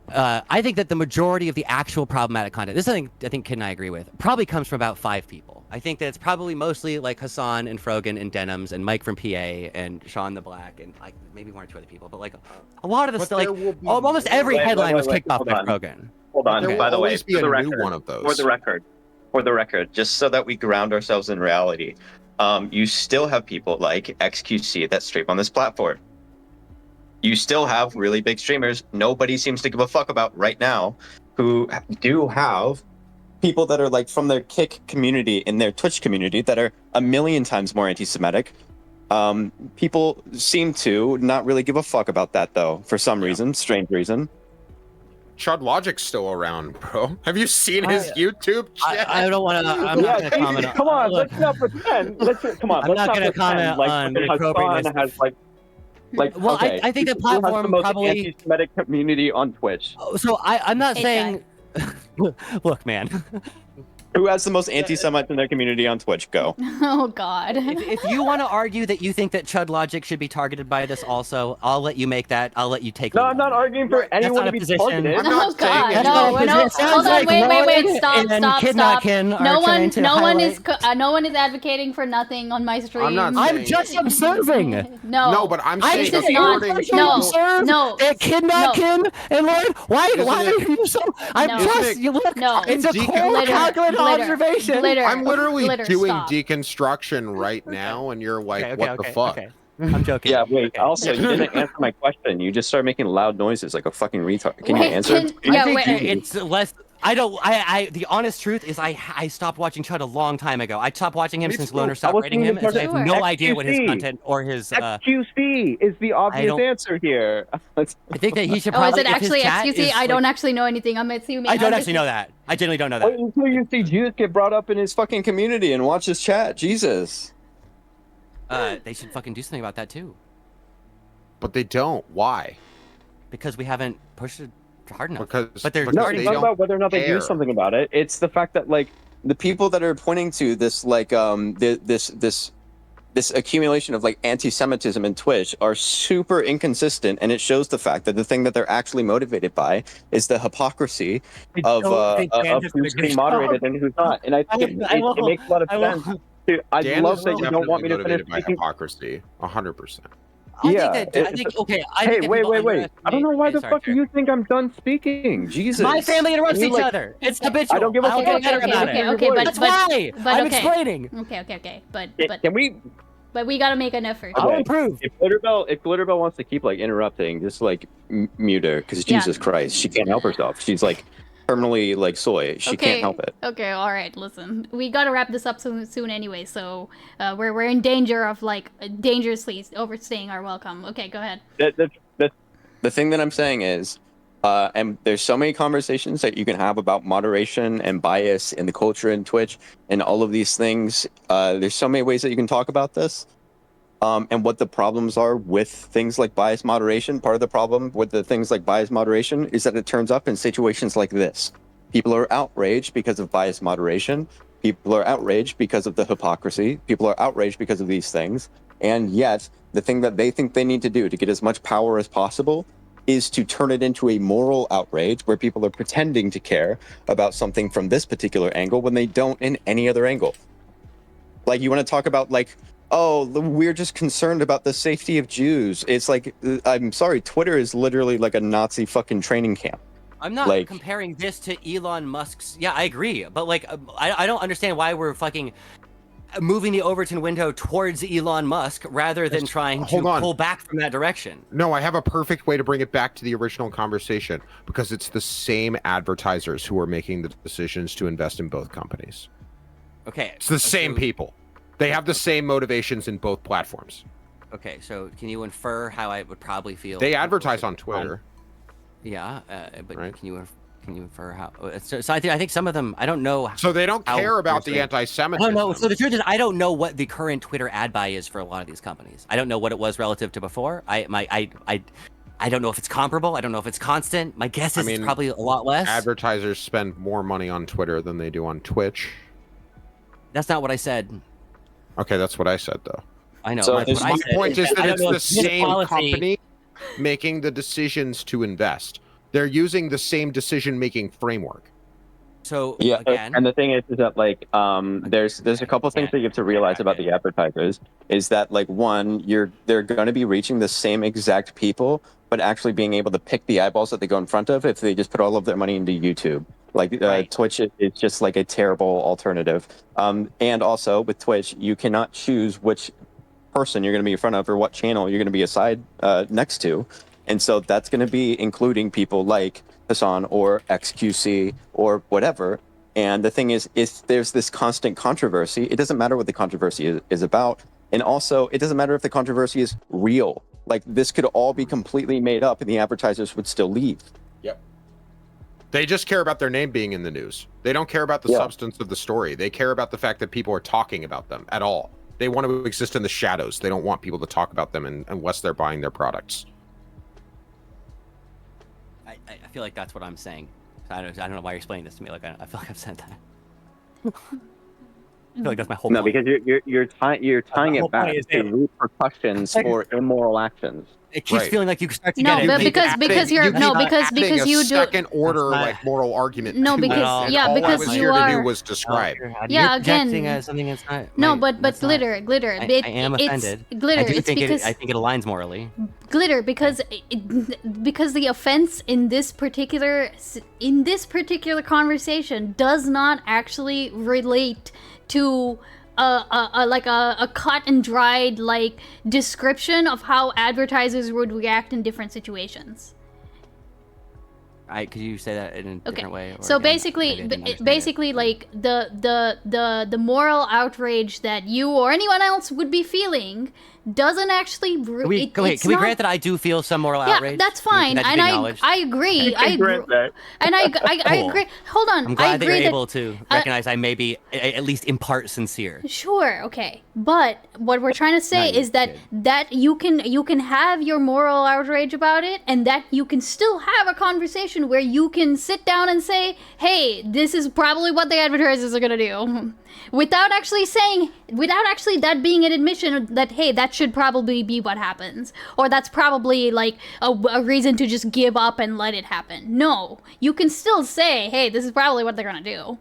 I think that the majority of the actual problematic content, this I think Kid and I agree with, probably comes from about 5 people. I think that it's probably mostly like Hassan and Frogan and Denims and Mike from PA and Sean the Black and like maybe 1 or 2 other people, but like a lot of the But stuff, there like will be almost every Wait, headline wait, was wait, kicked off hold by on. Frogan. Hold on. There By will the way, always be for a the new record, one of those. for the record, just so that we ground ourselves in reality, you still have people like XQC that stream on this platform. You still have really big streamers nobody seems to give a fuck about right now, who do have people that are like from their Kick community in their Twitch community that are a million times more anti-Semitic. People seem to not really give a fuck about that though, for some reason, strange reason. Chud Logic's still around, bro. Have you seen his YouTube channel? I don't want to. I'm not going to comment. Come on, Look, let's not pretend. Come on, I'm let's not not gonna pretend comment like on fucking the appropriateness Hassan has like. Well, okay, I think the who has platform the most probably- anti-Semitic community on Twitch. So I'm not Hey, saying. Look, man. Who has the most anti-Semites in their community on Twitch? Go. Oh God. If you want to argue that you think that Chud Logic should be targeted by this also, I'll let you make that. I'll let you take. No, lead I'm not on that. arguing for That's anyone not to a be position. targeted. I'm not Oh saying God, it. no, It no, sounds hold on, like wait, Rowan stop. and Kidnotkin are No trying one, to no one is, highlight- no one is advocating for nothing on my stream. I'm not I'm just observing. No. No, but I'm I'm saying just not- according no, to observe no, that Kidnotkin and Lord. Why Isn't are it- you so? I'm No. just. You look. No. It's a Glitter, cold, calculated glitter, observation. glitter. I'm literally Glitter, doing stop. deconstruction right now, and you're like, what the fuck? Okay. I'm joking. Yeah, wait. Okay. Also, you didn't answer my question. You just started making loud noises like a fucking retard. Can Wait, you answer? yeah, I think wait. it's less. I don't. I. The honest truth is, I stopped watching Chud a long time ago. I stopped watching him Me since too. Loner I stopped was rating him, thinking and so I have Sure. no idea what his XQC. content or his. XQC is the obvious don't- answer here. I think that he should Oh, probably. is it if his actually chat XQC? is, I don't like- actually know anything. I'm assuming. I don't I'm actually know that. I genuinely don't know that. Wait until you see Juice get brought up in his fucking community and watch his chat. Jesus. They should fucking do something about that too, But they don't. Why? because we haven't pushed it hard enough. Because But they're because No, starting it's they not don't about whether or not they care. do something about it. It's the fact that like the people that are pointing to this like this this accumulation of like anti-Semitism in Twitch are super inconsistent, and it shows the fact that the thing that they're actually motivated by is the hypocrisy of who's being moderated and who's not. And I think it makes a lot of sense. I love that you don't want me to finish speaking. Hypocrisy, 100%. I think okay. Hey, wait. I don't know why the fuck you think I'm done speaking. Jesus. My family interrupts each other. It's habitual. I don't give a fuck. Okay, but that's why I'm explaining. Okay. But can we? But we gotta make an effort. I'll improve. If Glitterbelle wants to keep like interrupting, just like mute her, because Jesus Christ, she can't help herself. She's like terminally like soy. She can't help it. Okay, all right. Listen, we gotta wrap this up soon anyway. So we're in danger of like dangerously overstaying our welcome. Okay, go ahead. The thing that I'm saying is, and there's so many conversations that you can have about moderation and bias in the culture in Twitch and all of these things. There's so many ways that you can talk about this. And what the problems are with things like bias moderation. Part of the problem with the things like bias moderation is that it turns up in situations like this. People are outraged because of bias moderation. People are outraged because of the hypocrisy. People are outraged because of these things. And yet, the thing that they think they need to do to get as much power as possible is to turn it into a moral outrage where people are pretending to care about something from this particular angle when they don't in any other angle. Like, you want to talk about, like, oh, we're just concerned about the safety of Jews. It's like, I'm sorry, Twitter is literally like a Nazi fucking training camp. I'm not comparing this to Elon Musk's... Yeah, I agree. But, like, I don't understand why we're fucking moving the Overton window towards Elon Musk rather than trying to pull back from that direction. No, I have a perfect way to bring it back to the original conversation, because it's the same advertisers who are making the decisions to invest in both companies. Okay. It's the same people. They have the same motivations in both platforms. Okay, so can you infer how I would probably feel? They advertise on Twitter. Yeah, but right? Can you infer how? So I think some of them, I don't know. So they don't care about the anti-Semitism. I don't know. So the truth is, I don't know what the current Twitter ad buy is for a lot of these companies. I don't know what it was relative to before. I don't know if it's comparable. I don't know if it's constant. My guess is it's probably a lot less. Advertisers spend more money on Twitter than they do on Twitch. That's not what I said. Okay, that's what I said, though. I know. So my point is that it's the same company making the decisions to invest. They're using the same decision-making framework. So yeah, again, and the thing is that like there's a couple things that you have to realize about the advertisers is that like one, they're going to be reaching the same exact people, but actually being able to pick the eyeballs that they go in front of if they just put all of their money into YouTube. Like Twitch is just like a terrible alternative. And also with Twitch, you cannot choose which person you're going to be in front of or what channel you're going to be aside next to. And so that's going to be including people like Hassan or XQC or whatever. And the thing is, if there's this constant controversy, it doesn't matter what the controversy is about. And also, it doesn't matter if the controversy is real. Like, this could all be completely made up and the advertisers would still leave. Yep. They just care about their name being in the news. They don't care about the substance of the story. They care about the fact that people are talking about them at all. They want to exist in the shadows. They don't want people to talk about them unless they're buying their products. I feel like that's what I'm saying. I don't know why you're explaining this to me. Like I feel like I've said that. I feel like that's my whole point. No, because you're tying it back to repercussions for immoral actions. It keeps feeling like you start to get it. No, because you do second order like moral argument. No, because all I was here to do was describe. Yeah, again. Something that's not. No, but glitter. I am offended. Glitter. I think it aligns morally. Glitter, because the offense in this particular conversation does not actually relate to a cut and dried like description of how advertisers would react in different situations. Could you say that in a different way? So basically like the moral outrage that you or anyone else would be feeling doesn't actually. Can we grant that I do feel some moral outrage? Yeah, that's fine, and I agree. I agree. And I agree. Hold on. I'm glad that you're able to recognize I may be at least in part sincere. Sure, okay, but what we're trying to say is that you can have your moral outrage about it, and that you can still have a conversation where you can sit down and say, hey, this is probably what the advertisers are gonna do, without actually that being an admission that, hey, that should probably be what happens, or that's probably like a reason to just give up and let it happen. No, you can still say, hey, this is probably what they're gonna do.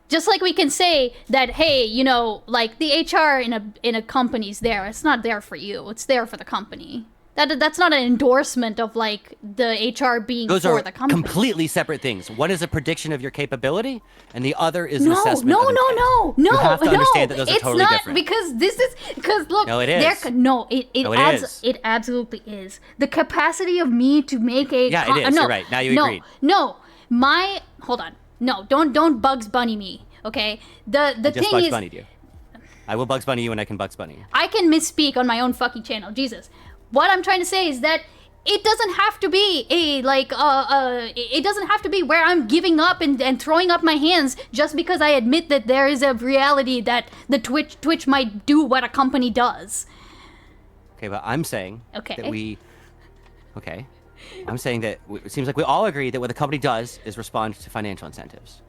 Just like we can say that, hey, you know, like the HR in a company's there. It's not there for you. It's there for the company. That's not an endorsement of like the HR being for the company. Those are completely separate things. One is a prediction of your capability, and the other is an assessment. No. You have to understand that those are totally different. Because look, no, it is. It absolutely is. The capacity of me to make a it is. You're right. Now you agreed. Hold on. No, don't Bugs Bunny me, okay? The thing Bugs is, Bunny'd you. I will Bugs Bunny you, and I can Bugs Bunny you. I can misspeak on my own fucking channel. Jesus, what I'm trying to say is that it doesn't have to be it doesn't have to be where I'm giving up and throwing up my hands just because I admit that there is a reality that the Twitch might do what a company does. Okay, but I'm saying that we. Okay. I'm saying that it seems like we all agree that what the company does is respond to financial incentives.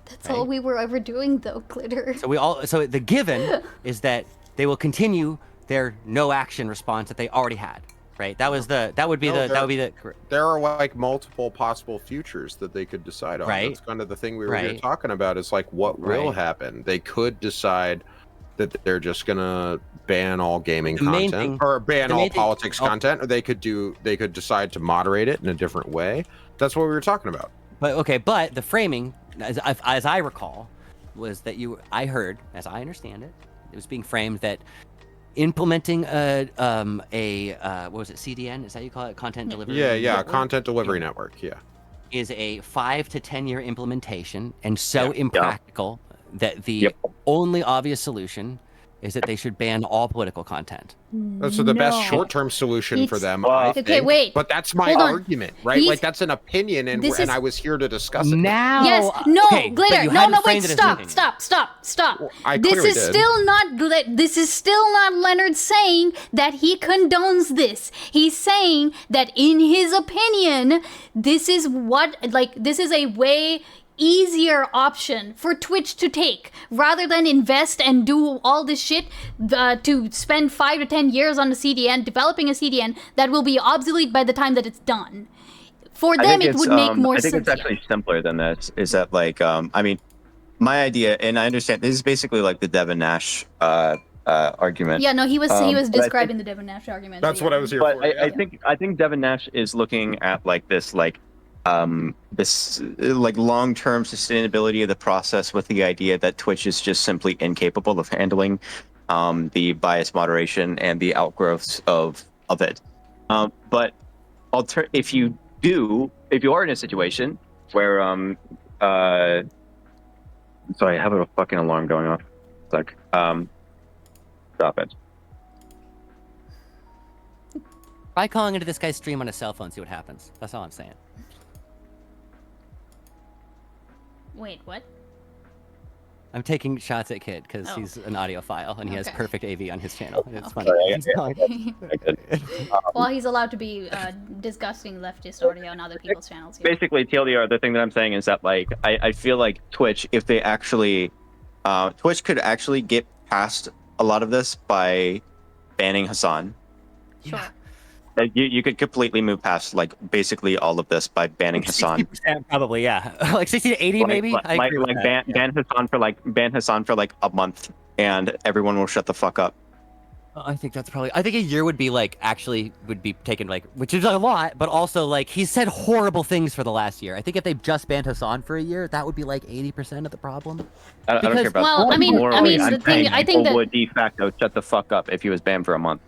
That's all we were ever doing, though, Glitter. So the given is that they will continue their no action response that they already had, right? There are like multiple possible futures that they could decide on. Right. That's kind of the thing we were here talking about. Is like what will happen. They could decide that they're just gonna ban all gaming content or ban all politics content, or they could decide to moderate it in a different way. That's what we were talking about. But the framing, as I recall, was that I heard, as I understand it, it was being framed that implementing a what was it, CDN? Is that you call it, content delivery? Yeah, content delivery network. Yeah, is a 5 to 10 year implementation, and so impractical that the only obvious solution is that they should ban all political content. That's the best short-term solution for them. I think. Okay, wait. But that's my argument, right? Like that's an opinion, and I was here to discuss it. Now, yes, no, Glitter, no, wait, stop. Well, This is still not Leonard saying that he condones this. He's saying that in his opinion, this is a way easier option for Twitch to take rather than invest and do all this shit to spend 5 to 10 years on a CDN, developing a CDN that will be obsolete by the time that it's done. For them, it would make more sense. I think it's actually simpler than this. Is that like, my idea, and I understand this is basically like the Devin Nash argument. Yeah, no, he was describing the Devin Nash argument. That's what I was here for. But I think Devin Nash is looking at like this long-term sustainability of the process with the idea that Twitch is just simply incapable of handling the bias moderation and the outgrowths of it. But if you are in a situation where sorry, I have a fucking alarm going off. It's like stop it. Try calling into this guy's stream on a cell phone, see what happens. That's all I'm saying. Wait, what? I'm taking shots at Kid because he's an audiophile and he has perfect AV on his channel. It's funny. Well, he's allowed to be discussing leftist audio on other people's channels. Here. Basically, TLDR, the thing that I'm saying is that like I feel like Twitch, if they actually, Twitch could actually get past a lot of this by banning Hassan. Sure. You could completely move past like basically all of this by banning Hassan. 60%, probably, yeah. Like 60 to 80 maybe. Ban Hassan for like a month, and everyone will shut the fuck up. I think that's probably. I think a year would be like would be taken like, which is a lot, but also like he's said horrible things for the last year. I think if they just banned Hassan for a year, that would be like 80% of the problem. I don't care about. Well, I mean, I think that would de facto shut the fuck up if he was banned for a month.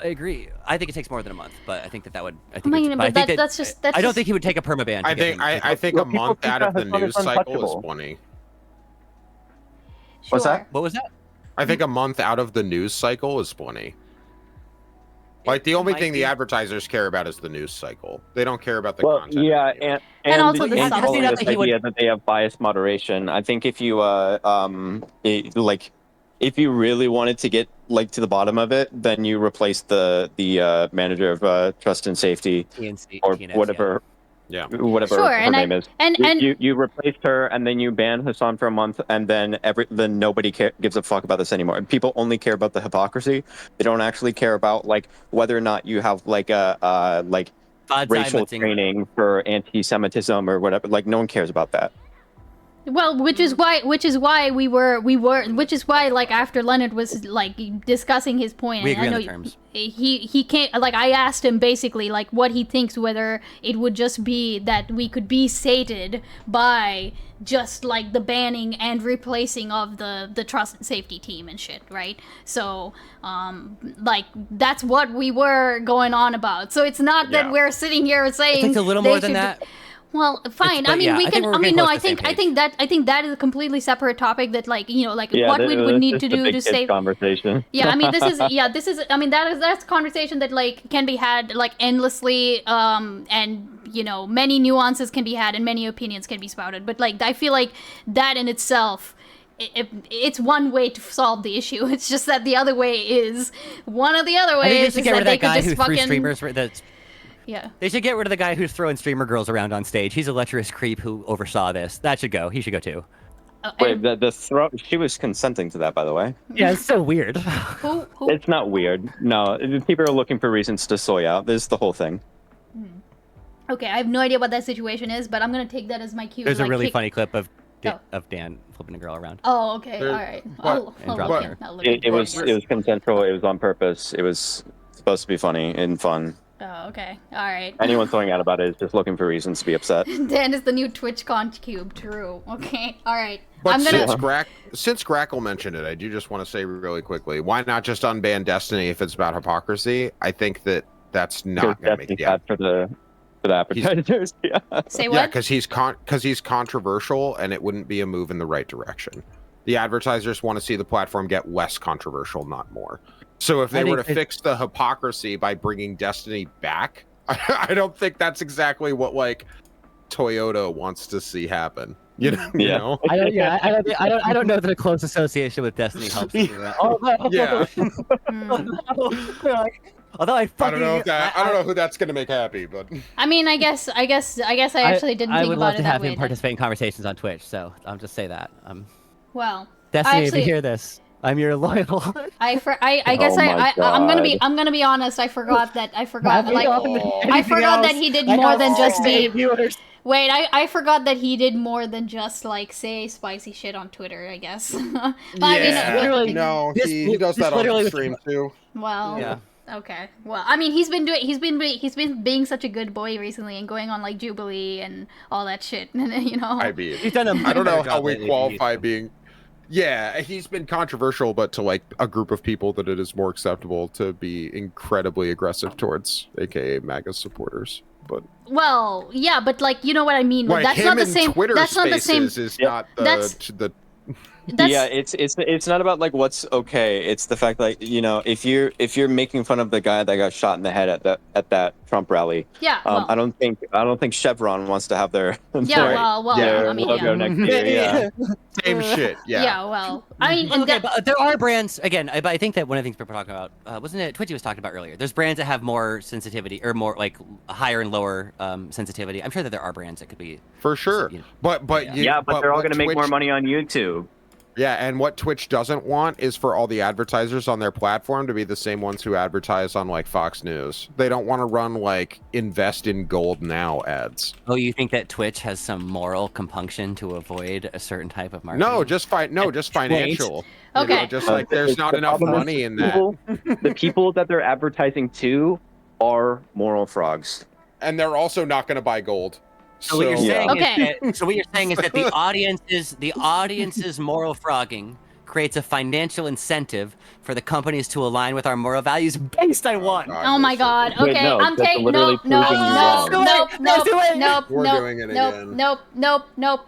I agree. I think it takes more than a month, but I think that would. I don't think he would take a permaban. I think a month out of the news cycle is plenty. What's that? What was that? I think a month out of the news cycle is plenty. Like, the only thing the advertisers care about is the news cycle. They don't care about the content. Yeah, and also the and substance. this idea that they have bias moderation. I think if you if you really wanted to get like to the bottom of it, then you replace the manager of trust and safety or whatever. Yeah, whatever Sure, her name is. And you replaced her, and then you ban Hassan for a month, and then nobody gives a fuck about this anymore. People only care about the hypocrisy. They don't actually care about like whether or not you have like a racial training for anti-Semitism or whatever. Like no one cares about that. Well, which is why like after Leonard was like discussing his point, we agree and I on know the terms. He can't, like, I asked him basically like what he thinks, whether it would just be that we could be sated by just like the banning and replacing of the trust and safety team and shit, right? So like that's what we were going on about. So it's not that we're sitting here saying it's a little more than that. Well, fine. I mean, we can. I mean, no. I think that is a completely separate topic. That, like, you know, like what we would need to do to save. Conversation. Yeah, I mean, this is. I mean, that's a conversation that like can be had like endlessly. And you know, many nuances can be had and many opinions can be spouted. But like, I feel like that in itself. It's one way to solve the issue. It's just that the other way is one of the other ways is that they could just fucking. Yeah. They should get rid of the guy who's throwing streamer girls around on stage. He's a lecherous creep who oversaw this. That should go. He should go too. Wait, the throw. She was consenting to that, by the way. Yeah, it's so weird. Who? It's not weird. No, people are looking for reasons to soy out. This is the whole thing. Okay, I have no idea what that situation is, but I'm gonna take that as my cue. There's a really funny clip of Dan flipping a girl around. Oh, okay, all right. It was consensual. It was on purpose. It was supposed to be funny and fun. Oh, okay. All right. Anyone throwing out about it is just looking for reasons to be upset. Dan is the new TwitchCon cube. True. Okay. All right. But since Grackle mentioned it, I do just want to say really quickly, why not just unban Destiny if it's about hypocrisy? I think that's not going to make it for the advertisers. Yeah. Say what? Yeah, because he's controversial, and it wouldn't be a move in the right direction. The advertisers want to see the platform get less controversial, not more. So if they were to fix the hypocrisy by bringing Destiny back, I don't think that's exactly what like Toyota wants to see happen. You know? Yeah. You know? I don't know that a close association with Destiny helps do that. Yeah. Although I don't know who that's gonna make happy, but I mean, I guess I actually didn't think about it that way. I would love to have him participate in conversations on Twitch, so I'll just say that. Well, Destiny, if you hear this, I'm your loyal. I'm gonna be honest. I forgot that he did more than just be. Wait, I forgot that he did more than just like say spicy shit on Twitter, I guess. He does that on stream too. Well, yeah. Okay. Well, I mean, he's been being such a good boy recently and going on like Jubilee and all that shit, you know. I mean, I don't know how we qualify being. Yeah, he's been controversial, but to like a group of people that it is more acceptable to be incredibly aggressive towards, aka MAGA supporters. But well, yeah, but like you know what I mean. Like that's not the same. Twitter that's not the same. Is not the yeah, it's not about like what's okay. It's the fact like, you know, if you're making fun of the guy that got shot in the head at that Trump rally. Yeah. I don't think Chevron wants to have their logo next year. Yeah. Same shit. Yeah. Yeah. Well, I mean, okay, but there are brands again. But I think that one of the things people were talking about wasn't it Twitchy was talking about earlier. There's brands that have more sensitivity or more like higher and lower sensitivity. I'm sure that there are brands that could be for sure. You know, but they're all going to make more money on YouTube. Yeah, and what Twitch doesn't want is for all the advertisers on their platform to be the same ones who advertise on like Fox News. They don't want to run like invest in gold now ads. Oh, you think that Twitch has some moral compunction to avoid a certain type of marketing? No, just financial. Okay. You know, just like there's not enough money in that. The people that they're advertising to are moral frogs. And they're also not going to buy gold. So what you're saying is that the audience's moral frogging creates a financial incentive for the companies to align with our moral values based on what? Oh my god. Wait, Okay, no, I'm that's taking literally nope, proving you wrong. We're doing it again. Nope.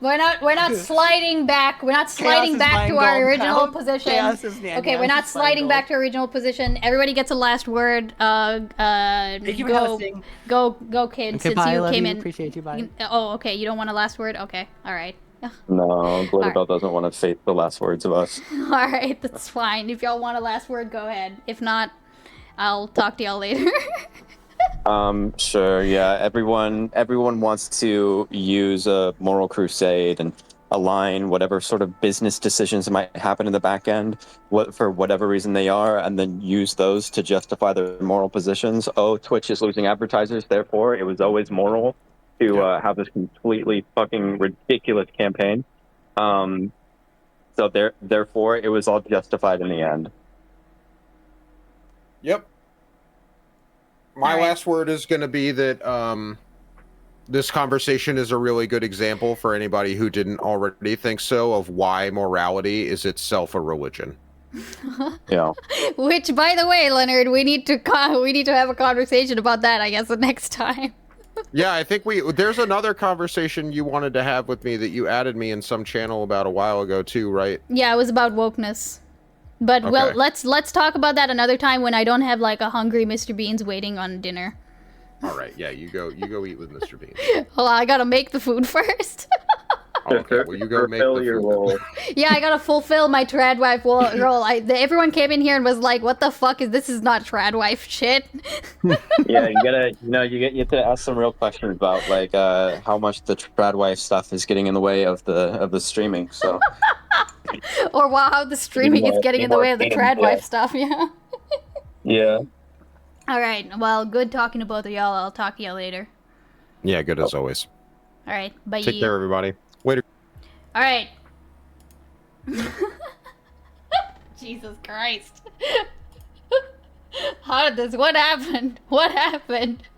We're not sliding back. We're not sliding back to our original position. Okay, we're not sliding back to our original position. Everybody gets a last word. Thank you for hosting. Go, kid. Okay, Since bye, you love came you, in. appreciate you, bye. Oh, okay. You don't want a last word? Okay. All right. No, Glitterbelle doesn't want to say the last words of us. All right, that's fine. If y'all want a last word, go ahead. If not, I'll talk to y'all later. Sure, yeah. Everyone wants to use a moral crusade and align whatever sort of business decisions might happen in the back end, for whatever reason they are, and then use those to justify their moral positions. Oh, Twitch is losing advertisers, therefore it was always moral to have this completely fucking ridiculous campaign. So therefore it was all justified in the end. Yep. My last word is going to be that this conversation is a really good example for anybody who didn't already think so of why morality is itself a religion. Yeah. Which, by the way, Leonard, we need to have a conversation about that, I guess, the next time. Yeah, I think there's another conversation you wanted to have with me that you added me in some channel about a while ago too, right? Yeah, it was about wokeness. But well, let's talk about that another time when I don't have like a hungry Mr. Beans waiting on dinner. All right, yeah, you go eat with Mr. Bean. Hold on, I gotta make the food first. Okay, well you go make the food. Yeah, I gotta fulfill my trad wife role. Everyone came in here and was like, "What the fuck is this? Is not trad wife shit." Yeah, you have to ask some real questions about like how much the trad wife stuff is getting in the way of the streaming. So. Or how the streaming is getting in the way of the trad wife stuff. Yeah. Yeah. All right. Well, good talking to both of y'all. I'll talk to y'all later. Yeah, good as always. All right. Bye. Take care, everybody. Later. All right. Jesus Christ. How did this? What happened? What happened?